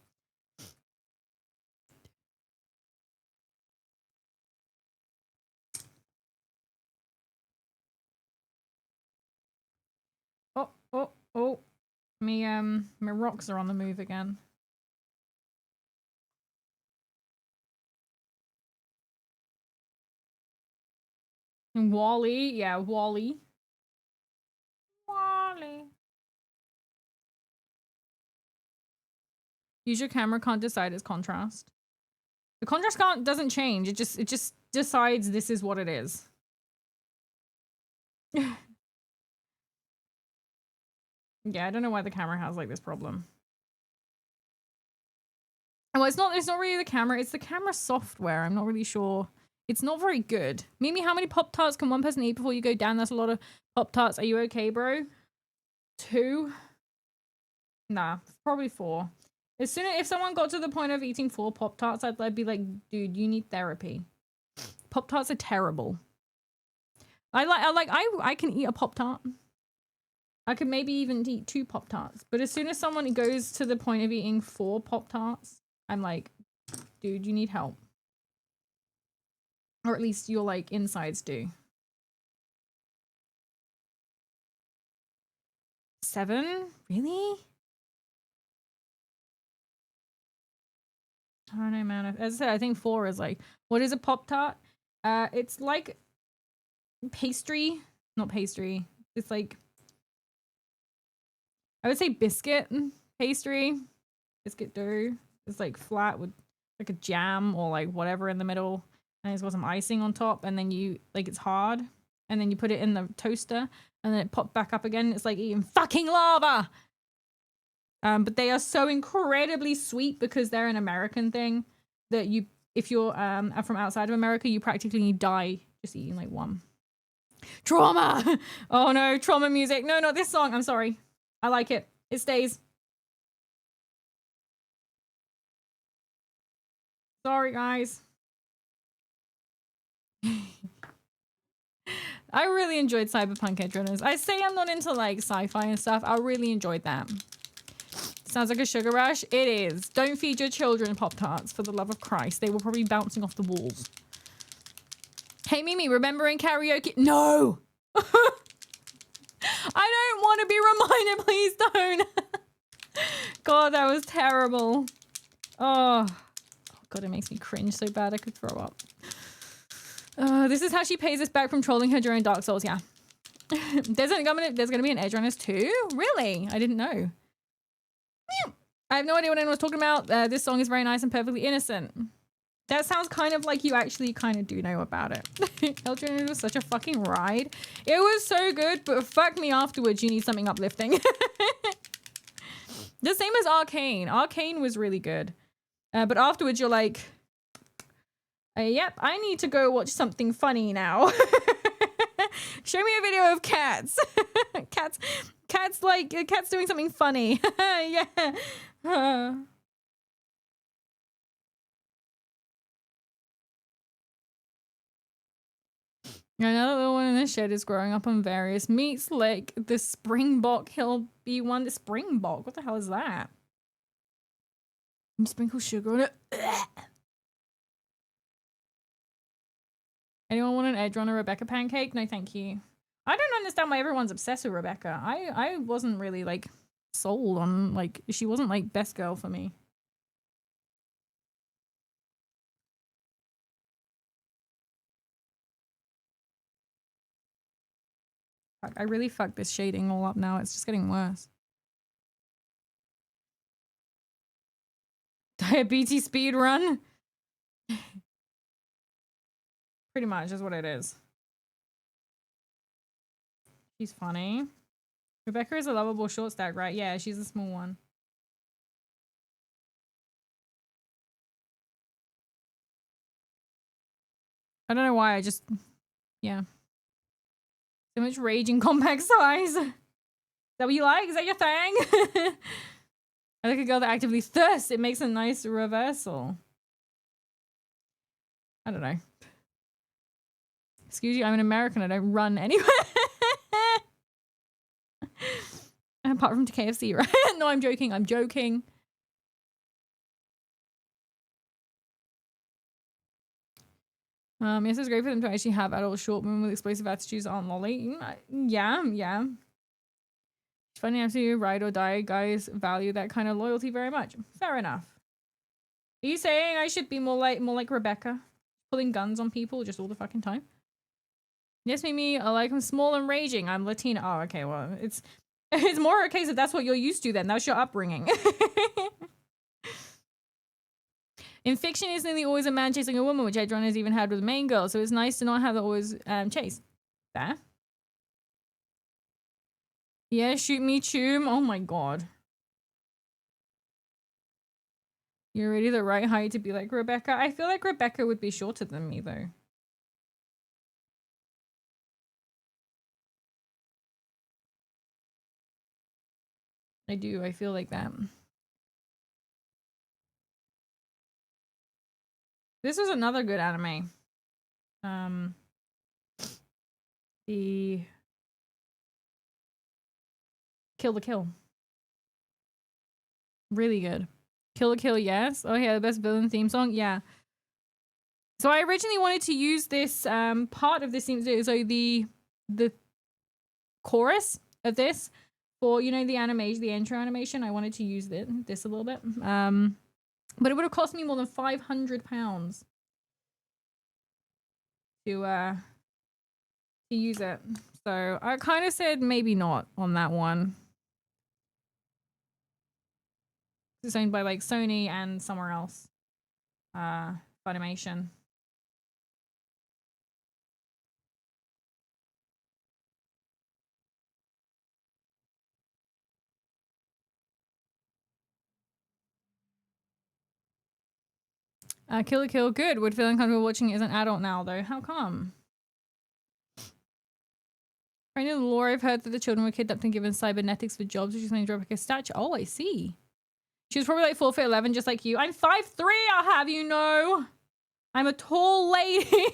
Oh. My rocks are on the move again. And Wall-E, yeah, Wall-E. Wall-E. Use your camera, can't decide its contrast. The contrast doesn't change. It just decides this is what it is. Yeah, I don't know why the camera has like this problem. Well, it's not really the camera, it's the camera software. I'm not really sure. It's not very good. Mimi, how many Pop-Tarts can one person eat before you go down? That's a lot of Pop-Tarts. Are you okay, bro? 2? Nah, probably 4. If someone got to the point of eating 4 Pop-Tarts, I'd be like, dude, you need therapy. Pop-Tarts are terrible. I can eat a Pop-Tart. I could maybe even eat 2 Pop-Tarts. But as soon as someone goes to the point of eating 4 Pop-Tarts, I'm like, dude, you need help. Or at least your, like, insides do. 7? Really? I don't know, man. As I said, I think 4 is like, what is a Pop-Tart? It's like pastry. Not pastry. It's like, I would say biscuit pastry. Biscuit dough. It's like flat with like a jam or like whatever in the middle. And it's got some icing on top. And then you, like, it's hard. And then you put it in the toaster. And then it pops back up again. It's like eating fucking lava! But they are so incredibly sweet because they're an American thing that if you're from outside of America, you practically die just eating like one. Trauma! Oh no, trauma music. No, not this song. I'm sorry. I like it. It stays. Sorry, guys. I really enjoyed Cyberpunk Edge Runners. I say I'm not into like sci-fi and stuff. I really enjoyed that. Sounds like a sugar rush. It is. Don't feed your children Pop-Tarts, for the love of Christ. They will probably be bouncing off the walls. Hey, Mimi, remembering karaoke? No! I don't want to be reminded. Please don't. God, that was terrible. Oh, God, it makes me cringe so bad I could throw up. This is how she pays us back from trolling her during Dark Souls. Yeah. There's gonna be an Edge Runners too? Really? I didn't know. I have no idea what anyone's talking about. This song is very nice and perfectly innocent. That sounds kind of like you actually kind of do know about it. Elton was such a fucking ride. It was so good, but fuck me afterwards. You need something uplifting. The same as Arcane. Arcane was really good. But afterwards you're like, yep, I need to go watch something funny now. Show me a video of cats. Cats doing something funny. Yeah. Another little one in the shed is growing up on various meats, like the Springbok. He'll be one. The Springbok? What the hell is that? You sprinkle sugar on it. Anyone want an Edge Runner Rebecca pancake? No, thank you. I don't understand why everyone's obsessed with Rebecca. I wasn't really like sold on, like, she wasn't like best girl for me. Fuck, I really fucked this shading all up now. It's just getting worse. Diabetes speed run. Pretty much is what it is. She's funny. Rebecca is a lovable short stack, right? Yeah, she's a small one. I don't know why, I just... Yeah. So much rage in compact size. Is that what you like? Is that your thing? I like a girl that actively thirsts. It makes a nice reversal. I don't know. Excuse you, I'm an American. I don't run anywhere. Apart from to KFC, right? No, I'm joking. I'm joking. Yes, it's great for them to actually have adult short women with explosive attitudes on lolly. Yeah. It's funny enough to ride or die. Guys value that kind of loyalty very much. Fair enough. Are you saying I should be more like Rebecca? Pulling guns on people just all the fucking time? Yes, Mimi, I like I'm small and raging. I'm Latina. Oh, okay, well, it's more a case of that's what you're used to then. That's your upbringing. In fiction, it's nearly always a man chasing a woman, which Edron has even had with the main girl, so it's nice to not have that always chase. Fair. Yeah, shoot me, choom. Oh my god. You're really the right height to be like Rebecca. I feel like Rebecca would be shorter than me, though. I do. I feel like that. This was another good anime. The Kill the Kill. Really good. Kill the Kill, yes. Oh yeah, the best villain theme song. Yeah. So I originally wanted to use this part of this theme, so the chorus of this for, you know, the animation, the intro animation. I wanted to use this a little bit. But it would have cost me more than £500 to use it. So I kind of said maybe not on that one. It's owned by like Sony and somewhere else. Funimation. Kill la Kill, good. Would feel uncomfortable watching it as an adult now, though. How come? I know the lore. I've heard that the children were kidnapped and given cybernetics for jobs, which is going to drop like a statue. Oh, I see. She was probably like 4'11", just like you. I'm 5'3", I'll have you know. I'm a tall lady.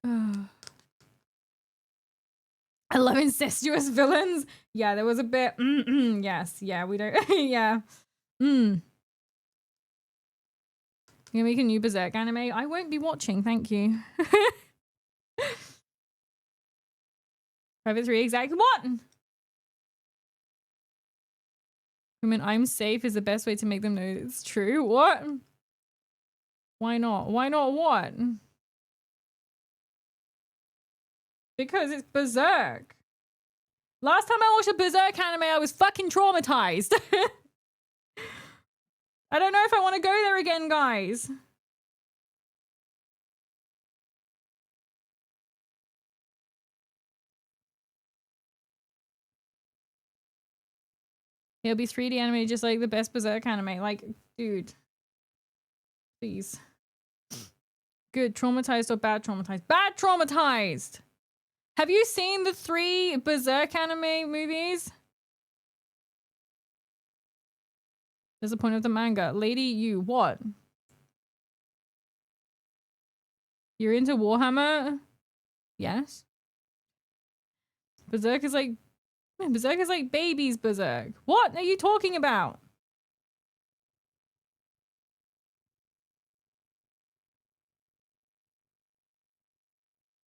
I love incestuous villains. Yeah, there was a bit. Yes, yeah, we don't. Yeah. You gonna make a new Berserk anime? I won't be watching, thank you. Private 3, exactly. What? I mean, I'm safe is the best way to make them know it's true. What? Why not? Why not what? Because it's Berserk. Last time I watched a Berserk anime, I was fucking traumatized. I don't know if I want to go there again, guys. It'll be 3D anime just like the best Berserk anime. Like, dude. Please. Good. Traumatized or bad traumatized? Bad traumatized! Have you seen the 3 Berserk anime movies? There's the point of the manga. Lady, you. What? You're into Warhammer? Yes. Berserk is like babies Berserk. What are you talking about?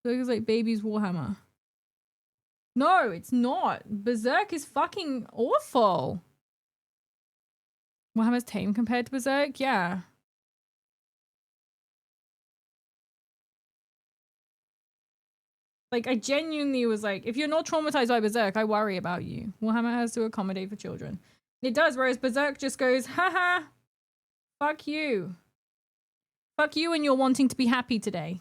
Berserk is like babies Warhammer. No, it's not. Berserk is fucking awful. Warhammer's tame compared to Berserk? Yeah. Like, I genuinely was like, if you're not traumatized by Berserk, I worry about you. Warhammer has to accommodate for children. It does, whereas Berserk just goes, haha, fuck you. Fuck you and you're wanting to be happy today.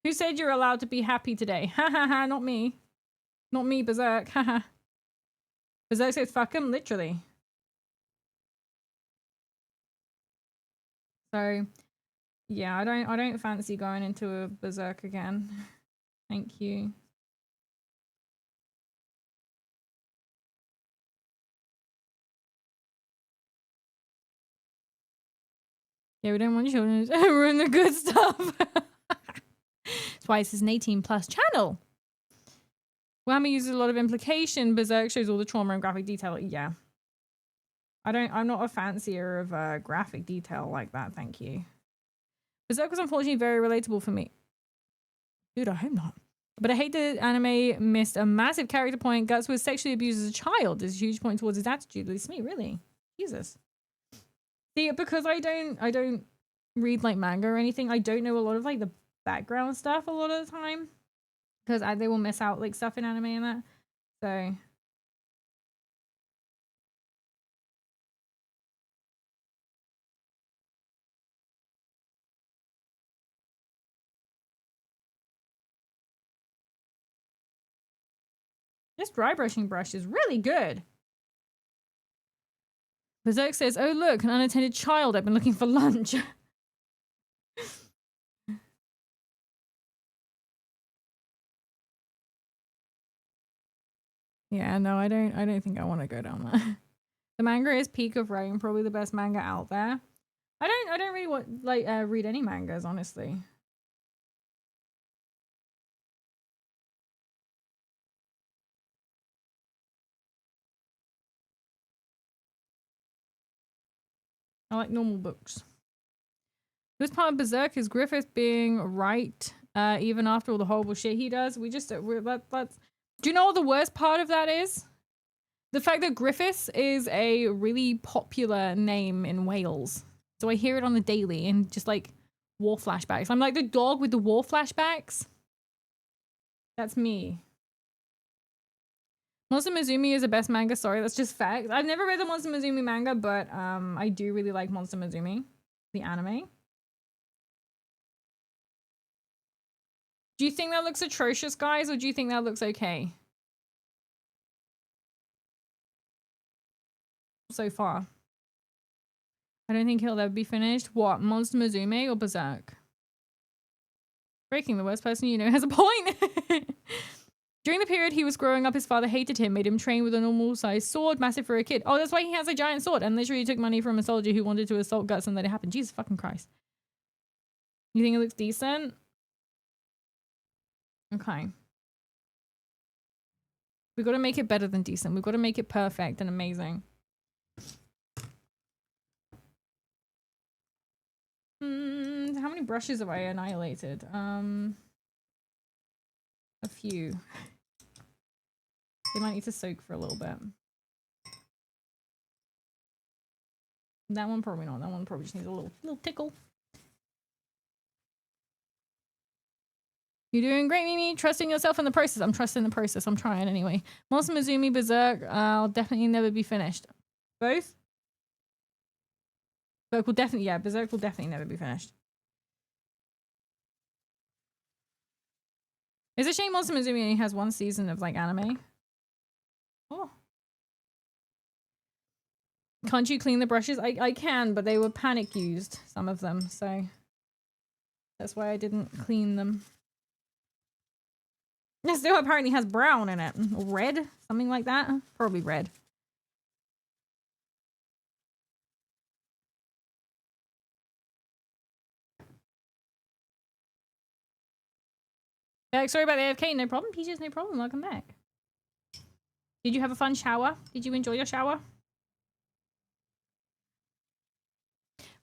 Who said you're allowed to be happy today? Ha ha ha, not me. Not me, Berserk. Ha ha. Berserk says fuck him, literally. So, yeah, I don't fancy going into a Berserk again. Thank you. Yeah, we don't want children to ruin the good stuff. That's why this is an 18+ channel. Warhammer uses a lot of implication. Berserk shows all the trauma and graphic detail. Yeah. I'm not a fancier of graphic detail like that, thank you. Berserk was unfortunately very relatable for me. Dude, I hope not. But I hate that anime missed a massive character point. Guts was sexually abused as a child. There's a huge point towards his attitude. It's me, really. Jesus. See, because I don't read like manga or anything, I don't know a lot of like the background stuff a lot of the time. Because they will miss out like stuff in anime and that. So this dry brushing brush is really good. Berserk says, oh look, an unattended child. I've been looking for lunch. Yeah, no, I don't think I want to go down there. The manga is peak of writing, probably the best manga out there. I don't really want read any mangas, honestly. I like normal books. This part of Berserk is Griffith being right, even after all the horrible shit he does. Do you know what the worst part of that is? The fact that Griffiths is a really popular name in Wales. So I hear it on the daily and just like war flashbacks. I'm like the dog with the war flashbacks. That's me. Monster Mizumi is the best manga. Sorry, that's just fact. I've never read the Monster Mizumi manga, but I do really like Monster Mizumi, the anime. Do you think that looks atrocious, guys, or do you think that looks okay? So far. I don't think he'll ever be finished. What, Monster Musume or Berserk? Breaking, the worst person you know has a point. During the period he was growing up, his father hated him, made him train with a normal-sized sword, massive for a kid. Oh, that's why he has a giant sword, and literally took money from a soldier who wanted to assault Guts and let it happen. Jesus fucking Christ. You think it looks decent? Okay. We gotta make it better than decent. We've gotta make it perfect and amazing. How many brushes have I annihilated? A few. They might need to soak for a little bit. That one probably not. That one probably just needs a little tickle. You're doing great, Mimi. Trusting yourself in the process. I'm trusting the process. I'm trying anyway. Monster Mizumi, Berserk. I'll definitely never be finished. Both? Berserk will definitely, yeah, Berserk will definitely never be finished. It's a shame Monster Mizumi only has one season of like anime. Oh. Can't you clean the brushes? I can, but they were panic used, some of them, so that's why I didn't clean them. It still apparently has brown in it. Red? Something like that? Probably red. Sorry about the AFK. No problem, Peaches. No problem. Welcome back. Did you have a fun shower? Did you enjoy your shower?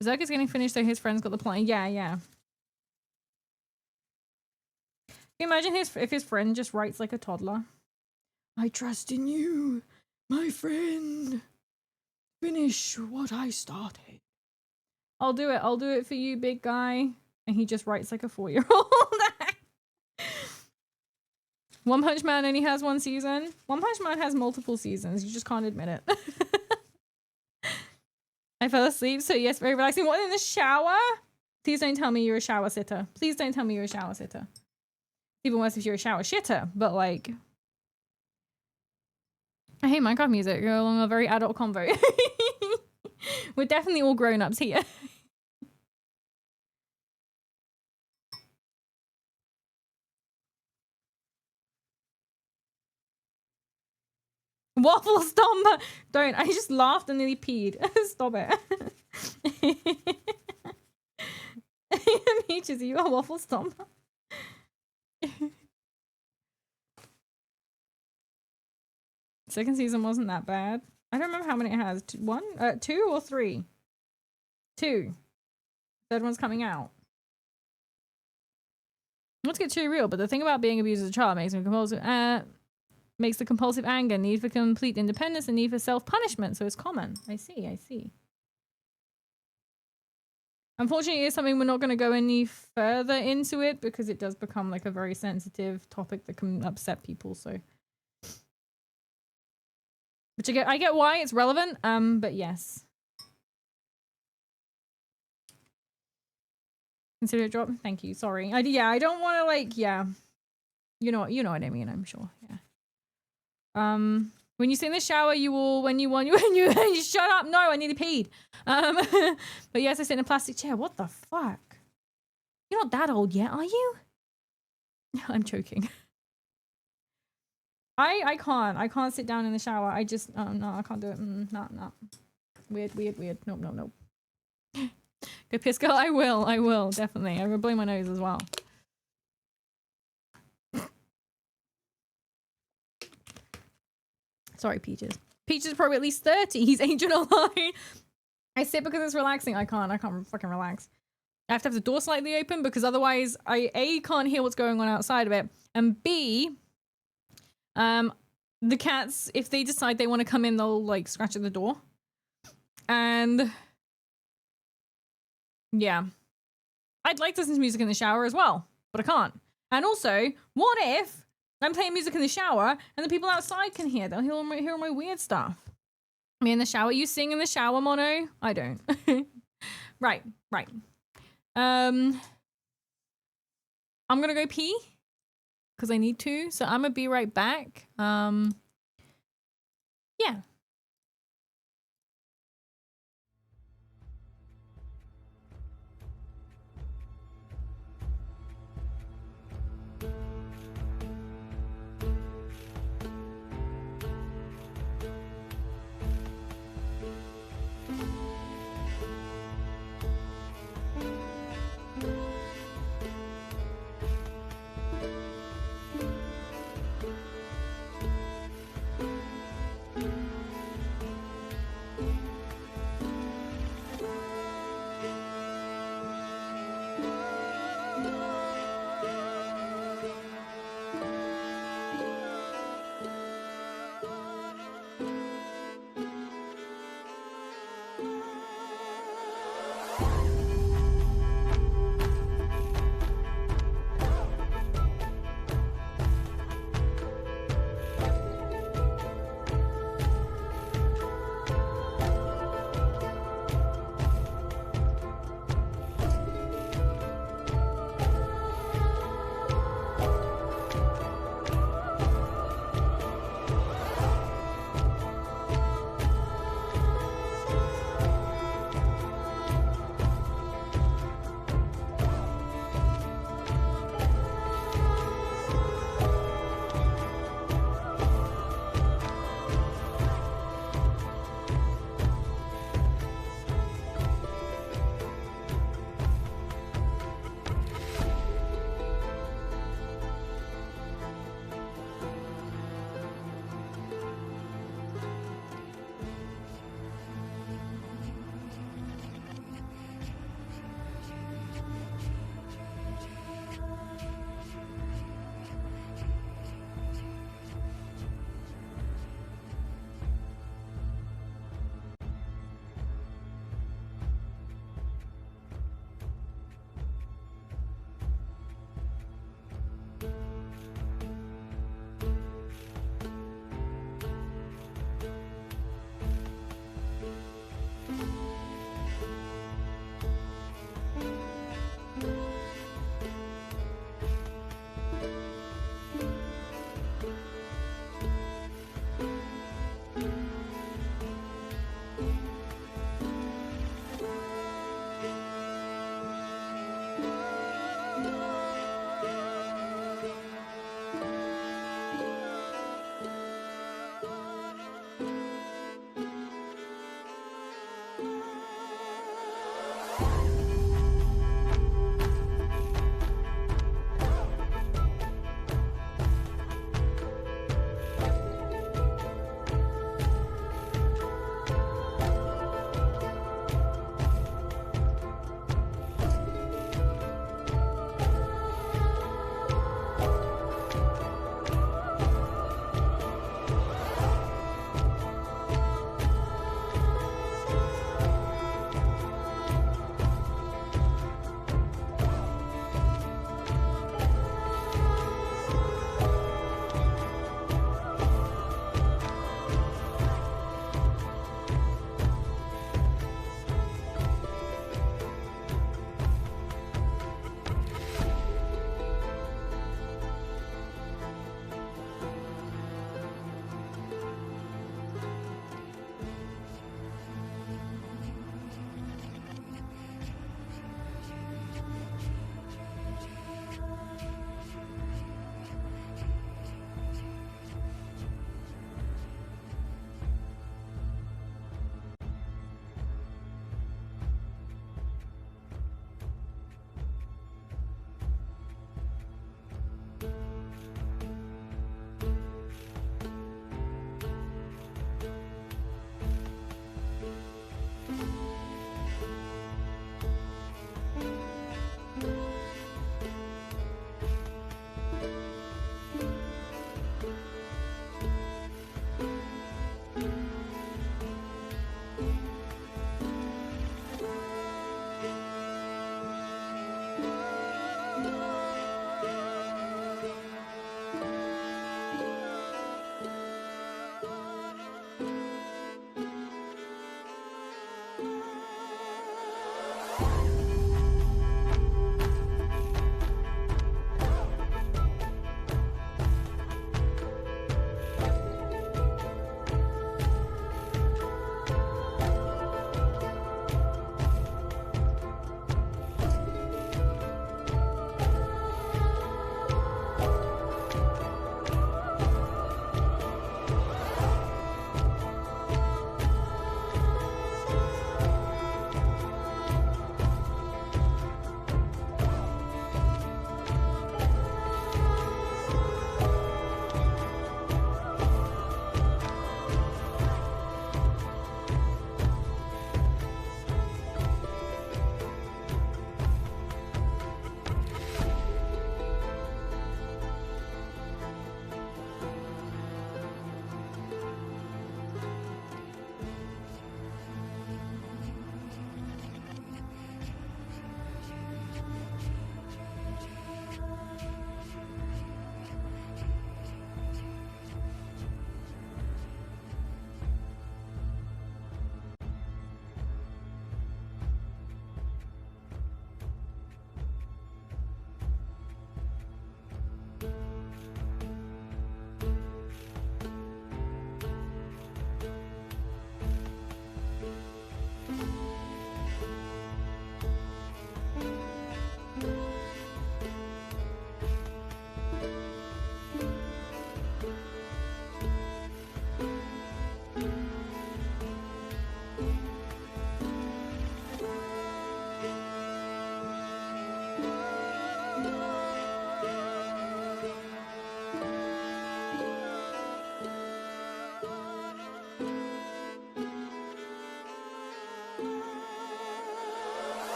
Berserk is getting finished, so his friends got the plan. Yeah, yeah. you imagine if his friend just writes like a toddler? I trust in you, my friend. Finish what I started. I'll do it. I'll do it for you, big guy. And he just writes like a 4-year-old. One Punch Man only has 1 season. One Punch Man has multiple seasons. You just can't admit it. I fell asleep, so yes, very relaxing. What, in the shower? Please don't tell me you're a shower sitter. Please don't tell me you're a shower sitter. Even worse if you're a shower shitter, but like... I hate Minecraft music. Go along a very adult convo. We're definitely all grown-ups here. Waffle stomper! Don't. I just laughed and nearly peed. Stop it. Peaches, are you a waffle stomper? Second season wasn't that bad. I don't remember how many it has. 2 or 3? 2. Third one's coming out. Not to get too real, but the thing about being abused as a child makes me compulsive. Makes the compulsive anger, need for complete independence, and need for self-punishment. So it's common. I see, I see. Unfortunately, it's something we're not going to go any further into it because it does become like a very sensitive topic that can upset people. So, which I get why it's relevant. But yes. Consider it drop. Thank you. Sorry. Yeah, I don't want to like. Yeah, you know what I mean. I'm sure. Yeah. When you sit in the shower, you will, when you shut up. No, I nearly peed. But yes, I sit in a plastic chair. What the fuck? You're not that old yet, are you? I'm choking. I can't sit down in the shower. I just, no, I can't do it. No. Weird. Nope. Go piss girl. I will, definitely. I will blow my nose as well. Sorry, Peaches. Peaches is probably at least 30. He's ancient online. I sit because it's relaxing. I can't fucking relax. I have to have the door slightly open because otherwise I A, can't hear what's going on outside of it, and B, the cats, if they decide they want to come in, they'll like scratch at the door. And yeah. I'd like to listen to music in the shower as well, but I can't. And also, what if I'm playing music in the shower and the people outside can hear? They'll hear all my weird stuff. Me in the shower. You sing in the shower, Mono? I don't. Right. I'm gonna go pee because I need to. So I'm gonna be right back. Yeah.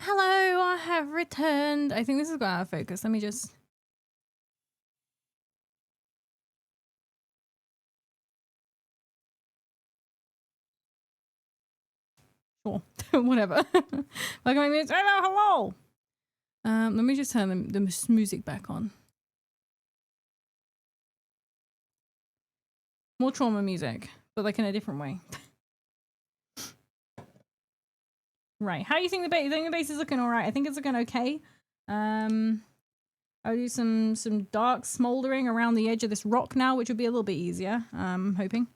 Hello, I have returned. I think this is going out of focus. Let me just... Sure. Whatever. Like my music. Hello. Let me just turn the music back on. More trauma music, but like in a different way. Right. How do you think the base? I think the base is looking all right. I think it's looking okay. I'll do some dark smoldering around the edge of this rock now, which will be a little bit easier. I'm hoping.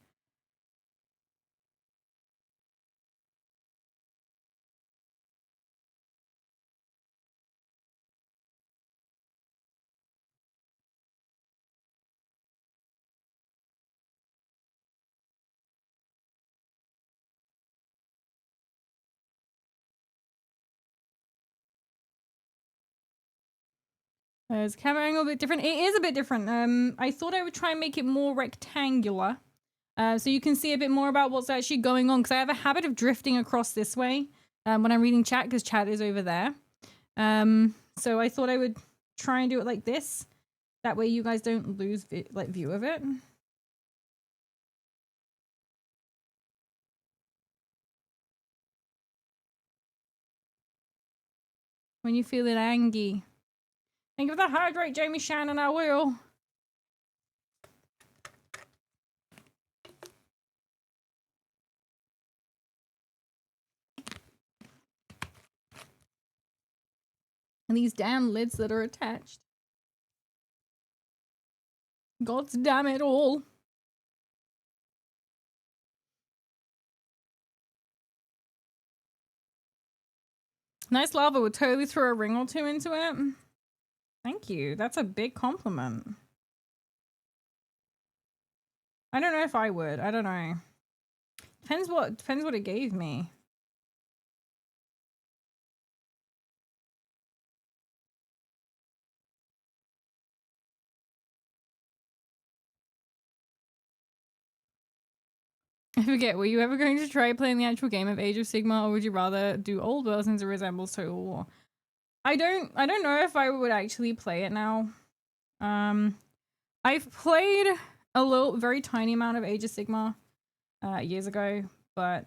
Is camera angle a bit different? It is a bit different. I thought I would try and make it more rectangular. So you can see a bit more about what's actually going on. Because I have a habit of drifting across this way when I'm reading chat, because chat is over there. So I thought I would try and do it like this. That way you guys don't lose view of it. When you feel it angry. Think of the hydrate, Jamie Shannon, I will. And these damn lids that are attached. God's damn it all. Nice lava would totally throw a ring or two into it. Thank you. That's a big compliment. I don't know if I would. I don't know. Depends what it gave me. I forget, were you ever going to try playing the actual game of Age of Sigmar, or would you rather do Old World since it resembles Total War? I don't know if I would actually play it now. I've played a very tiny amount of Age of Sigmar years ago, but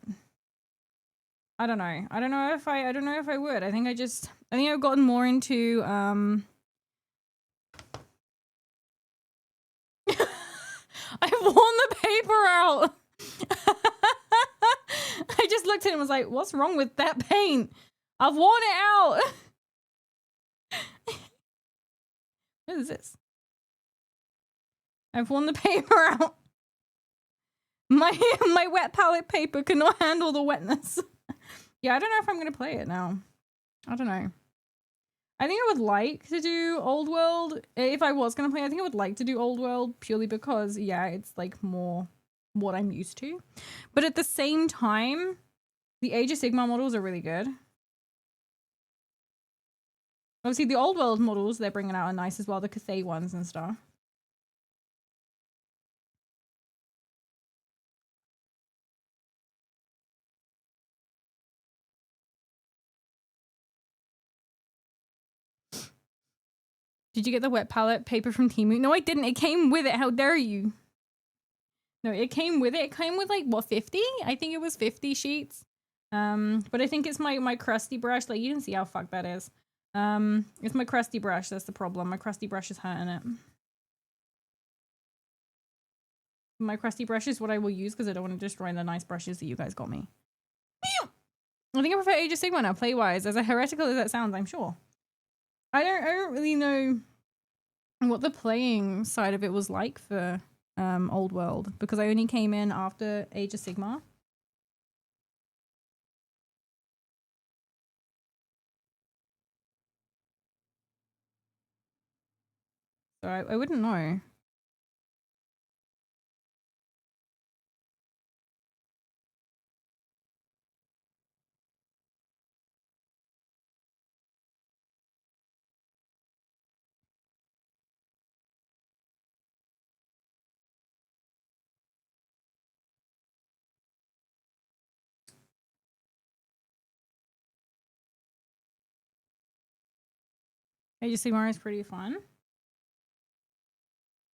I don't know. I don't know if I would. I think I've gotten more into I've worn the paper out. I just looked at it and was like, what's wrong with that paint? I've worn it out. What is this? I've worn the paper out. My wet palette paper cannot handle the wetness. Yeah, I don't know if I'm going to play it now. I don't know. I think I would like to do Old World. If I was going to play, I think I would like to do Old World purely because, yeah, it's like more what I'm used to. But at the same time, the Age of Sigmar models are really good. Obviously, the Old World models they're bringing out are nice as well, the Cathay ones and stuff. Did you get the wet palette paper from Temu? No, I didn't. It came with it. How dare you? No, it came with it. It came with like, what, 50? I think it was 50 sheets. But I think it's my crusty brush. Like, you can see how fucked that is. It's my crusty brush. That's the problem. My crusty brush is hurting it. My crusty brush is what I will use because I don't want to destroy the nice brushes that you guys got me. I think I prefer Age of Sigmar now, play-wise. As heretical as that sounds, I'm sure. I don't really know what the playing side of it was like for Old World because I only came in after Age of Sigmar. So I wouldn't know. Age of Sigmar is pretty fun.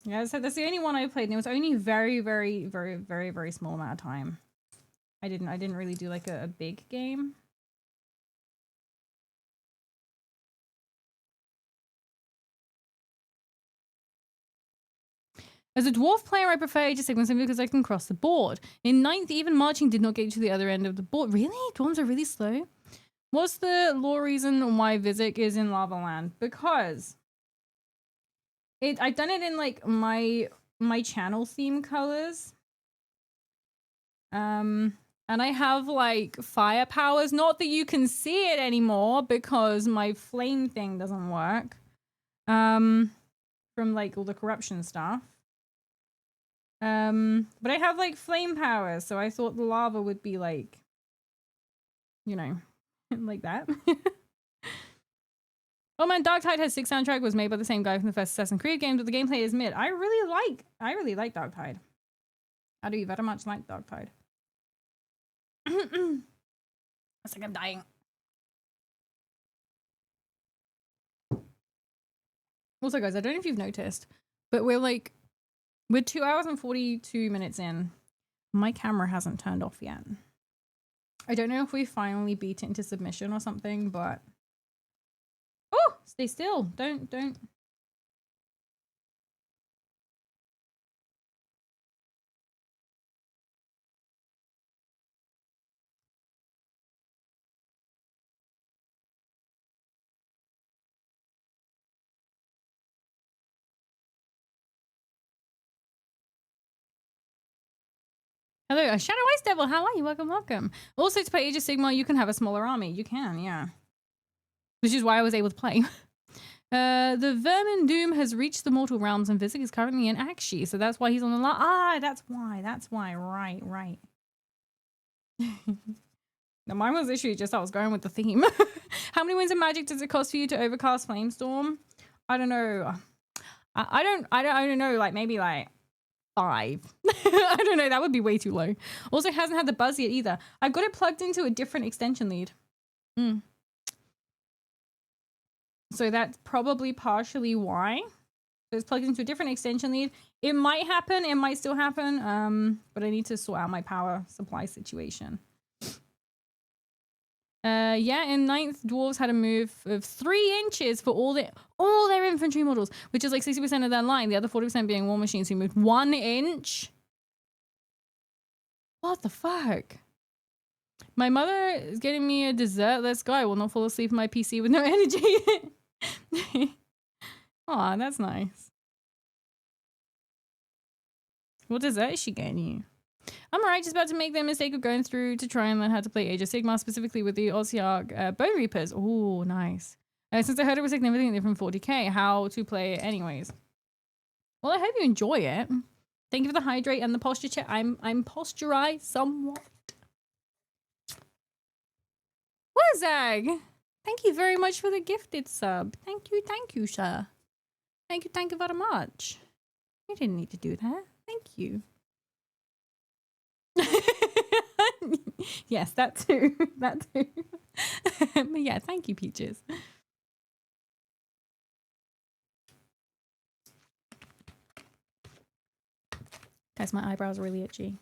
Yeah, so that's the only one I played, and it was only very small amount of time. I didn't really do like a big game. As a dwarf player, I prefer Age of Sigmar simply because I can cross the board. In 9th, even marching did not get you to the other end of the board. Really? Dwarves are really slow? What's the lore reason why Vizek is in Lava Land? Because I've done it in like my channel theme colors. And I have like fire powers. Not that you can see it anymore because my flame thing doesn't work. From like all the corruption stuff. But I have like flame powers, so I thought the lava would be like, you know, like that. Oh man, Darktide has 6 soundtrack, was made by the same guy from the first Assassin's Creed game, but the gameplay is mid. I really like Darktide. I do very much like Darktide. It's like I'm dying. Also, guys, I don't know if you've noticed, but we're 2 hours and 42 minutes in. My camera hasn't turned off yet. I don't know if we finally beat it into submission or something, but... Oh! Stay still. Don't. Hello, Shadow Ice Devil, how are you? Welcome. Also, to play Age of Sigmar, you can have a smaller army. You can, yeah. Which is why I was able to play. The Vermin Doom has reached the mortal realms and Vizek is currently in Akshi, so that's why he's on the line. Ah, that's why. Right. No, mine was literally just I was going with the theme. How many wins of magic does it cost for you to overcast Flamestorm? I don't know. I don't know, like maybe like 5. I don't know, that would be way too low. Also hasn't had the buzz yet either. I've got it plugged into a different extension lead. So that's probably partially why. It's plugged into a different extension lead. It might happen, it might still happen, but I need to sort out my power supply situation. Yeah, in 9th, dwarves had a move of 3 inches for all their infantry models, which is like 60% of their line, the other 40% being war machines who moved 1 inch. What the fuck? My mother is getting me a dessert. Let's go. I will not fall asleep on my PC with no energy. Aw, that's nice. What dessert is she getting you? I'm alright, just about to make the mistake of going through to try and learn how to play Age of Sigmar, specifically with the Osiarch Bone Reapers. Oh, nice. Since I heard it was significantly from 40k, how to play it anyways. Well, I hope you enjoy it. Thank you for the hydrate and the posture check. I'm posturized somewhat. Wazag! Thank you very much for the gifted sub. Thank you, sir. Thank you very much. You didn't need to do that. Thank you. Yes, that too. That too. But yeah, thank you, Peaches. Guys, my eyebrows are really itchy.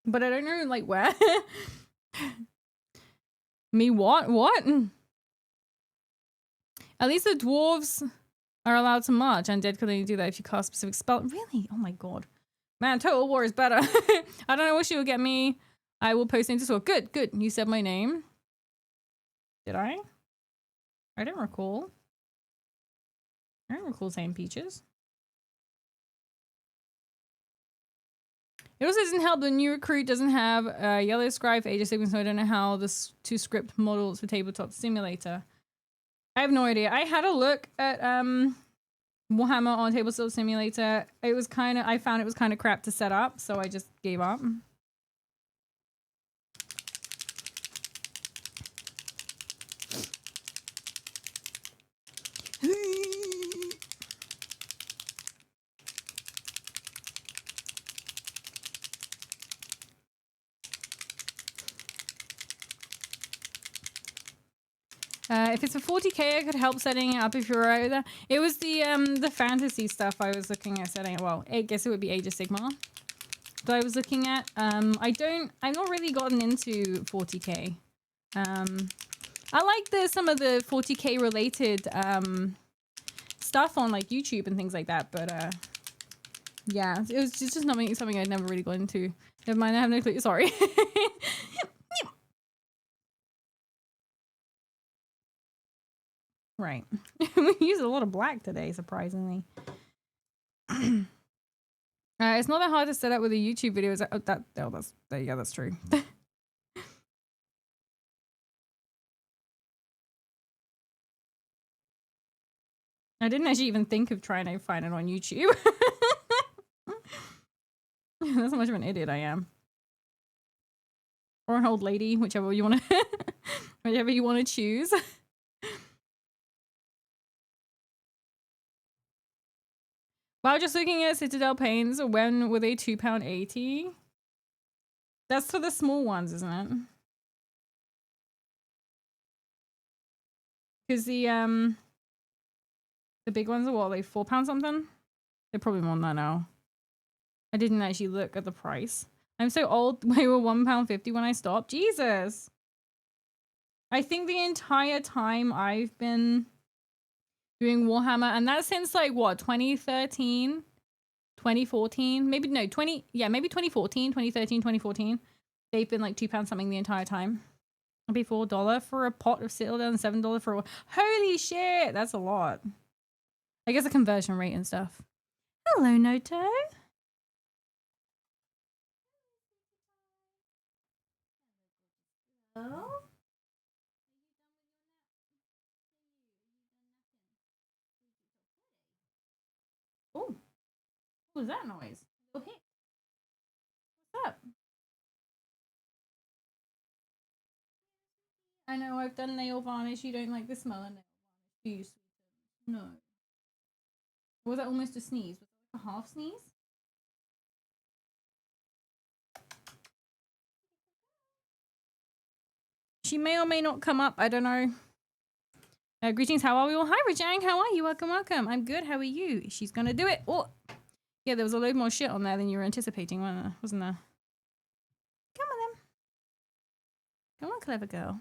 But I don't know, like, where? Me what? What? At least the dwarves are allowed to march. Undead could only do that if you cast a specific spell. Really? Oh my god. Man, Total War is better. I don't know what she will get me. I will post into Discord. Good. You said my name. Did I? I don't recall. I don't recall saying Peaches. It also doesn't help the new recruit doesn't have Yellow Scribe for Age of Sigmar, so I don't know how to script models for Tabletop Simulator. I have no idea. I had a look at Warhammer on Tabletop Simulator. It was I found it was kind of crap to set up, so I just gave up. If it's for 40k, I could help setting it up if you're out there. It was the fantasy stuff I was looking at setting. Well, I guess it would be Age of Sigmar that I was looking at. I've not really gotten into 40k. I like some of the 40k related stuff on like YouTube and things like that, but yeah, it was just not something I'd never really got into. Never mind, I have no clue. Sorry. Right. We used a lot of black today, surprisingly. It's not that hard to set up with a YouTube video. That's true. I didn't actually even think of trying to find it on YouTube. That's how much of an idiot I am. Or an old lady, whichever you want to choose. Wow, just looking at Citadel paints, when were they £2.80? That's for the small ones, isn't it? Because the big ones are what, like £4 something? They're probably more than that now. I didn't actually look at the price. I'm so old. They were £1.50 when I stopped. Jesus. I think the entire time I've been doing Warhammer, and that's since like what, 2013, 2014, maybe 2014, 2013, 2014. They've been like £2 something the entire time. It'd be $4 for a pot of Citadel and $7 for a... Holy shit, that's a lot. I guess the conversion rate and stuff. Hello, Noto. Hello? Oh, what was that noise? Okay. What's up? I know I've done nail varnish. You don't like the smell of nail varnish, do you? No. Was that almost a sneeze? Was it like a half sneeze? She may or may not come up. I don't know. Greetings. How are we all? Hi, Rajang. How are you? Welcome, welcome. I'm good. How are you? She's gonna do it. Oh, yeah. There was a load more shit on there than you were anticipating, wasn't there? Come on, then. Come on, clever girl.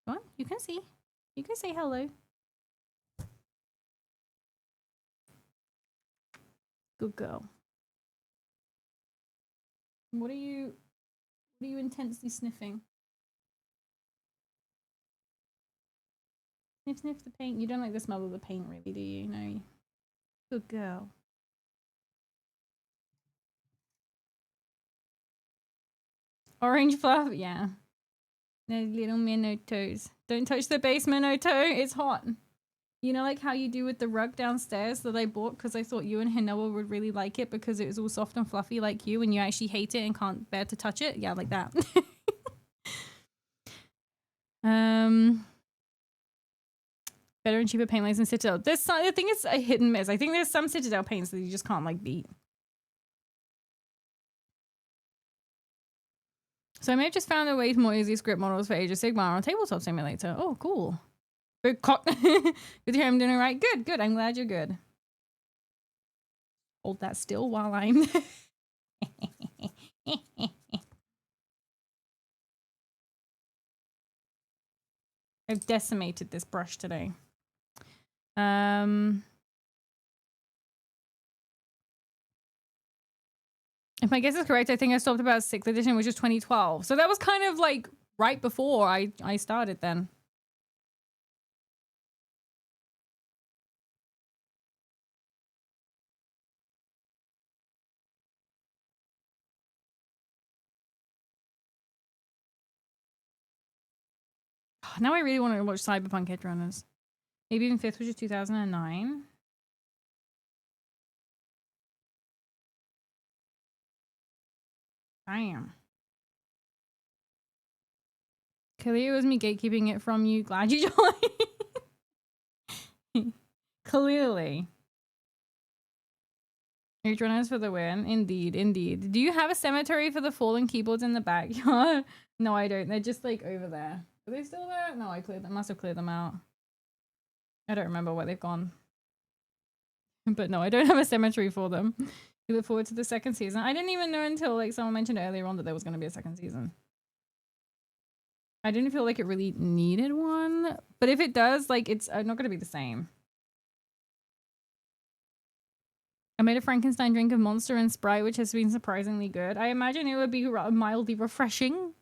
Come on. You can see. You can say hello. Good girl. What are you intensely sniffing? Sniff, sniff the paint. You don't like the smell of the paint, really, do you? No. Good girl. Orange fluff? Yeah. No little minnows. Don't touch the base, Minnoto. It's hot. You know, like how you do with the rug downstairs that I bought because I thought you and Hinoa would really like it because it was all soft and fluffy like you and you actually hate it and can't bear to touch it? Yeah, like that. Better and cheaper paint lines than Citadel. I think it's a hit and miss. I think there's some Citadel paints that you just can't like beat. So I may have just found a way to more easily script models for Age of Sigmar on Tabletop Simulator. Oh, cool. Good to hear I'm doing it right. Good, good. I'm glad you're good. Hold that still while I'm... I've decimated this brush today. If my guess is correct, I think I stopped about 6th edition, which was 2012. So that was kind of like right before I started then. Now I really want to watch Cyberpunk Edgerunners. Maybe even 5th, which is 2009. Damn. Clearly it was me gatekeeping it from you. Glad you joined. Clearly. Neutrinos for the win. Indeed, indeed. Do you have a cemetery for the fallen keyboards in the backyard? No, I don't. They're just like over there. Are they still there? No, I cleared them. Must have cleared them out. I don't remember where they've gone. But no, I don't have a cemetery for them. We look forward to the second season. I didn't even know until like someone mentioned earlier on that there was going to be a second season. I didn't feel like it really needed one. But if it does, like it's not going to be the same. I made a Frankenstein drink of Monster and Sprite, which has been surprisingly good. I imagine it would be mildly refreshing.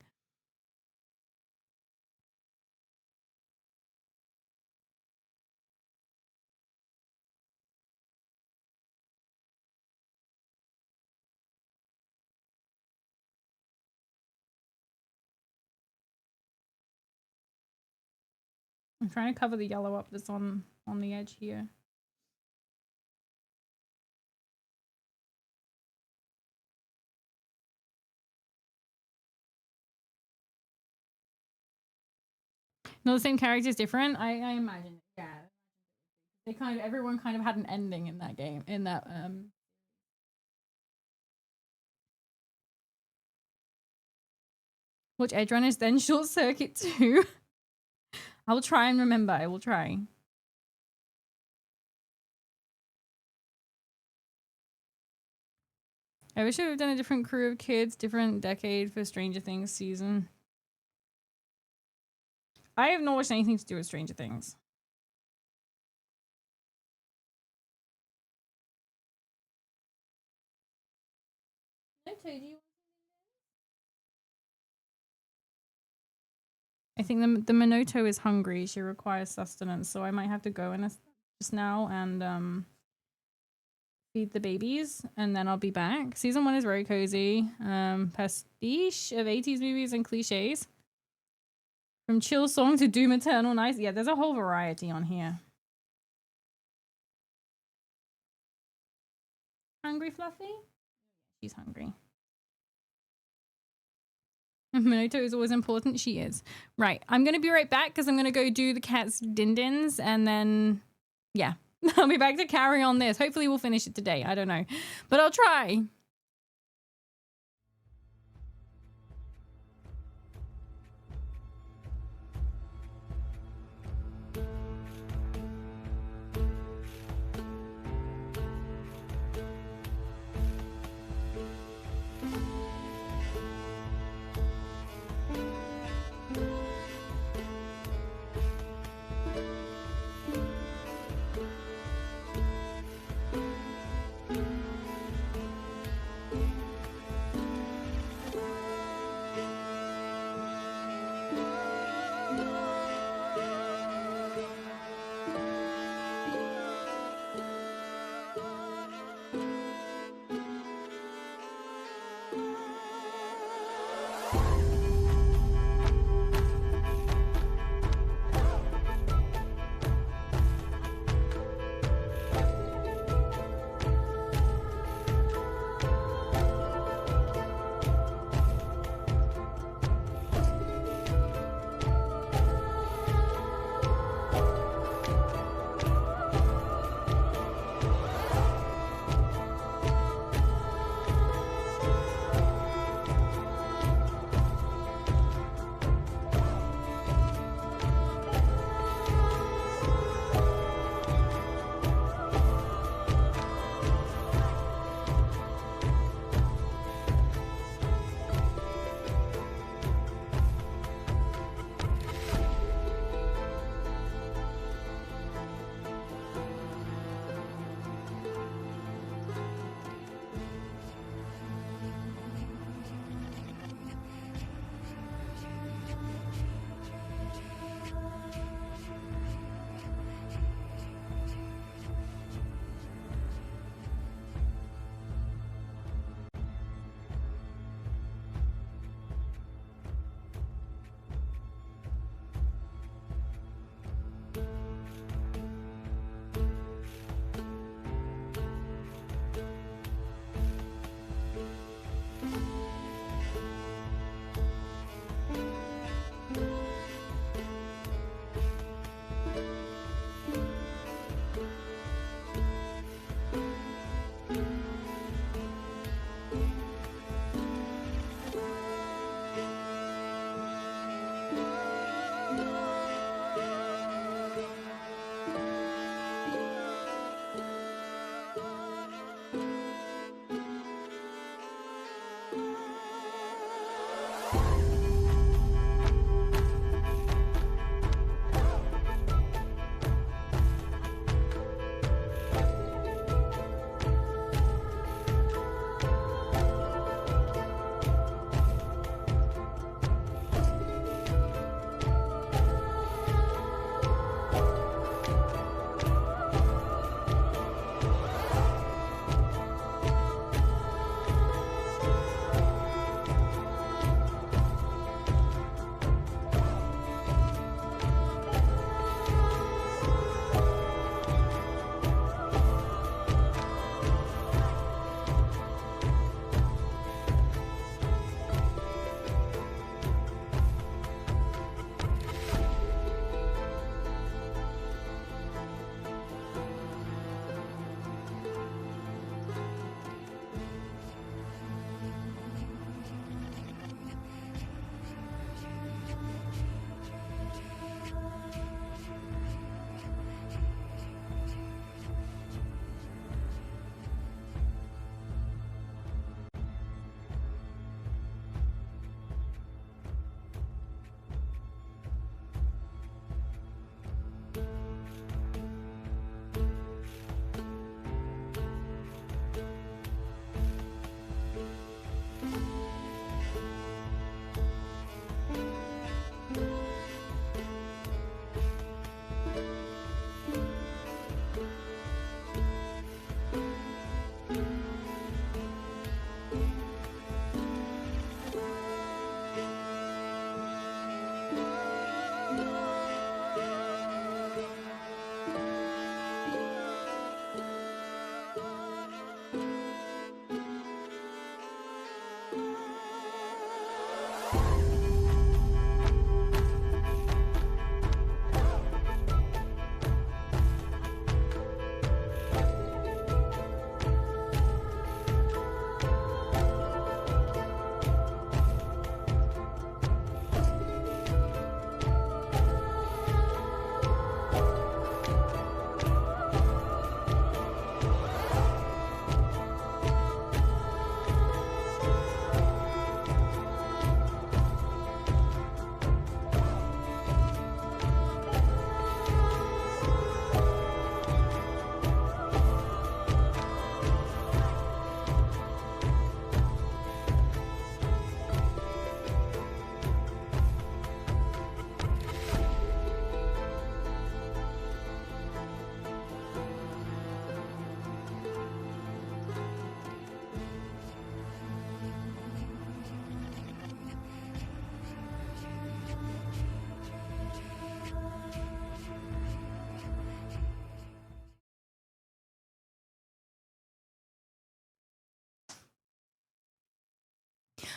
I'm trying to cover the yellow up that's on the edge here. No, the same character is different. I imagine. Yeah. They everyone kind of had an ending in that game. In that Watch Edge Runners, then Short Circuit 2. I will try and remember. I will try. I wish I would have done a different crew of kids, different decade for Stranger Things season. I have not watched anything to do with Stranger Things. I think the Minoto is hungry. She requires sustenance, so I might have to go in just now and feed the babies, and then I'll be back. Season 1 is very cozy. Pastiche of 80s movies and cliches. From chill song to doom eternal nights. Yeah, there's a whole variety on here. Hungry, Fluffy? She's hungry. Minoto is always important. She is. Right. I'm going to be right back because I'm going to go do the cat's din-dins and then, yeah. I'll be back to carry on this. Hopefully we'll finish it today. I don't know. But I'll try.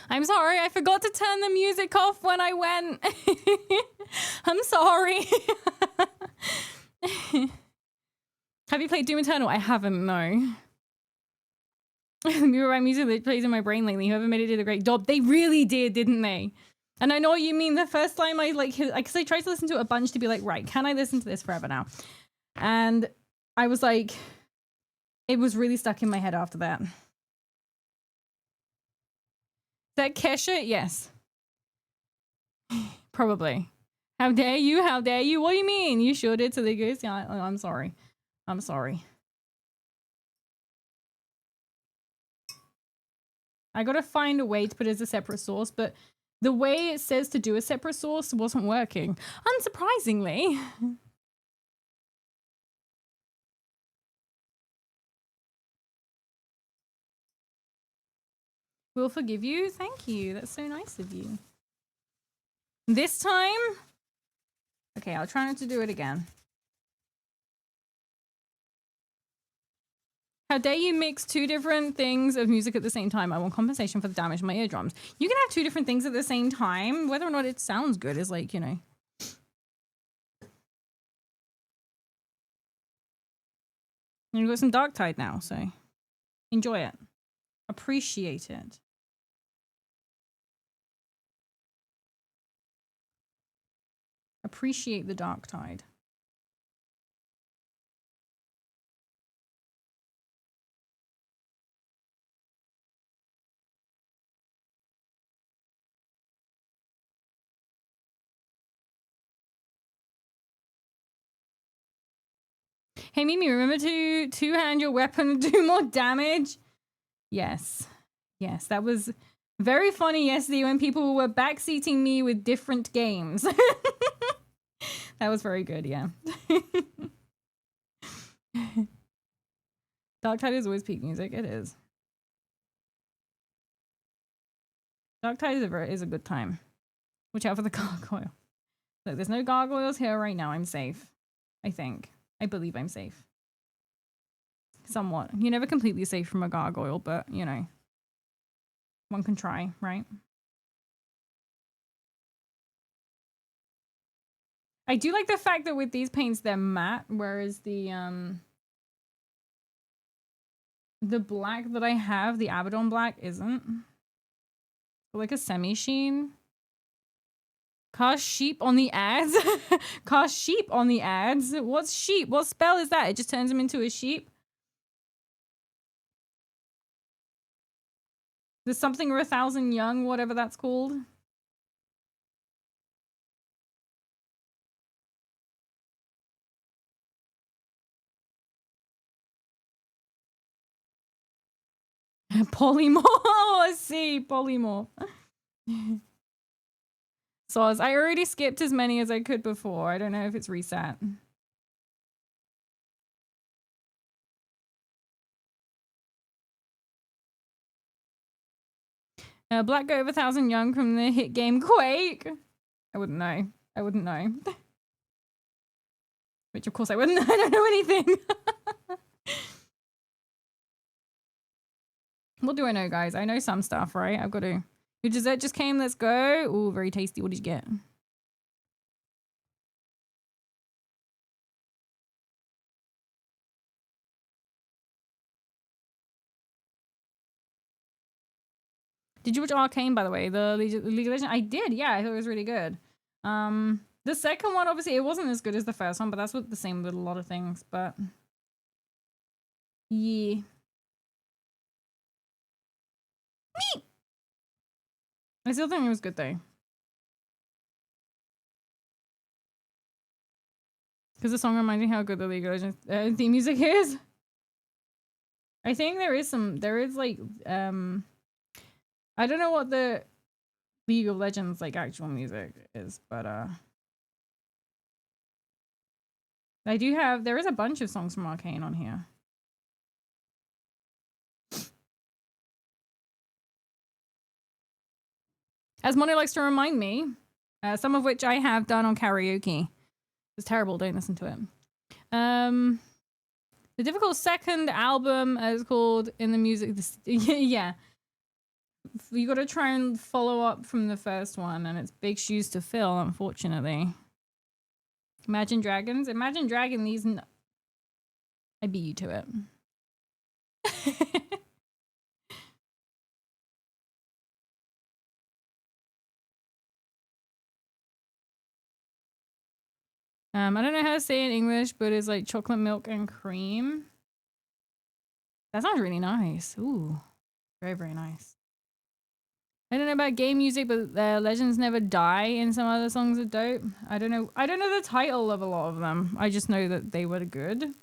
I'm sorry, I forgot to turn the music off when I went. I'm sorry. Have you played Doom Eternal? I haven't, no. You write music that plays in my brain lately. Whoever made it did a great job. They really did, didn't they? And I know what you mean. The first time I because I tried to listen to it a bunch to be like, right, can I listen to this forever now? And I was like, it was really stuck in my head after that. Is that Kesha? Yes. Probably. How dare you? How dare you? What do you mean? You sure did to the goose? Yeah, I'm sorry. I'm sorry. I gotta find a way to put it as a separate source, but the way it says to do a separate source wasn't working. Unsurprisingly. We'll forgive you. Thank you. That's so nice of you. This time? Okay, I'll try not to do it again. How dare you mix two different things of music at the same time? I want compensation for the damage to my eardrums. You can have two different things at the same time. Whether or not it sounds good is like, you know. And you've got some Dark Tide now, so enjoy it. Appreciate it. Appreciate the Dark Tide. Hey Mimi, remember to two-hand your weapon and do more damage? Yes. Yes, that was very funny yesterday when people were backseating me with different games. That was very good, yeah. Dark Tide is always peak music. It is. Dark Tide is a good time. Watch out for the gargoyle. Look, there's no gargoyles here right now. I'm safe. I think. I believe I'm safe. Somewhat. You're never completely safe from a gargoyle, but, you know. One can try, right? I do like the fact that with these paints, they're matte, whereas the black that I have, the Abaddon black, isn't. Like a semi-sheen. Cast sheep on the ads? Cast sheep on the ads? What's sheep? What spell is that? It just turns him into a sheep? There's something or 1,000 young, whatever that's called. Polymorph. Oh, I see. Polymorph. Soz. I already skipped as many as I could before. I don't know if it's reset. Black Goat of 1,000 Young from the hit game Quake. I wouldn't know. I wouldn't know. Which, of course, I wouldn't. I don't know anything. What do I know, guys? I know some stuff, right? I've got to. Your dessert just came. Let's go. Ooh, very tasty. What did you get? Did you watch Arcane, by the way? The League of Legends? I did. Yeah, I thought it was really good. The second one, obviously, it wasn't as good as the first one, but that's what the same with a lot of things. But yeah. I still think it was good, though. Because the song reminds me how good the League of Legends theme music is. I think there is like, I don't know what the League of Legends, like, actual music is, but, there is a bunch of songs from Arcane on here. As Mono likes to remind me, some of which I have done on karaoke. It's terrible, don't listen to it. The difficult second album is called In the Music... yeah. You got to try and follow up from the first one, and it's big shoes to fill, unfortunately. Imagine Dragons. Imagine Dragon these. I beat you to it. I don't know how to say it in English, but it's like chocolate milk and cream. That sounds really nice. Ooh, very, very nice. I don't know about game music, but Legends Never Die and some other songs are dope. I don't know the title of a lot of them. I just know that they were good.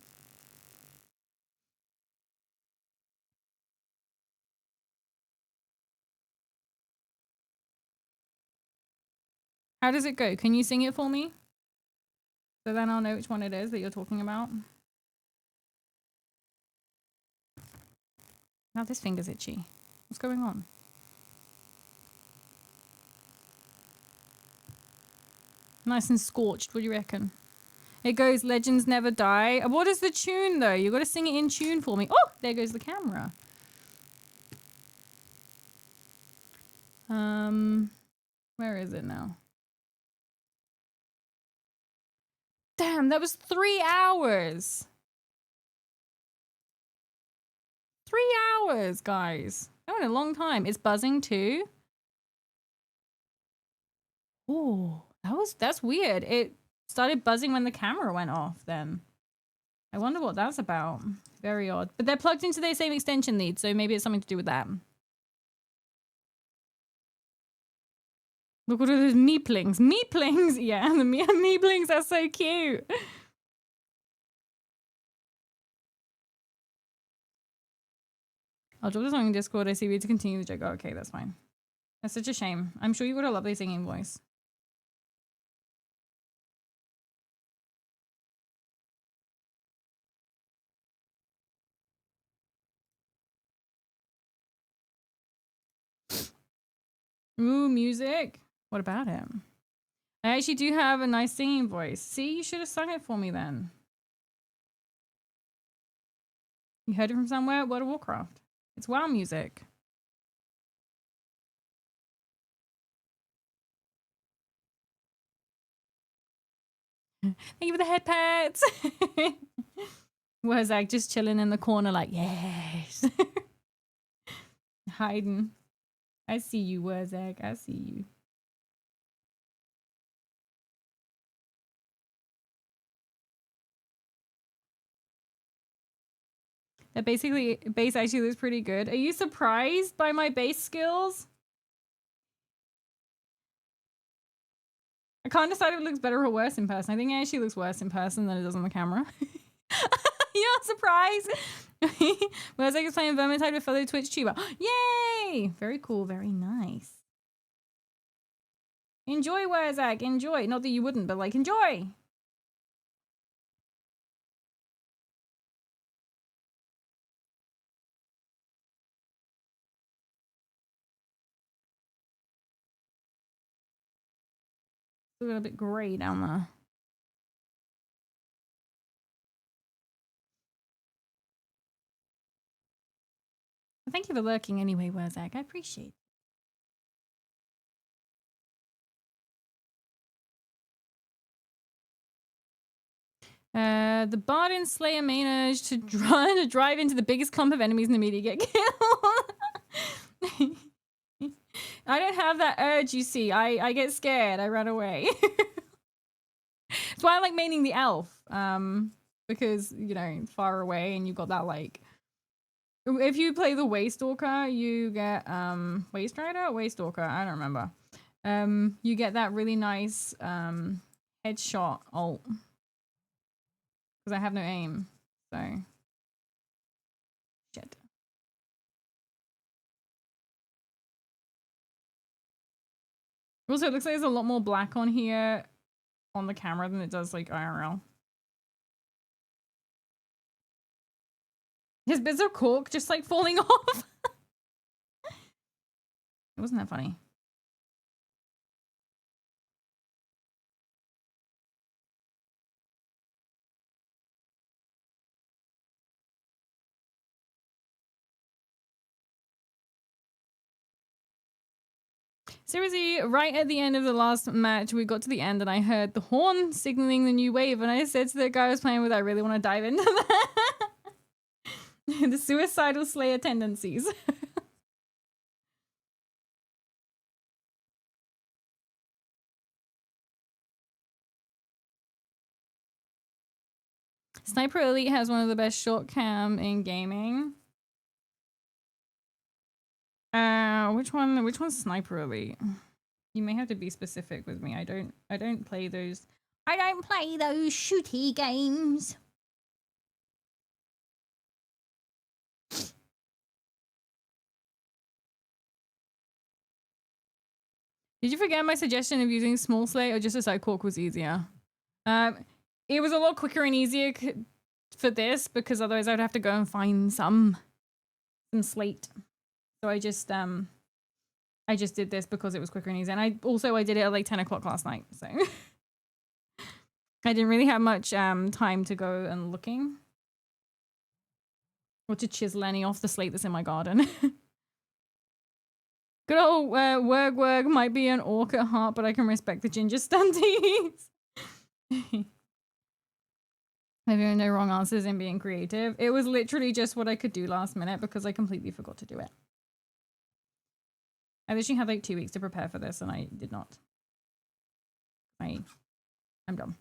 How does it go? Can you sing it for me? So then I'll know which one it is that you're talking about. Now this finger's itchy. What's going on? Nice and scorched. What do you reckon? It goes Legends Never Die. What is the tune though? You got to sing it in tune for me. Oh, there goes the camera. Where is it now? Damn, that was 3 hours. 3 hours, guys. That went a long time. It's buzzing too. Oh, that's weird. It started buzzing when the camera went off then. I wonder what that's about. Very odd. But they're plugged into their same extension lead, so maybe it's something to do with that. Look at all those meeplings. Meeplings! Yeah, the meeplings are so cute. I'll drop the song in Discord. I see we to continue the joke. Oh, okay, that's fine. That's such a shame. I'm sure you got a lovely singing voice. Ooh, music. What about it? I actually do have a nice singing voice. See, you should have sung it for me then. You heard it from somewhere? World of Warcraft. It's WoW music. Thank you for the head pats. Wherzak just chilling in the corner like, yes. Hiding. I see you, Wherzak. I see you. That base actually looks pretty good. Are you surprised by my base skills? I can't decide if it looks better or worse in person. I think it actually looks worse in person than it does on the camera. You're not surprised? Wherzak is playing Vermintide with fellow Twitch tuber. Yay! Very cool, very nice. Enjoy, Wherzak, enjoy. Not that you wouldn't, but like, enjoy. Still got a bit grey down there. Thank you for lurking anyway, Wherzak. I appreciate it. The Bardin Slayer managed to drive into the biggest clump of enemies in the media get killed. I don't have that urge, you see. I get scared. I run away. That's why I like maining the elf. Because, you know, far away and you got that, like... If you play the Waystalker, you get, Waste Rider or Waystalker? I don't remember. You get that really nice, headshot ult. Because I have no aim, so... Shit. Also, it looks like there's a lot more black on here on the camera than it does, like, IRL. His bits of cork just, like, falling off. It wasn't that funny. Seriously, right at the end of the last match, we got to the end and I heard the horn signaling the new wave. And I said to the guy I was playing with, I really want to dive into that. The suicidal slayer tendencies. Sniper Elite has one of the best short cam in gaming. Which one's Sniper Elite? You may have to be specific with me. I don't play those. I don't play those shooty games. Did you forget my suggestion of using small slate or just a side cork was easier? It was a lot quicker and easier for this because otherwise I'd have to go and find some slate. So I just did this because it was quicker and easier. And I did it at like 10 o'clock last night. So I didn't really have much time to go and looking. Or to chisel any off the slate that's in my garden. Good old Werg might be an orc at heart, but I can respect the ginger stunties. There are no wrong answers in being creative. It was literally just what I could do last minute because I completely forgot to do it. I literally had like 2 weeks to prepare for this and I did not. I'm dumb.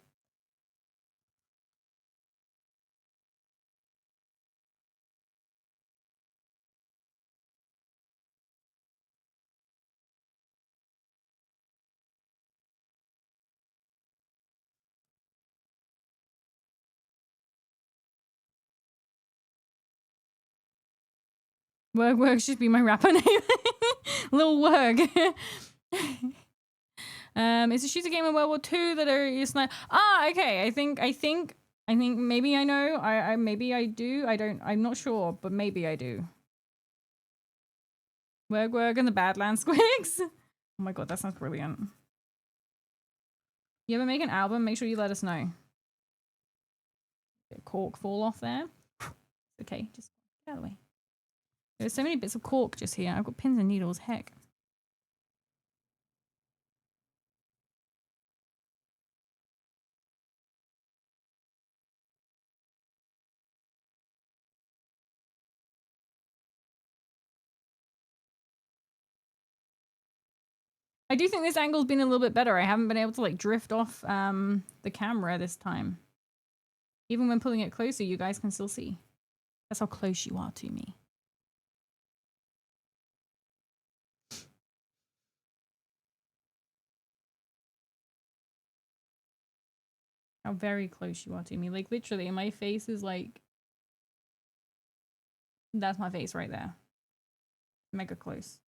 Werg should be my rapper name. Lil Werg. It's a shooter game in World War II that are just like okay. I think maybe I know. I maybe I do. I'm not sure, but maybe I do. Werg and the Badlands Squigs. Oh my god, that sounds brilliant. You ever make an album? Make sure you let us know. Cork fall off there. Okay, just get out of the way. There's so many bits of cork just here. I've got pins and needles. Heck. I do think this angle's been a little bit better. I haven't been able to like drift off the camera this time. Even when pulling it closer, you guys can still see. That's how close you are to me. How very close you are to me. Like literally, my face is like... That's my face right there. Mega close.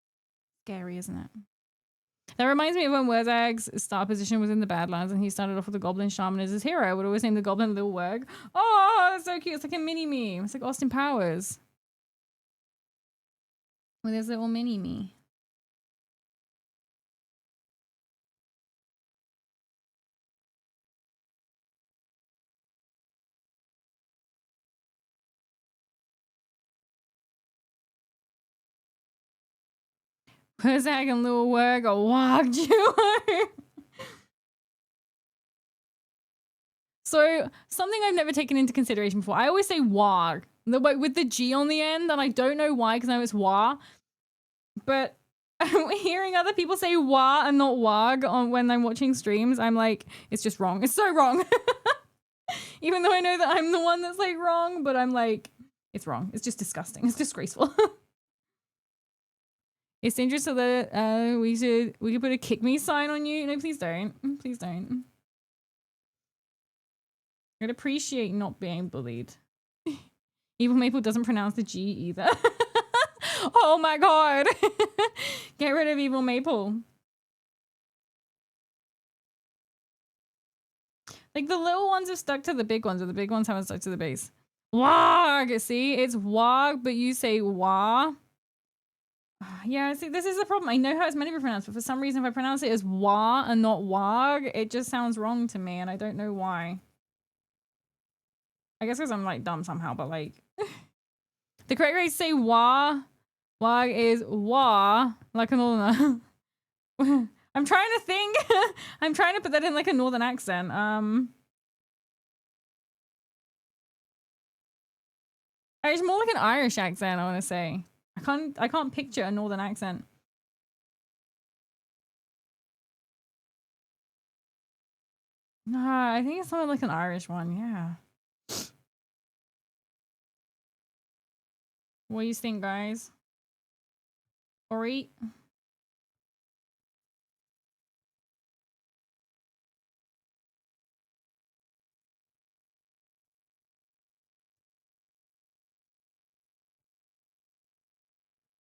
Scary, isn't it? That reminds me of when Wurzag's start position was in the Badlands and he started off with the Goblin Shaman as his hero. I would always name the Goblin Lil Werg. Oh, that's so cute. It's like a mini-me. It's like Austin Powers. Well, there's little mini-me. Wurzag and Lil Werg are Wag duo. So, something I've never taken into consideration before. I always say Wag, with the G on the end, and I don't know why, because I know it's Wa. But hearing other people say Wa and not Wag when I'm watching streams, I'm like, it's just wrong. It's so wrong. Even though I know that I'm the one that's like wrong, but I'm like, it's wrong. It's just disgusting. It's disgraceful. It's dangerous so that we could put a kick me sign on you. No, please don't. Please don't. I'd appreciate not being bullied. Evil Maple doesn't pronounce the G either. Oh my god. Get rid of Evil Maple. Like the little ones have stuck to the big ones, or the big ones haven't stuck to the base. Wag! See? It's Wag, but you say Wa. Yeah, see, this is the problem. I know how it's meant to be pronounced, but for some reason if I pronounce it as Wa and not Wag, it just sounds wrong to me, and I don't know why. I guess because I'm like dumb somehow, but like the correct way to say Wa. Wag is Wa, like an I'm trying to think. I'm trying to put that in like a northern accent. It's more like an Irish accent, I want to say. I can't picture a northern accent. I think it's something like an Irish one, yeah. What do you think, guys? Ori?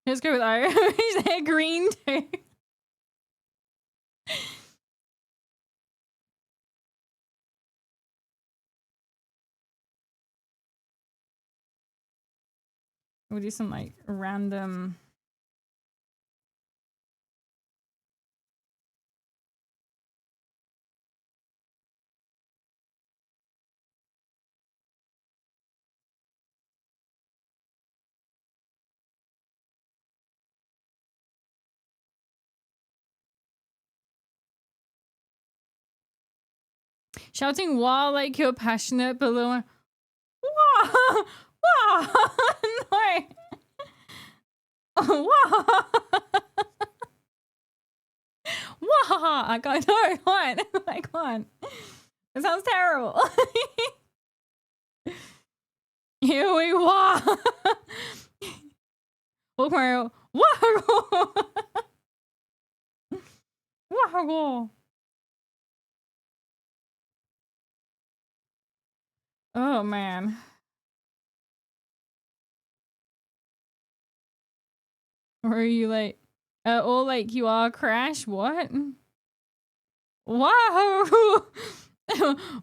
Let's go with Irish. They're green too. We'll do some like random. Shouting "wow" like you're passionate, but wow, wow, no, wow, wow. I can't. No, I can't. It sounds terrible. Here we wow. Look, Mario. Wow, wow. Oh man. Or are you like, or like you are Crash? What? Wow!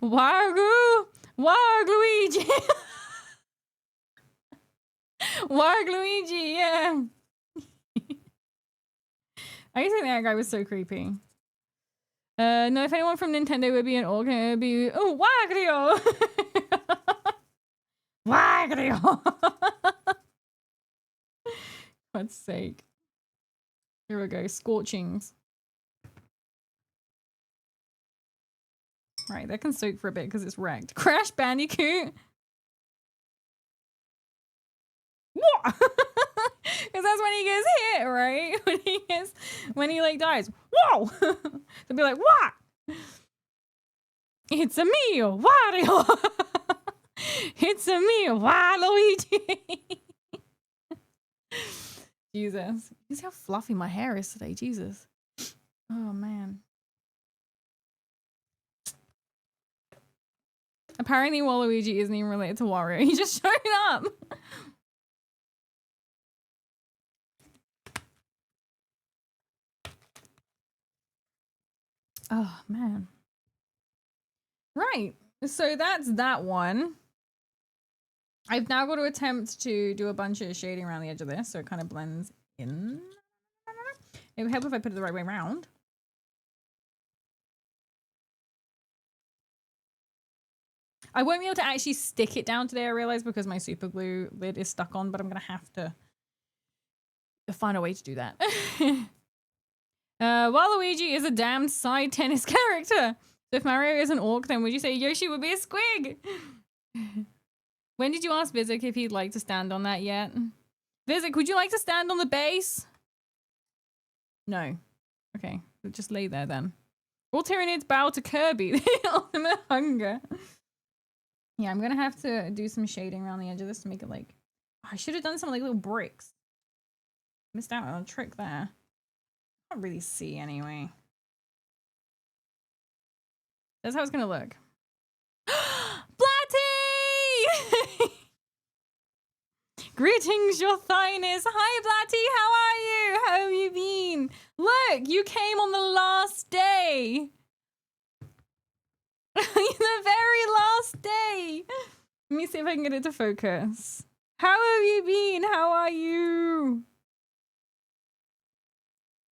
Wow! Wow, Luigi! Wow, Luigi! Yeah. I used to think that guy was so creepy. No, if anyone from Nintendo would be an orc, it would be Wario! Wario! God's sake. Here we go, scorchings. Right, that can soak for a bit because it's wrecked. Crash Bandicoot! What? Because that's when he gets hit, right? When he like dies. Whoa! They'll be like, what? It's a me, Wario! It's a me, Waluigi! Jesus. You see how fluffy my hair is today, Jesus. Oh man. Apparently Waluigi isn't even related to Wario. He just showed up. Oh man. Right. So that's that one. I've now got to attempt to do a bunch of shading around the edge of this so it kind of blends in. It would help if I put it the right way around. I won't be able to actually stick it down today, I realize, because my super glue lid is stuck on, but I'm going to have to find a way to do that. Waluigi is a damned side tennis character. So if Mario is an orc, then would you say Yoshi would be a squig? When did you ask Vizik if he'd like to stand on that yet? Vizik, would you like to stand on the base? No. Okay, we'll just lay there then. All Tyranids bow to Kirby, the ultimate hunger. Yeah, I'm gonna have to do some shading around the edge of this to make it like... Oh, I should have done some like little bricks. Missed out on a trick there. Can't really see anyway. That's how it's gonna look. Blatty! Greetings, your thighness. Hi, Blatty. How are you? How have you been? Look, you came on the last day. The very last day. Let me see if I can get it to focus. How have you been? How are you?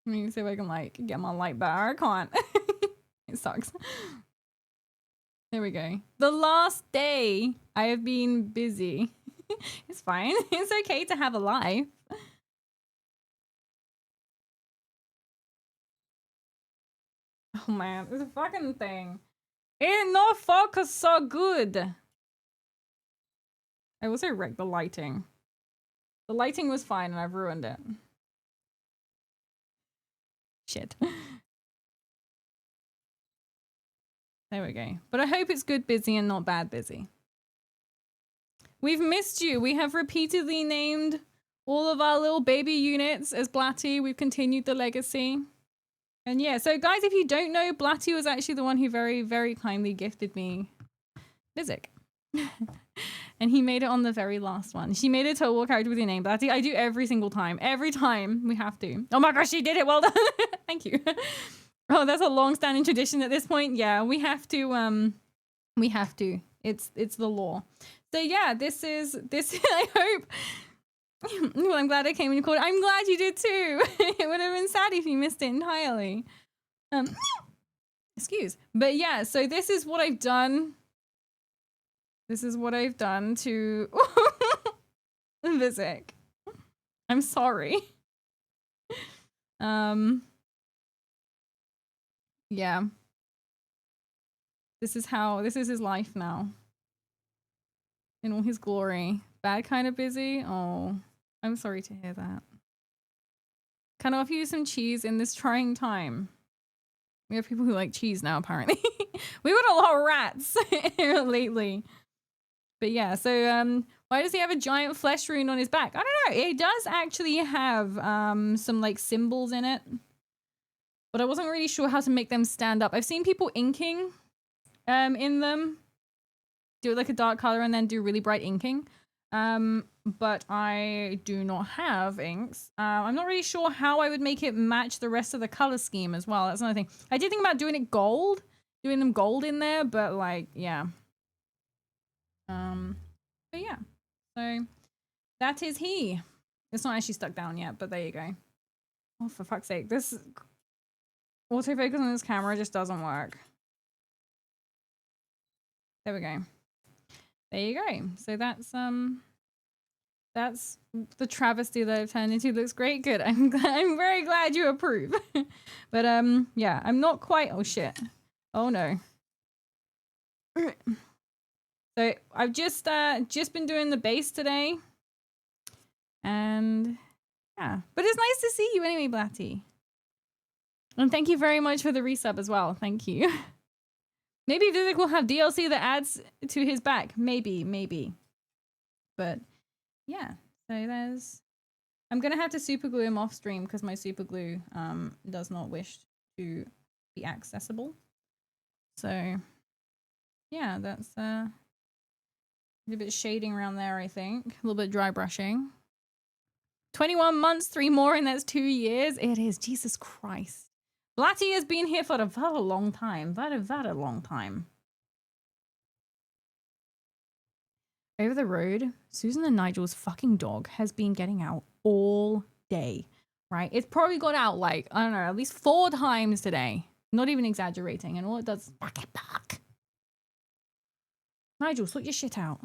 Let me see if I can like get my light better. I can't. It sucks. There we go. The last day. I have been busy. It's fine. It's okay to have a life. Oh man, this fucking thing. It not focus so good. I also wrecked the lighting. The lighting was fine and I've ruined it. Shit. There we go. But I hope it's good busy and not bad busy. We've missed you. We have repeatedly named all of our little baby units as Blatty. We've continued the legacy. And yeah, so guys, if you don't know, Blatty was actually the one who very, very kindly gifted me Vizik. And he made it on the very last one. She made a total character with your name, Blatty. I do every single time. Every time we have to. Oh my gosh, she did it. Well done. Thank you. Oh, that's a long-standing tradition at this point. Yeah, we have to. We have to. It's the law. So yeah, this is I hope. Well, I'm glad I came and you called it. I'm glad you did too. It would have been sad if you missed it entirely. Excuse. But yeah, so this is what I've done. This is what I've done to Vizik. I'm sorry. Yeah. This is his life now. In all his glory. Bad kind of busy? Oh, I'm sorry to hear that. Can I offer you some cheese in this trying time? We have people who like cheese now, apparently. We've got a lot of rats lately. But yeah, so why does he have a giant flesh rune on his back? I don't know. It does actually have some like symbols in it. But I wasn't really sure how to make them stand up. I've seen people inking in them. Do it like a dark color and then do really bright inking. But I do not have inks. I'm not really sure how I would make it match the rest of the color scheme as well. That's another thing. I did think about doing it gold. Doing them gold in there, but like, yeah. But yeah. So that is he. It's not actually stuck down yet, but there you go. Oh, for fuck's sake. This autofocus on this camera just doesn't work. There we go. There you go. So that's the travesty that I've turned into. Looks great. Good. I'm very glad you approve. But yeah, I'm not quite. Oh shit. Oh no. So I've just been doing the base today. And yeah. But it's nice to see you anyway, Blatty. And thank you very much for the resub as well. Thank you. Maybe Vizik will have DLC that adds to his back. Maybe. But yeah, so there's... I'm going to have to super glue him off stream because my super glue does not wish to be accessible. So yeah, that's a bit of shading around there, I think. A little bit of dry brushing. 21 months, 3 more, and that's 2 years. It is. Jesus Christ. Blatty has been here for a very long time. Very long time. Over the road, Susan and Nigel's fucking dog has been getting out all day, right? It's probably got out like, I don't know, at least 4 times today. Not even exaggerating. And all it does is bark. Nigel, sort your shit out.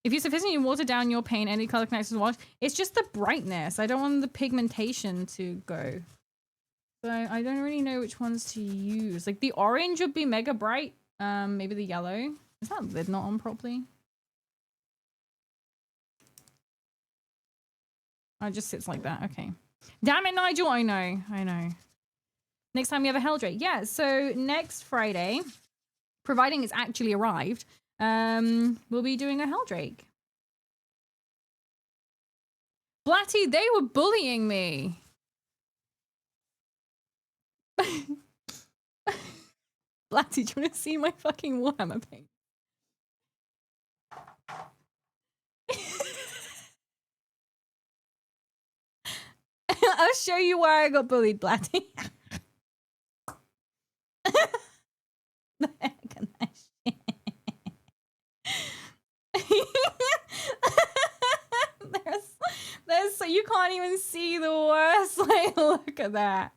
If you sufficiently water down your paint, any color connects to the wash. It's just the brightness. I don't want the pigmentation to go. So I don't really know which ones to use. Like the orange would be mega bright. Maybe the yellow. Is that lid not on properly? Oh, it just sits like that. Okay. Damn it, Nigel. I know. Next time we have a Helldrake. Yeah, so next Friday, providing it's actually arrived, we'll be doing a Helldrake. Blatty, they were bullying me. Blatty, do you want to see my fucking Warhammer paint? I'll show you where I got bullied, Blatty. The heck of that shit. There's so you can't even see the worst. Like, look at that.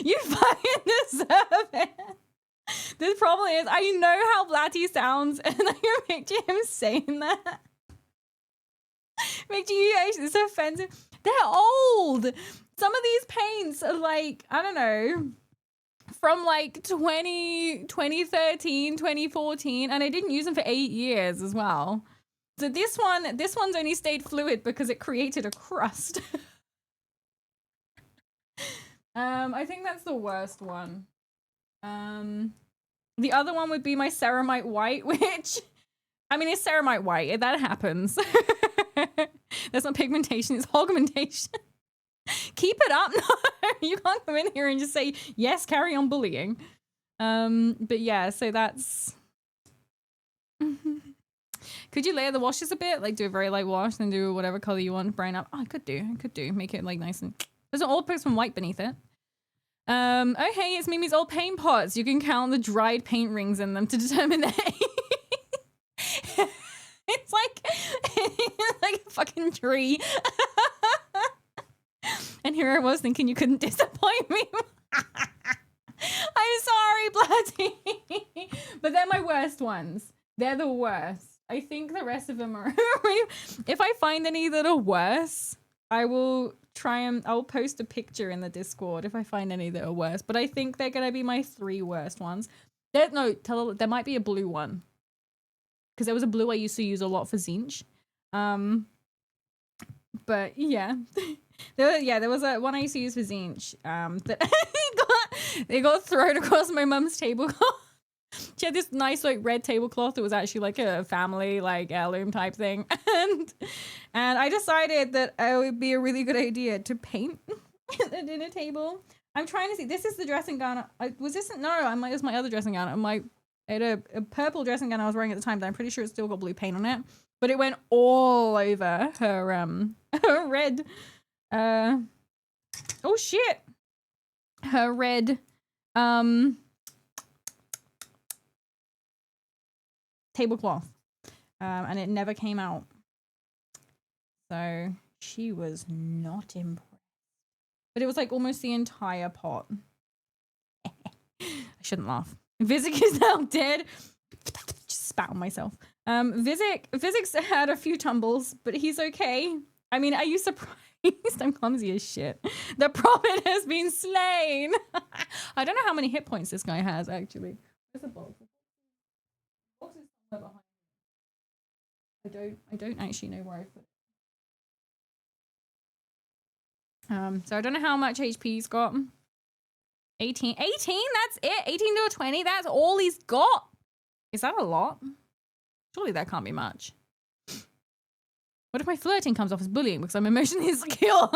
You fucking deserve it. The problem is, I know how Blatty sounds, and I can picture him saying that. Picture you actually, it's offensive. They're old. Some of these paints are like, I don't know, from like 2013, 2014, and I didn't use them for 8 years as well. So this one's only stayed fluid because it created a crust. I think that's the worst one. The other one would be my ceramite white, which, I mean, it's ceramite white. That happens. That's not pigmentation, it's augmentation. Keep it up. No, you can't come in here and just say, yes, carry on bullying. But yeah, so that's... Could you layer the washes a bit? Like do a very light wash, then do whatever color you want, brown up. Oh, I could do. Make it like nice and... There's an old post from white beneath it. Oh, hey, it's Mimi's old paint pots. You can count the dried paint rings in them to determine their age. It's like a fucking tree. And here I was thinking you couldn't disappoint me. I'm sorry, Bloody. But they're my worst ones. They're the worst. I think the rest of them are... If I find any that are worse, I will I'll post a picture in the Discord if I find any that are worse. But I think they're going to be my 3 worst ones. There might be a blue one. Because there was a blue I used to use a lot for Zinch. But yeah. There was a one I used to use for Zinch. That it got thrown across my mum's tablecloth. She had this nice like red tablecloth that was actually like a family like heirloom type thing. And I decided that it would be a really good idea to paint the dinner table. I'm trying to see. This is the dressing gown. It was my other dressing gown. I had a purple dressing gown I was wearing at the time, but I'm pretty sure it's still got blue paint on it. But it went all over her her red oh shit. Her red tablecloth. And it never came out. So she was not impressed. But it was like almost the entire pot. I shouldn't laugh. Vizik is now dead. Just spat on myself. Vizik's had a few tumbles, but he's okay. I mean, are you surprised? I'm clumsy as shit. The prophet has been slain. I don't know how many hit points this guy has, actually. Where's the box? The box is somewhere behind. I don't actually know where I put it. So I don't know how much HP he's got. 18? 18? That's it? 18 to a 20? That's all he's got? Is that a lot? Surely that can't be much. What if my flirting comes off as bullying because I'm emotionally insecure?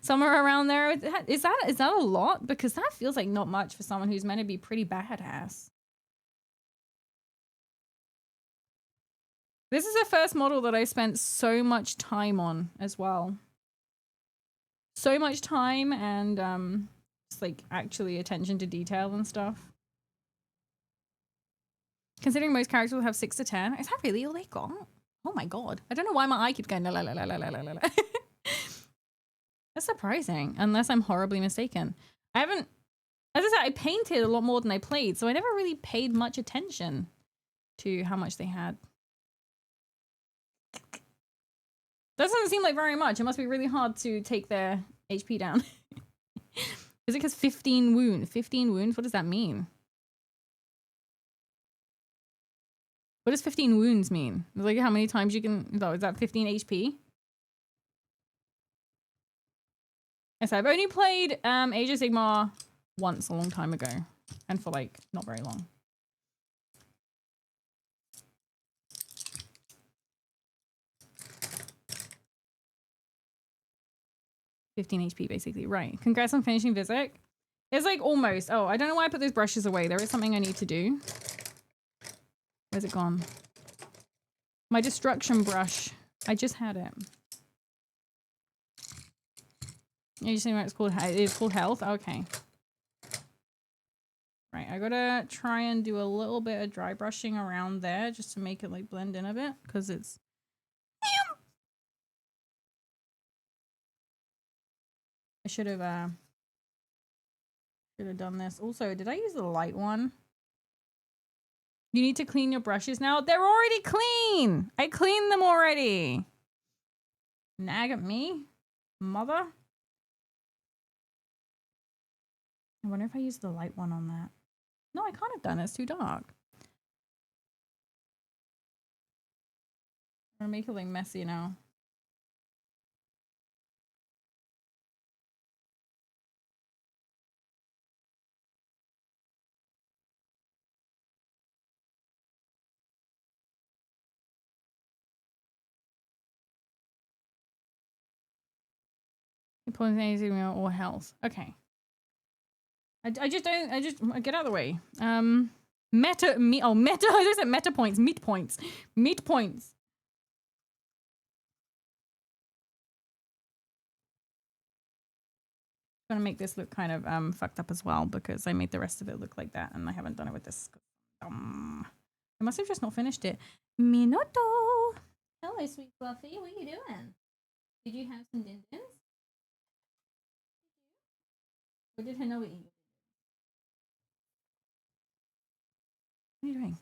Somewhere around there. Is that a lot? Because that feels like not much for someone who's meant to be pretty badass. This is the first model that I spent so much time on as well. So much time and just like actually attention to detail and stuff. Considering most characters will have 6 to 10. Is that really all they got? Oh my god. I don't know why my eye keeps going la la la la la la la. That's surprising, unless I'm horribly mistaken. I haven't, as I said, I painted a lot more than I played, so I never really paid much attention to how much they had. Doesn't seem like very much. It must be really hard to take their HP down. Is it because 15 wounds? 15 wounds? What does that mean? What does 15 wounds mean? Like how many times you can... Oh, is that 15 HP? Yes, I've only played Age of Sigmar once a long time ago. And for like, not very long. HP basically, right. Congrats on finishing Vizik. It's like almost. Oh, I don't know why I put those brushes away. There is something I need to do. Where's it gone? My destruction brush. I just had it. You just know what it's called? It is called health? Okay. Right, I gotta try and do a little bit of dry brushing around there just to make it like blend in a bit because it's... I should have done this. Also, did I use the light one? You need to clean your brushes now. They're already clean. I cleaned them already. Nag at me? Mother? I wonder if I use the light one on that. No, I can't have done it. It's too dark. I'm gonna make it like messy now. Or health. Okay. I just get out of the way. Meta. I just said meta points. Meat points. Meat points. Gonna make this look kind of fucked up as well because I made the rest of it look like that and I haven't done it with this. I must have just not finished it. Minoto. Hello, sweet Fluffy. What are you doing? Did you have some din-dins? Or did Hanoa eat you? What are you doing?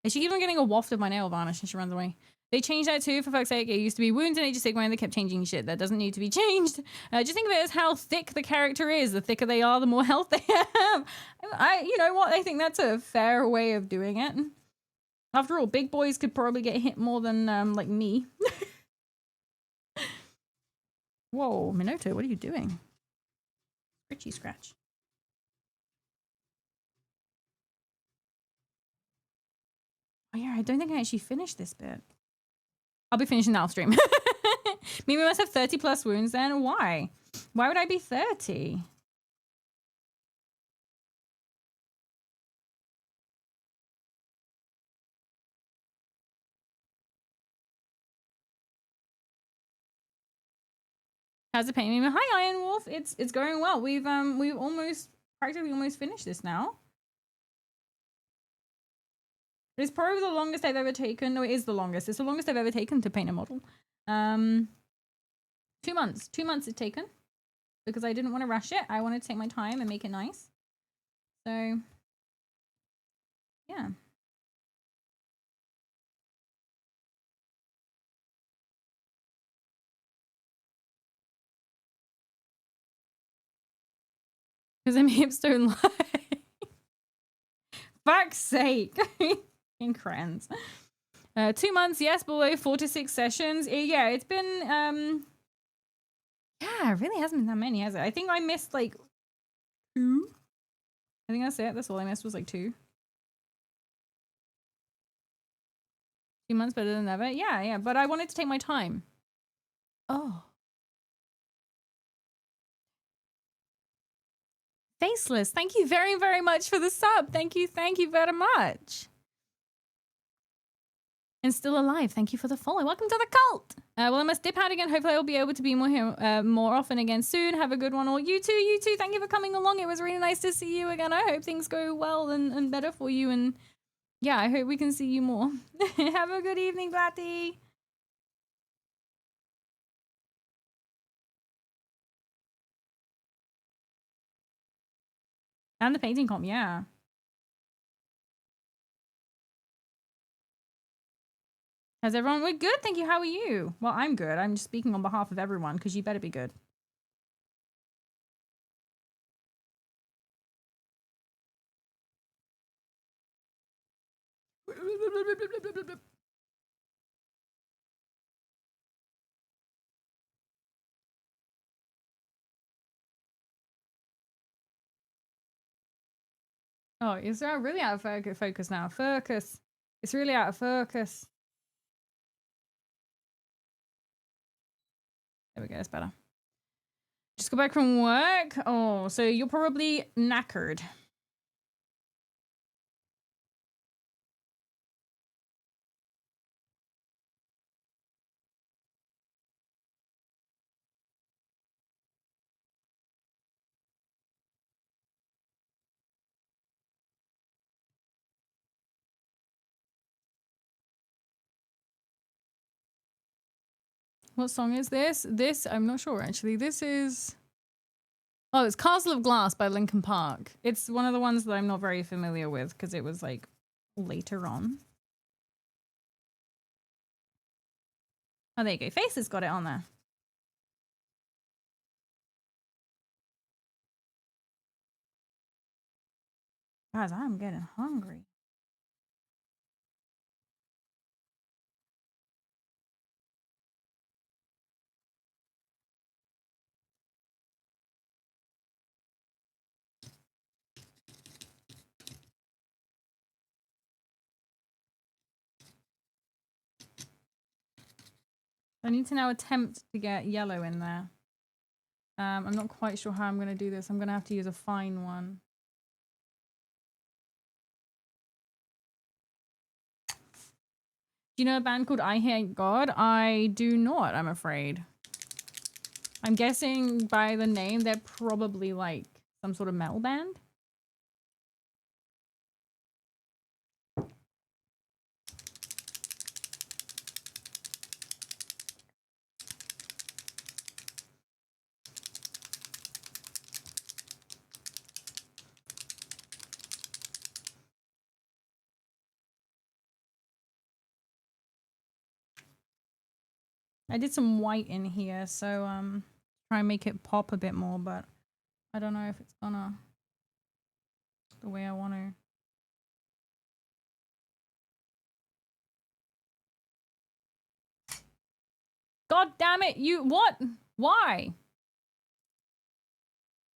And she keeps on getting a waft of my nail varnish and she runs away. They changed that too, for fuck's sake. It used to be wounds and age of Sigma and they kept changing shit. That doesn't need to be changed. Just think of it as how thick the character is. The thicker they are, the more health they have. You know what? I think that's a fair way of doing it. After all, big boys could probably get hit more than, like, me. Whoa, Minoto, what are you doing? Scritchy scratch. Oh yeah, I don't think I actually finished this bit. I'll be finishing that off stream. Mimi must have 30 plus wounds then. Why? Why would I be 30? How's it paying me? Hi, Iron Wolf. It's going well. We've practically almost finished this now. It's probably the longest I've ever taken. No, it is the longest. It's the longest I've ever taken to paint a model. 2 months. 2 months it's taken because I didn't want to rush it. I wanted to take my time and make it nice. So, yeah. Because I'm hipster in life. Fuck's sake. In crayons. 2 months, yes, below 4 to 6 sessions. Yeah, it's been, yeah, it really hasn't been that many, has it? I think I missed, like, 2. I think that's it. That's all I missed was, like, 2. 2 months better than ever. Yeah, yeah, but I wanted to take my time. Oh. Faceless, thank you very, very much for the sub. Thank you very much. And still alive, thank you for the follow. Welcome to the cult. Well, I must dip out again. Hopefully I'll be able to be more here more often again soon. Have a good one. All you too. Thank you for coming along. It was really nice to see you again. I hope things go well and better for you. And yeah, I hope we can see you more. Have a good evening, Blatty. And the painting comp, yeah. How's everyone? We're good, thank you. How are you? Well, I'm good. I'm just speaking on behalf of everyone because you better be good. Oh, it's really out of focus now. Focus. It's really out of focus. There we go, it's better. Just got back from work. Oh, so you're probably knackered. What song is this? I'm not sure actually. This is... Oh, it's Castle of Glass by Linkin Park. It's one of the ones that I'm not very familiar with because it was like later on. Oh, there you go. Faces got it on there. Guys, I'm getting hungry. I need to now attempt to get yellow in there. I'm not quite sure how I'm going to do this. I'm going to have to use a fine one. Do you know a band called I Hate God? I do not, I'm afraid. I'm guessing by the name, they're probably like some sort of metal band. I did some white in here, so try and make it pop a bit more, but I don't know if it's gonna the way I want to. God damn it, you what? Why?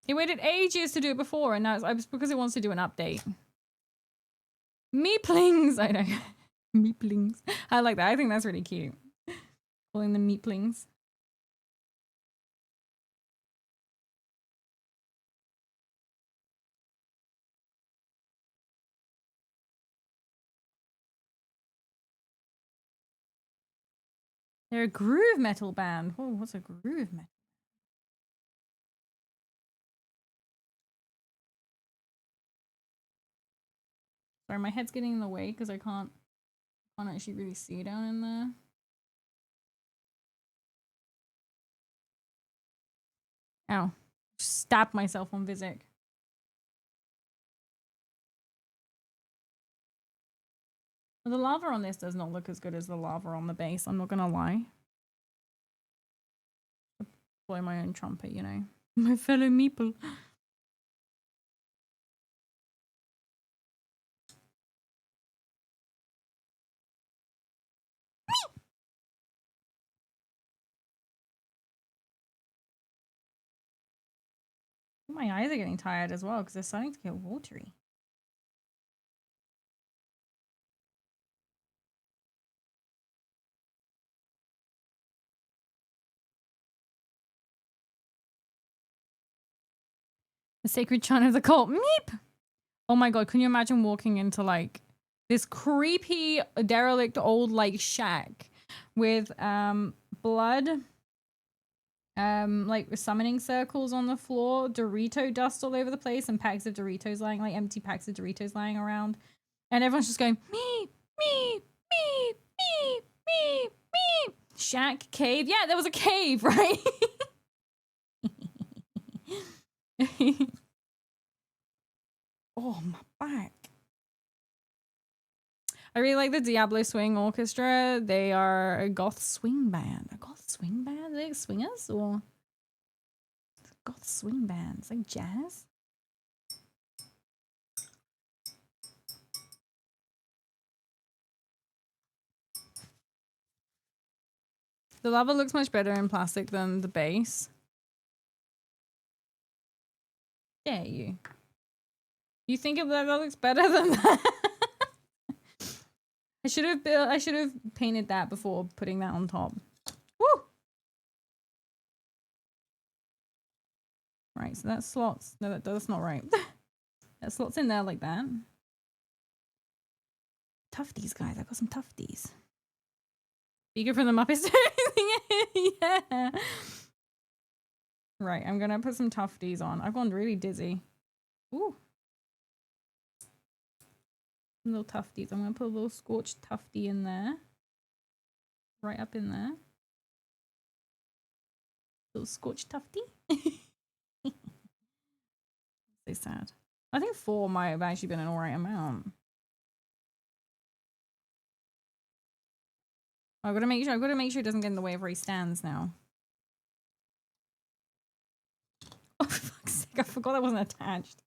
It waited ages to do it before, and now it's because it wants to do an update. Meeplings! I know. Meeplings. I like that. I think that's really cute. Calling them meeplings. They're a groove metal band. Whoa, what's a groove metal? Sorry, my head's getting in the way because I can't actually really see down in there. Ow. Stabbed myself on Vizic. Well, the lava on this does not look as good as the lava on the base, I'm not gonna lie. Blow my own trumpet, you know. My fellow meeple. My eyes are getting tired as well because they're starting to get watery. The sacred chant of the cult. Meep! Oh my god, can you imagine walking into like this creepy derelict old like shack with blood, like summoning circles on the floor, Dorito dust all over the place, and packs of Doritos lying, like empty packs of Doritos lying around, and everyone's just going meep, meep, meep, meep, meep, meep. Shack, cave. Yeah, there was a cave, right? Oh, my back. I really like the Diablo Swing Orchestra. They are a goth swing band. A goth swing band? Are they like swingers? Or goth swing band? It's like jazz? The lava looks much better in plastic than the base. Dare you? You think that looks better than that? I should have painted that before putting that on top. Woo! Right, so that slots. No, that's not right. That slots in there like that. Tufties, guys. I got some tufties. Speaker from the Muppets. Yeah. Right, I'm gonna put some tufties on. I've gone really dizzy. Ooh. Some little tufties. I'm gonna put a little scorched tufty in there. Right up in there. Little scorched tufty. So sad. I think 4 might have actually been an alright amount. I've got to make sure it doesn't get in the way of where he stands now. Oh, for fuck's sake, I forgot that wasn't attached.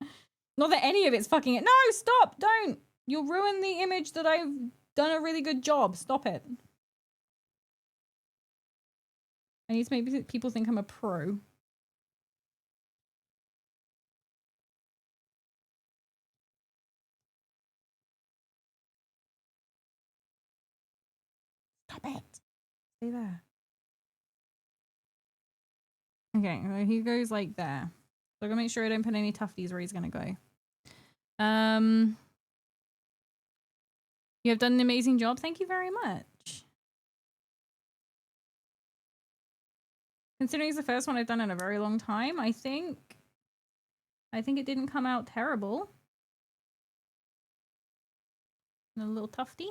Not that any of it's fucking it. No, stop! Don't! You'll ruin the image that I've done a really good job. Stop it. I need to make people think I'm a pro. Stop it. Stay there. Okay, well, he goes like there. So I'm gonna make sure I don't put any tufties where he's gonna go. You have done an amazing job. Thank you very much. Considering it's the first one I've done in a very long time, I think it didn't come out terrible. And a little tufty.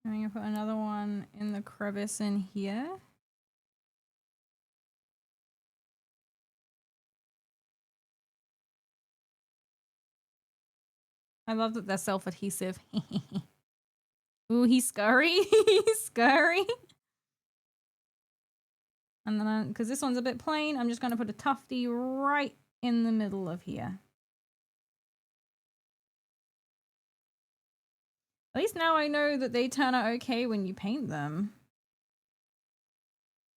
I'm gonna put another one in the crevice in here. I love that they're self-adhesive. Ooh, he's scurry. He's scurry. And then, because this one's a bit plain, I'm just going to put a tufty right in the middle of here. At least now I know that they turn out okay when you paint them.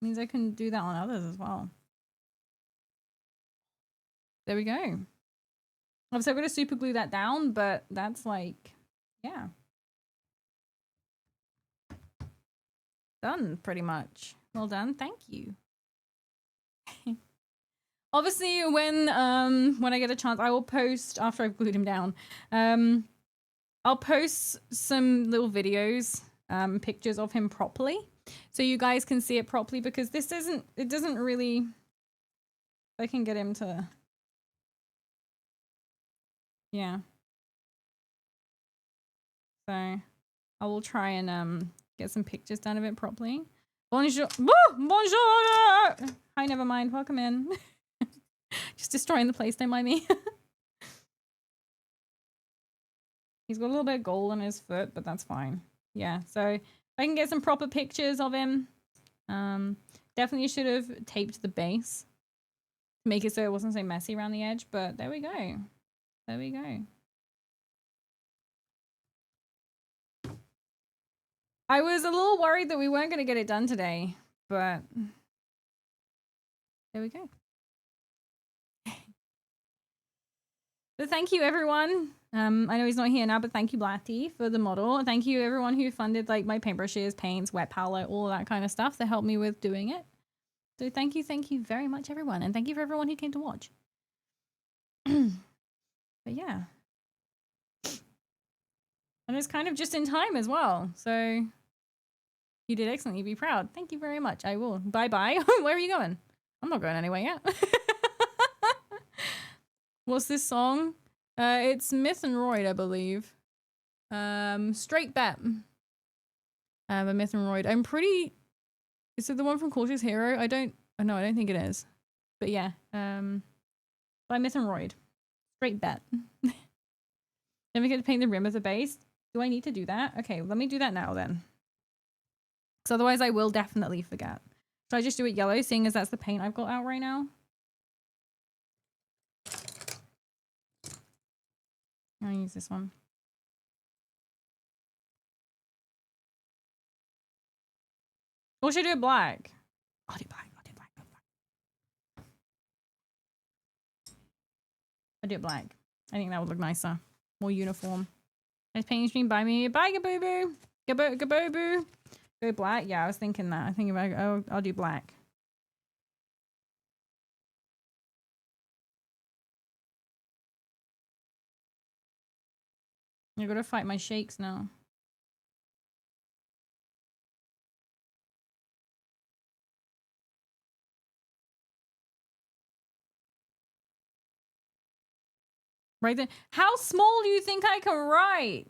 Means I can do that on others as well. There we go. Obviously, I'm going to super glue that down, but that's like, yeah. Done, pretty much. Well done. Thank you. Obviously, when I get a chance, I will post, after I've glued him down, I'll post some little videos, pictures of him properly, so you guys can see it properly, because this doesn't really, I can get him to, yeah. So I will try and get some pictures done of it properly. Bonjour. Woo! Bonjour! Hi, never mind. Welcome in. Just destroying the place, don't mind me. He's got a little bit of gold on his foot, but that's fine. Yeah, so I can get some proper pictures of him. Definitely should have taped the base. Make it so it wasn't so messy around the edge, but there we go. There we go. I was a little worried that we weren't going to get it done today, but there we go. But thank you, everyone. I know he's not here now, but thank you, Blatty, for the model. Thank you, everyone who funded like my paintbrushes, paints, wet palette, all that kind of stuff to help me with doing it. So thank you very much, everyone. And thank you for everyone who came to watch. But yeah. And it's kind of just in time as well. So you did excellently. Be proud. Thank you very much. I will. Bye-bye. Where are you going? I'm not going anywhere yet. What's this song? It's Myth and Royd, I believe. Straight Bet. A Myth and Royd. I'm pretty... Is it the one from Cautious Hero? I don't think it is. But yeah. By Myth and Royd. Straight Bet. Then we get to paint the rim of the base. Do I need to do that? Okay, let me do that now then. Because otherwise I will definitely forget. Should I just do it yellow, seeing as that's the paint I've got out right now? I'll use this one. Or should I do it black? I'll do black. I'll do it black. I think that would look nicer. More uniform. Nice painting stream by me. Bye, Gaboo. Gaboo. Go black? Yeah, I was thinking that. I think about, I'll do black. I gotta fight my shakes now. Right then. How small do you think I can write?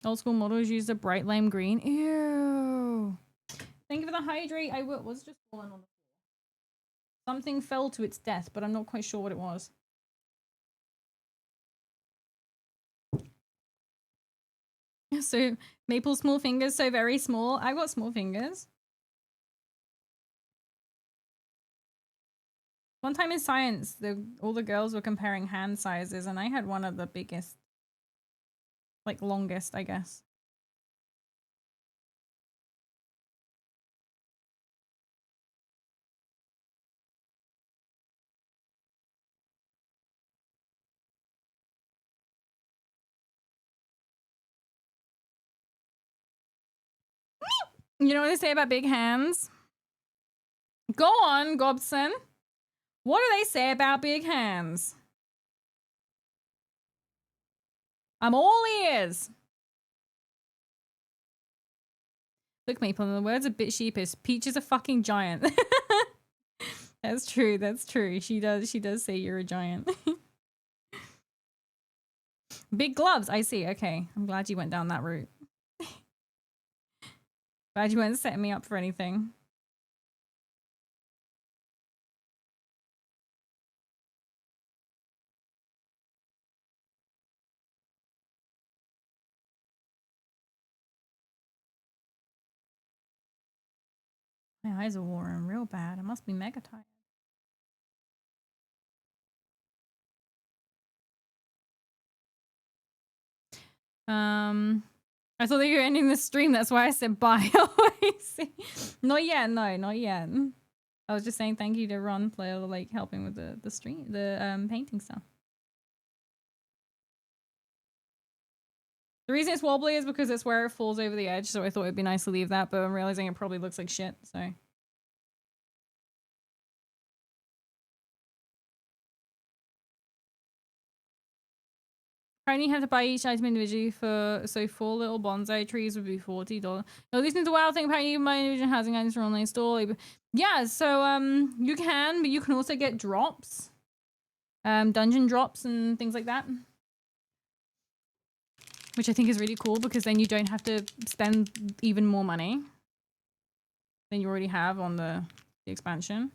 Old school models use a bright lime green. Ew. Thank you for the hydrate. I was just falling on the floor. Something fell to its death, but I'm not quite sure what it was. So Maple small fingers, so very small. I've got small fingers. One time in science, all the girls were comparing hand sizes, and I had one of the biggest, like longest, I guess. You know what they say about big hands? Go on, Gobson. What do they say about big hands? I'm all ears. Look, Maple, in the words of Bit Sheepish, Peach is a fucking giant. That's true, that's true. She does say you're a giant. Big gloves, I see. Okay, I'm glad you went down that route. Glad you weren't setting me up for anything. My eyes are watering real bad. I must be mega tired. I thought that you were ending the stream. That's why I said bye. Not yet. No, not yet. I was just saying thank you to Ron for like helping with the stream, the painting stuff. The reason it's wobbly is because it's where it falls over the edge. So I thought it'd be nice to leave that, but I'm realizing it probably looks like shit. So. I only have to buy each item individually so 4 little bonsai trees would be $40. Now listening to WoW thing apparently my individual housing items from online store. Yeah, so you can, but you can also get drops. Dungeon drops and things like that. Which I think is really cool because then you don't have to spend even more money than you already have on the expansion.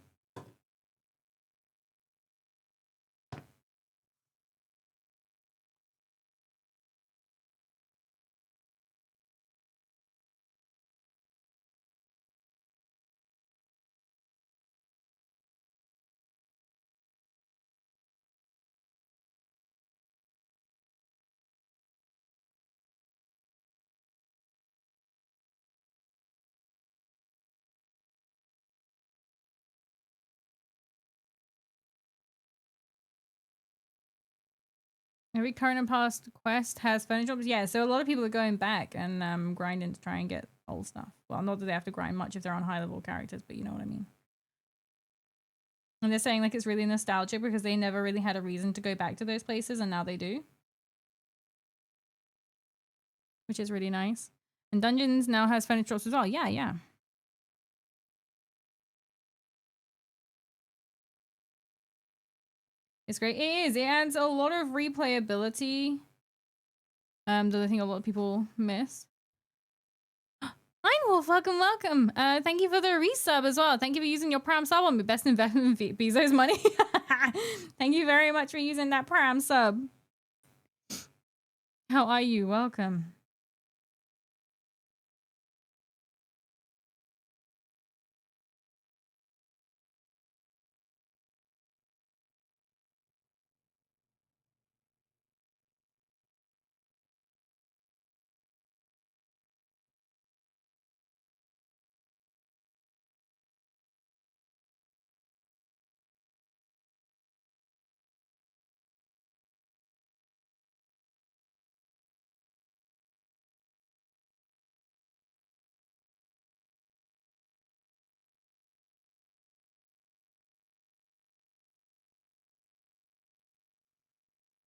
Every current and past quest has furniture drops. Yeah, so a lot of people are going back and grinding to try and get old stuff. Well, not that they have to grind much if they're on high level characters, but you know what I mean. And they're saying like it's really nostalgic because they never really had a reason to go back to those places and now they do. Which is really nice. And Dungeons now has furniture drops as well. Yeah, yeah. It's great. It is. It adds a lot of replayability that I think a lot of people miss. Hi, Wolf. Welcome, welcome. Thank you for the resub as well. Thank you for using your Prime sub on the best investment in Bezos' money. Thank you very much for using that Prime sub. How are you? Welcome.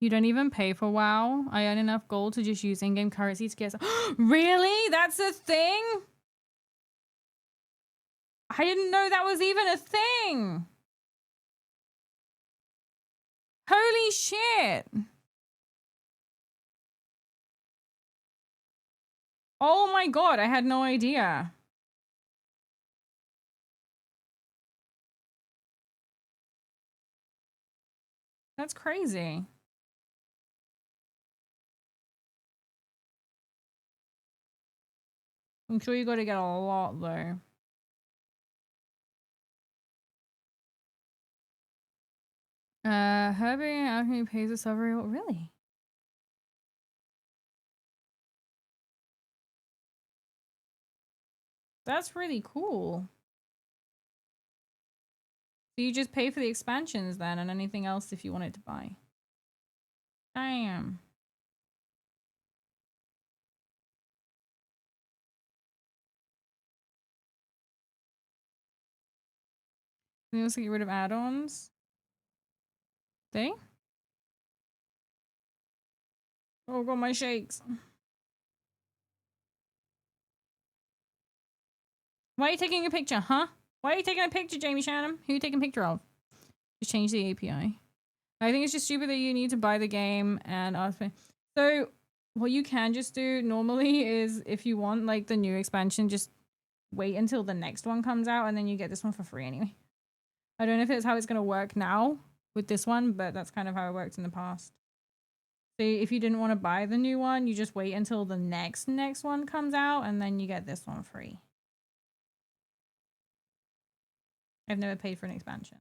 You don't even pay for WoW. I earn enough gold to just use in-game currency to get some. Really? That's a thing? I didn't know that was even a thing. Holy shit. Oh my god, I had no idea. That's crazy. I'm sure you got to get a lot though. Herbie Alchemy pays a salary. Really? That's really cool. So you just pay for the expansions then, and anything else if you wanted to buy. Damn. Can you also get rid of add-ons? They? Oh, got my shakes. Why are you taking a picture, huh? Why are you taking a picture, Jamie Shannon? Who are you taking a picture of? Just change the API. I think it's just stupid that you need to buy the game and ask me. So what you can just do normally is if you want like the new expansion, just wait until the next one comes out and then you get this one for free anyway. I don't know if it's how it's going to work now with this one, but that's kind of how it worked in the past. So if you didn't want to buy the new one, you just wait until the next one comes out and then you get this one free. I've never paid for an expansion.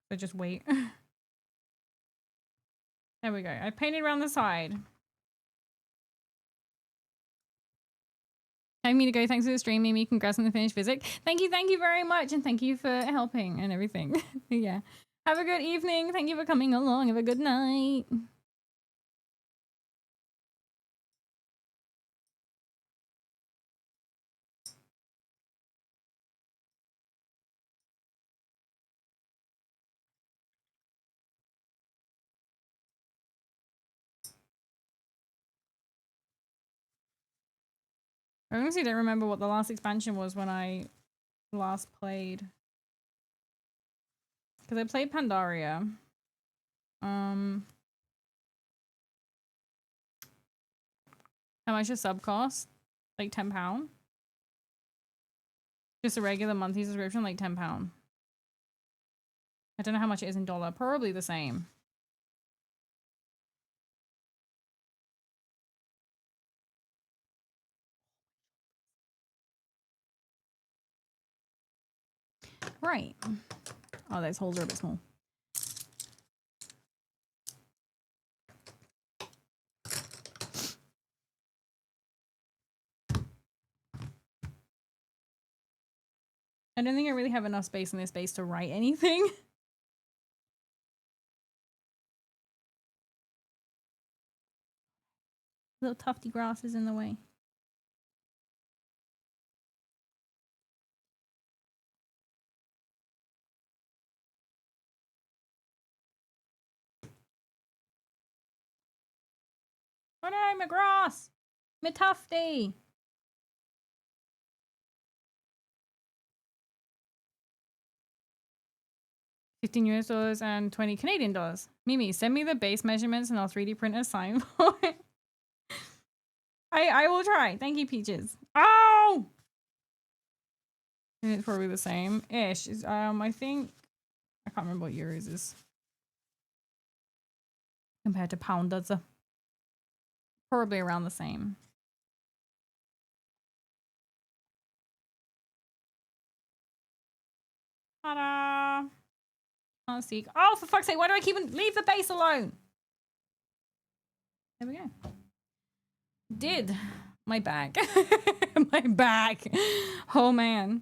So just wait. There we go. I painted around the side. Time me to go. Thanks for the stream, Mimi. Congrats on the finished physic. Thank you very much. And thank you for helping and everything. Yeah. Have a good evening. Thank you for coming along. Have a good night. I honestly don't remember what the last expansion was when I last played. Because I played Pandaria. How much a sub cost? Like £10? Just a regular monthly subscription, like £10. I don't know how much it is in dollar. Probably the same. Right. Oh, those holes are a bit small. I don't think I really have enough space in this base to write anything. Little tufty grass is in the way. Oh no, my grass! My tufty! $15 and 20 Canadian dollars. Mimi, send me the base measurements and I'll 3D print a sign for it. I will try. Thank you, Peaches. Oh! And it's probably the same. Ish. I think I can't remember what euros is. Compared to pound, that's probably around the same. Ta-da! Can't see. Oh, for fuck's sake, why do I leave the base alone? There we go. Did. My back. My back. Oh, man.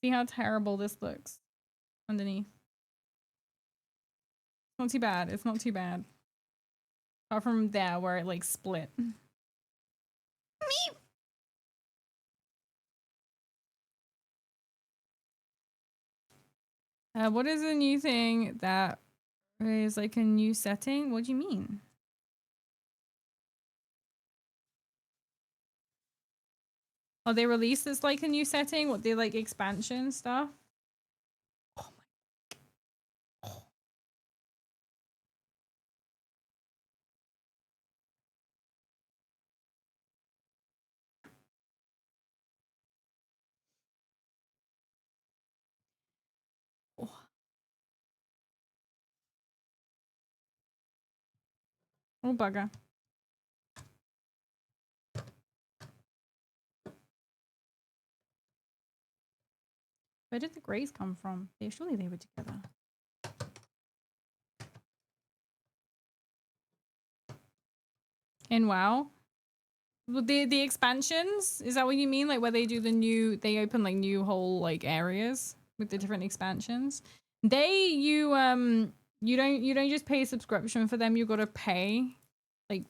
See how terrible this looks underneath. It's not too bad. It's not too bad. Apart from there where it like split. What is a new thing that is like a new setting? What do you mean? Oh, they released this like a new setting? What, they like expansion stuff? Oh my. Oh. Oh. Oh, bugger. Where did the greys come from? Surely they were together. In WoW? The expansions? Is that what you mean? Like where they do the new, they open like new whole like areas with the different expansions? You don't just pay a subscription for them, you gotta pay like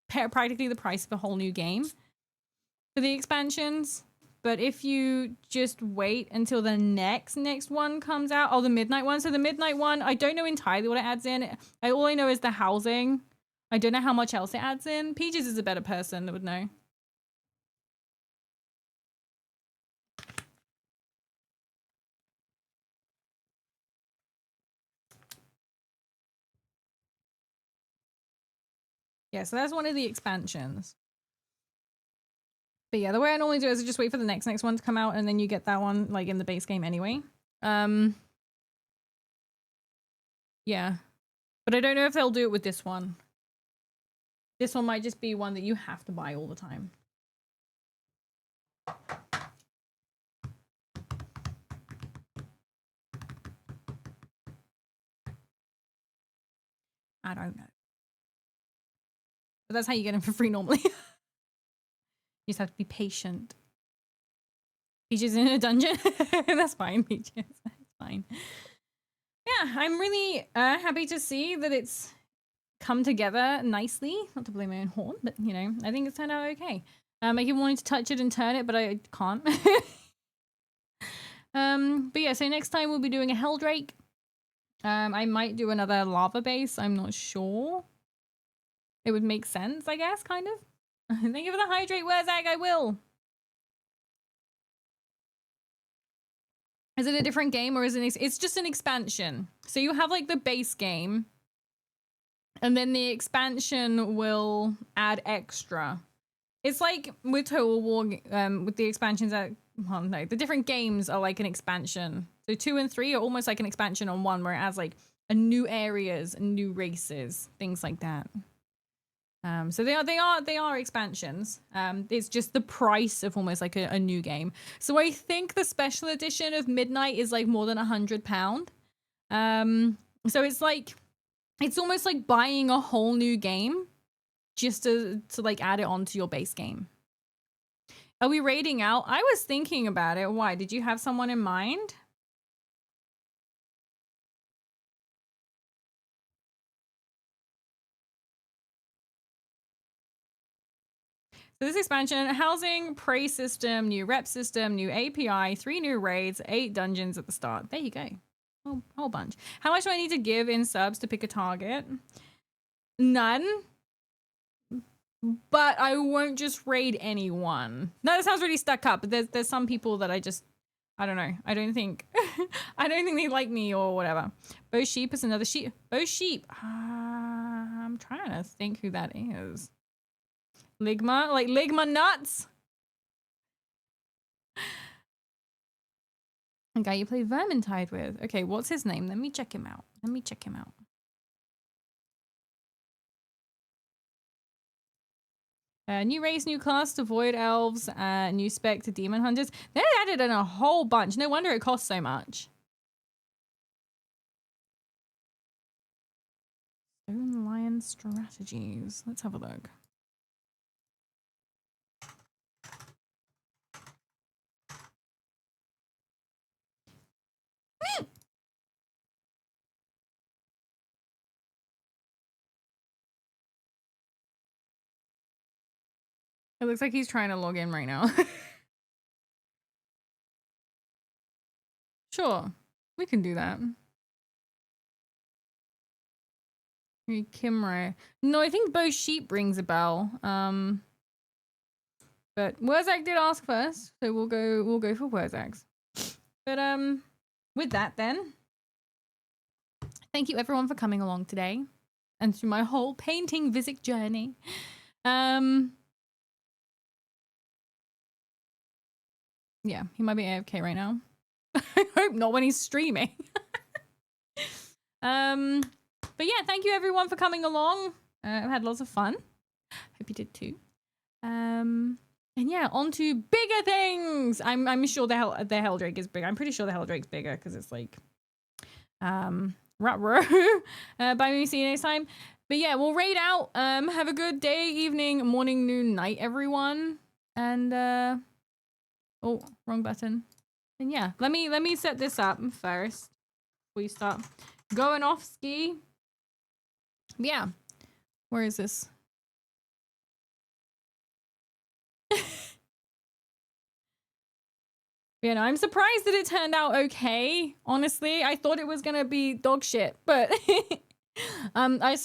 practically the price of a whole new game for the expansions. But if you just wait until the next one comes out, oh, the midnight one. So the midnight one, I don't know entirely what it adds in. All I know is the housing. I don't know how much else it adds in. Peaches is a better person that would know. Yeah, so that's one of the expansions. But yeah, the way I normally do it is I just wait for the next one to come out, and then you get that one like in the base game anyway. Yeah. But I don't know if they'll do it with this one. This one might just be one that you have to buy all the time. I don't know. But that's how you get them for free normally. You just have to be patient. Peaches in a dungeon. That's fine, Peaches. That's fine. Yeah, I'm really happy to see that it's come together nicely. Not to blow my own horn, but you know, I think it's turned out okay. I keep wanting to touch it and turn it, but I can't. But yeah, so next time we'll be doing a Helldrake. I might do another lava base. I'm not sure. It would make sense, I guess, kind of. Thank you for the hydrate, Wurzag. I will. Is it a different game or is it? It's just an expansion. So you have like the base game, and then the expansion will add extra. It's like with Total War, with the expansions that, well, no, the different games are like an expansion. So 2 and 3 are almost like an expansion on 1, where it adds like a new areas and new races, things like that. So they are expansions. It's just the price of almost like a new game. So I think the special edition of Midnight is like more than £100. So it's like, it's almost like buying a whole new game just to like add it onto your base game. Are we raiding out? I was thinking about it. Why? Did you have someone in mind? So this expansion, housing, praise system, new rep system, new API, 3 new raids, 8 dungeons at the start. There you go. Whole bunch. How much do I need to give in subs to pick a target? None. But I won't just raid anyone. No, that sounds really stuck up, but there's some people that I don't know. I don't think they like me or whatever. Bo Sheep is another sheep. Bo Sheep. I'm trying to think who that is. Ligma? Like Ligma nuts? A guy you play Vermintide with. Okay, what's his name? Let me check him out. New race, new class to Void Elves, new spec to Demon Hunters. They added in a whole bunch. No wonder it costs so much. Stone Lion strategies. Let's have a look. It looks like he's trying to log in right now. Sure, we can do that. Kimray. No, I think Bo Sheep rings a bell. But Wurzag did ask first, so we'll go for Wurzag's. But with that then, thank you everyone for coming along today and through my whole painting Vizic journey. Yeah, he might be AFK right now. I hope not when he's streaming. But yeah, thank you everyone for coming along. I've had lots of fun. Hope you did too. And yeah, on to bigger things. I'm sure the Helldrake is bigger. I'm pretty sure the Helldrake's bigger because it's like Ruh-roh. Bye, me. See you next time. But yeah, we'll raid out. Have a good day, evening, morning, noon, night, everyone. And oh, wrong button. And yeah, let me set this up first before you start going off ski. Yeah, where is this? You know, I'm surprised that it turned out okay. Honestly, I thought it was gonna be dog shit, but I was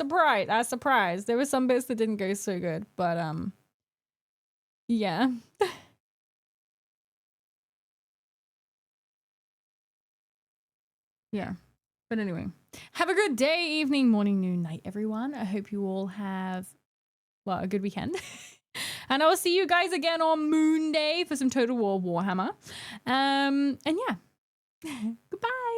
surprised. There were some bits that didn't go so good, but yeah. Yeah. But anyway, have a good day, evening, morning, noon, night, everyone. I hope you all have, well, a good weekend. And I'll see you guys again on Moon Day for some Total War Warhammer. And yeah. Goodbye.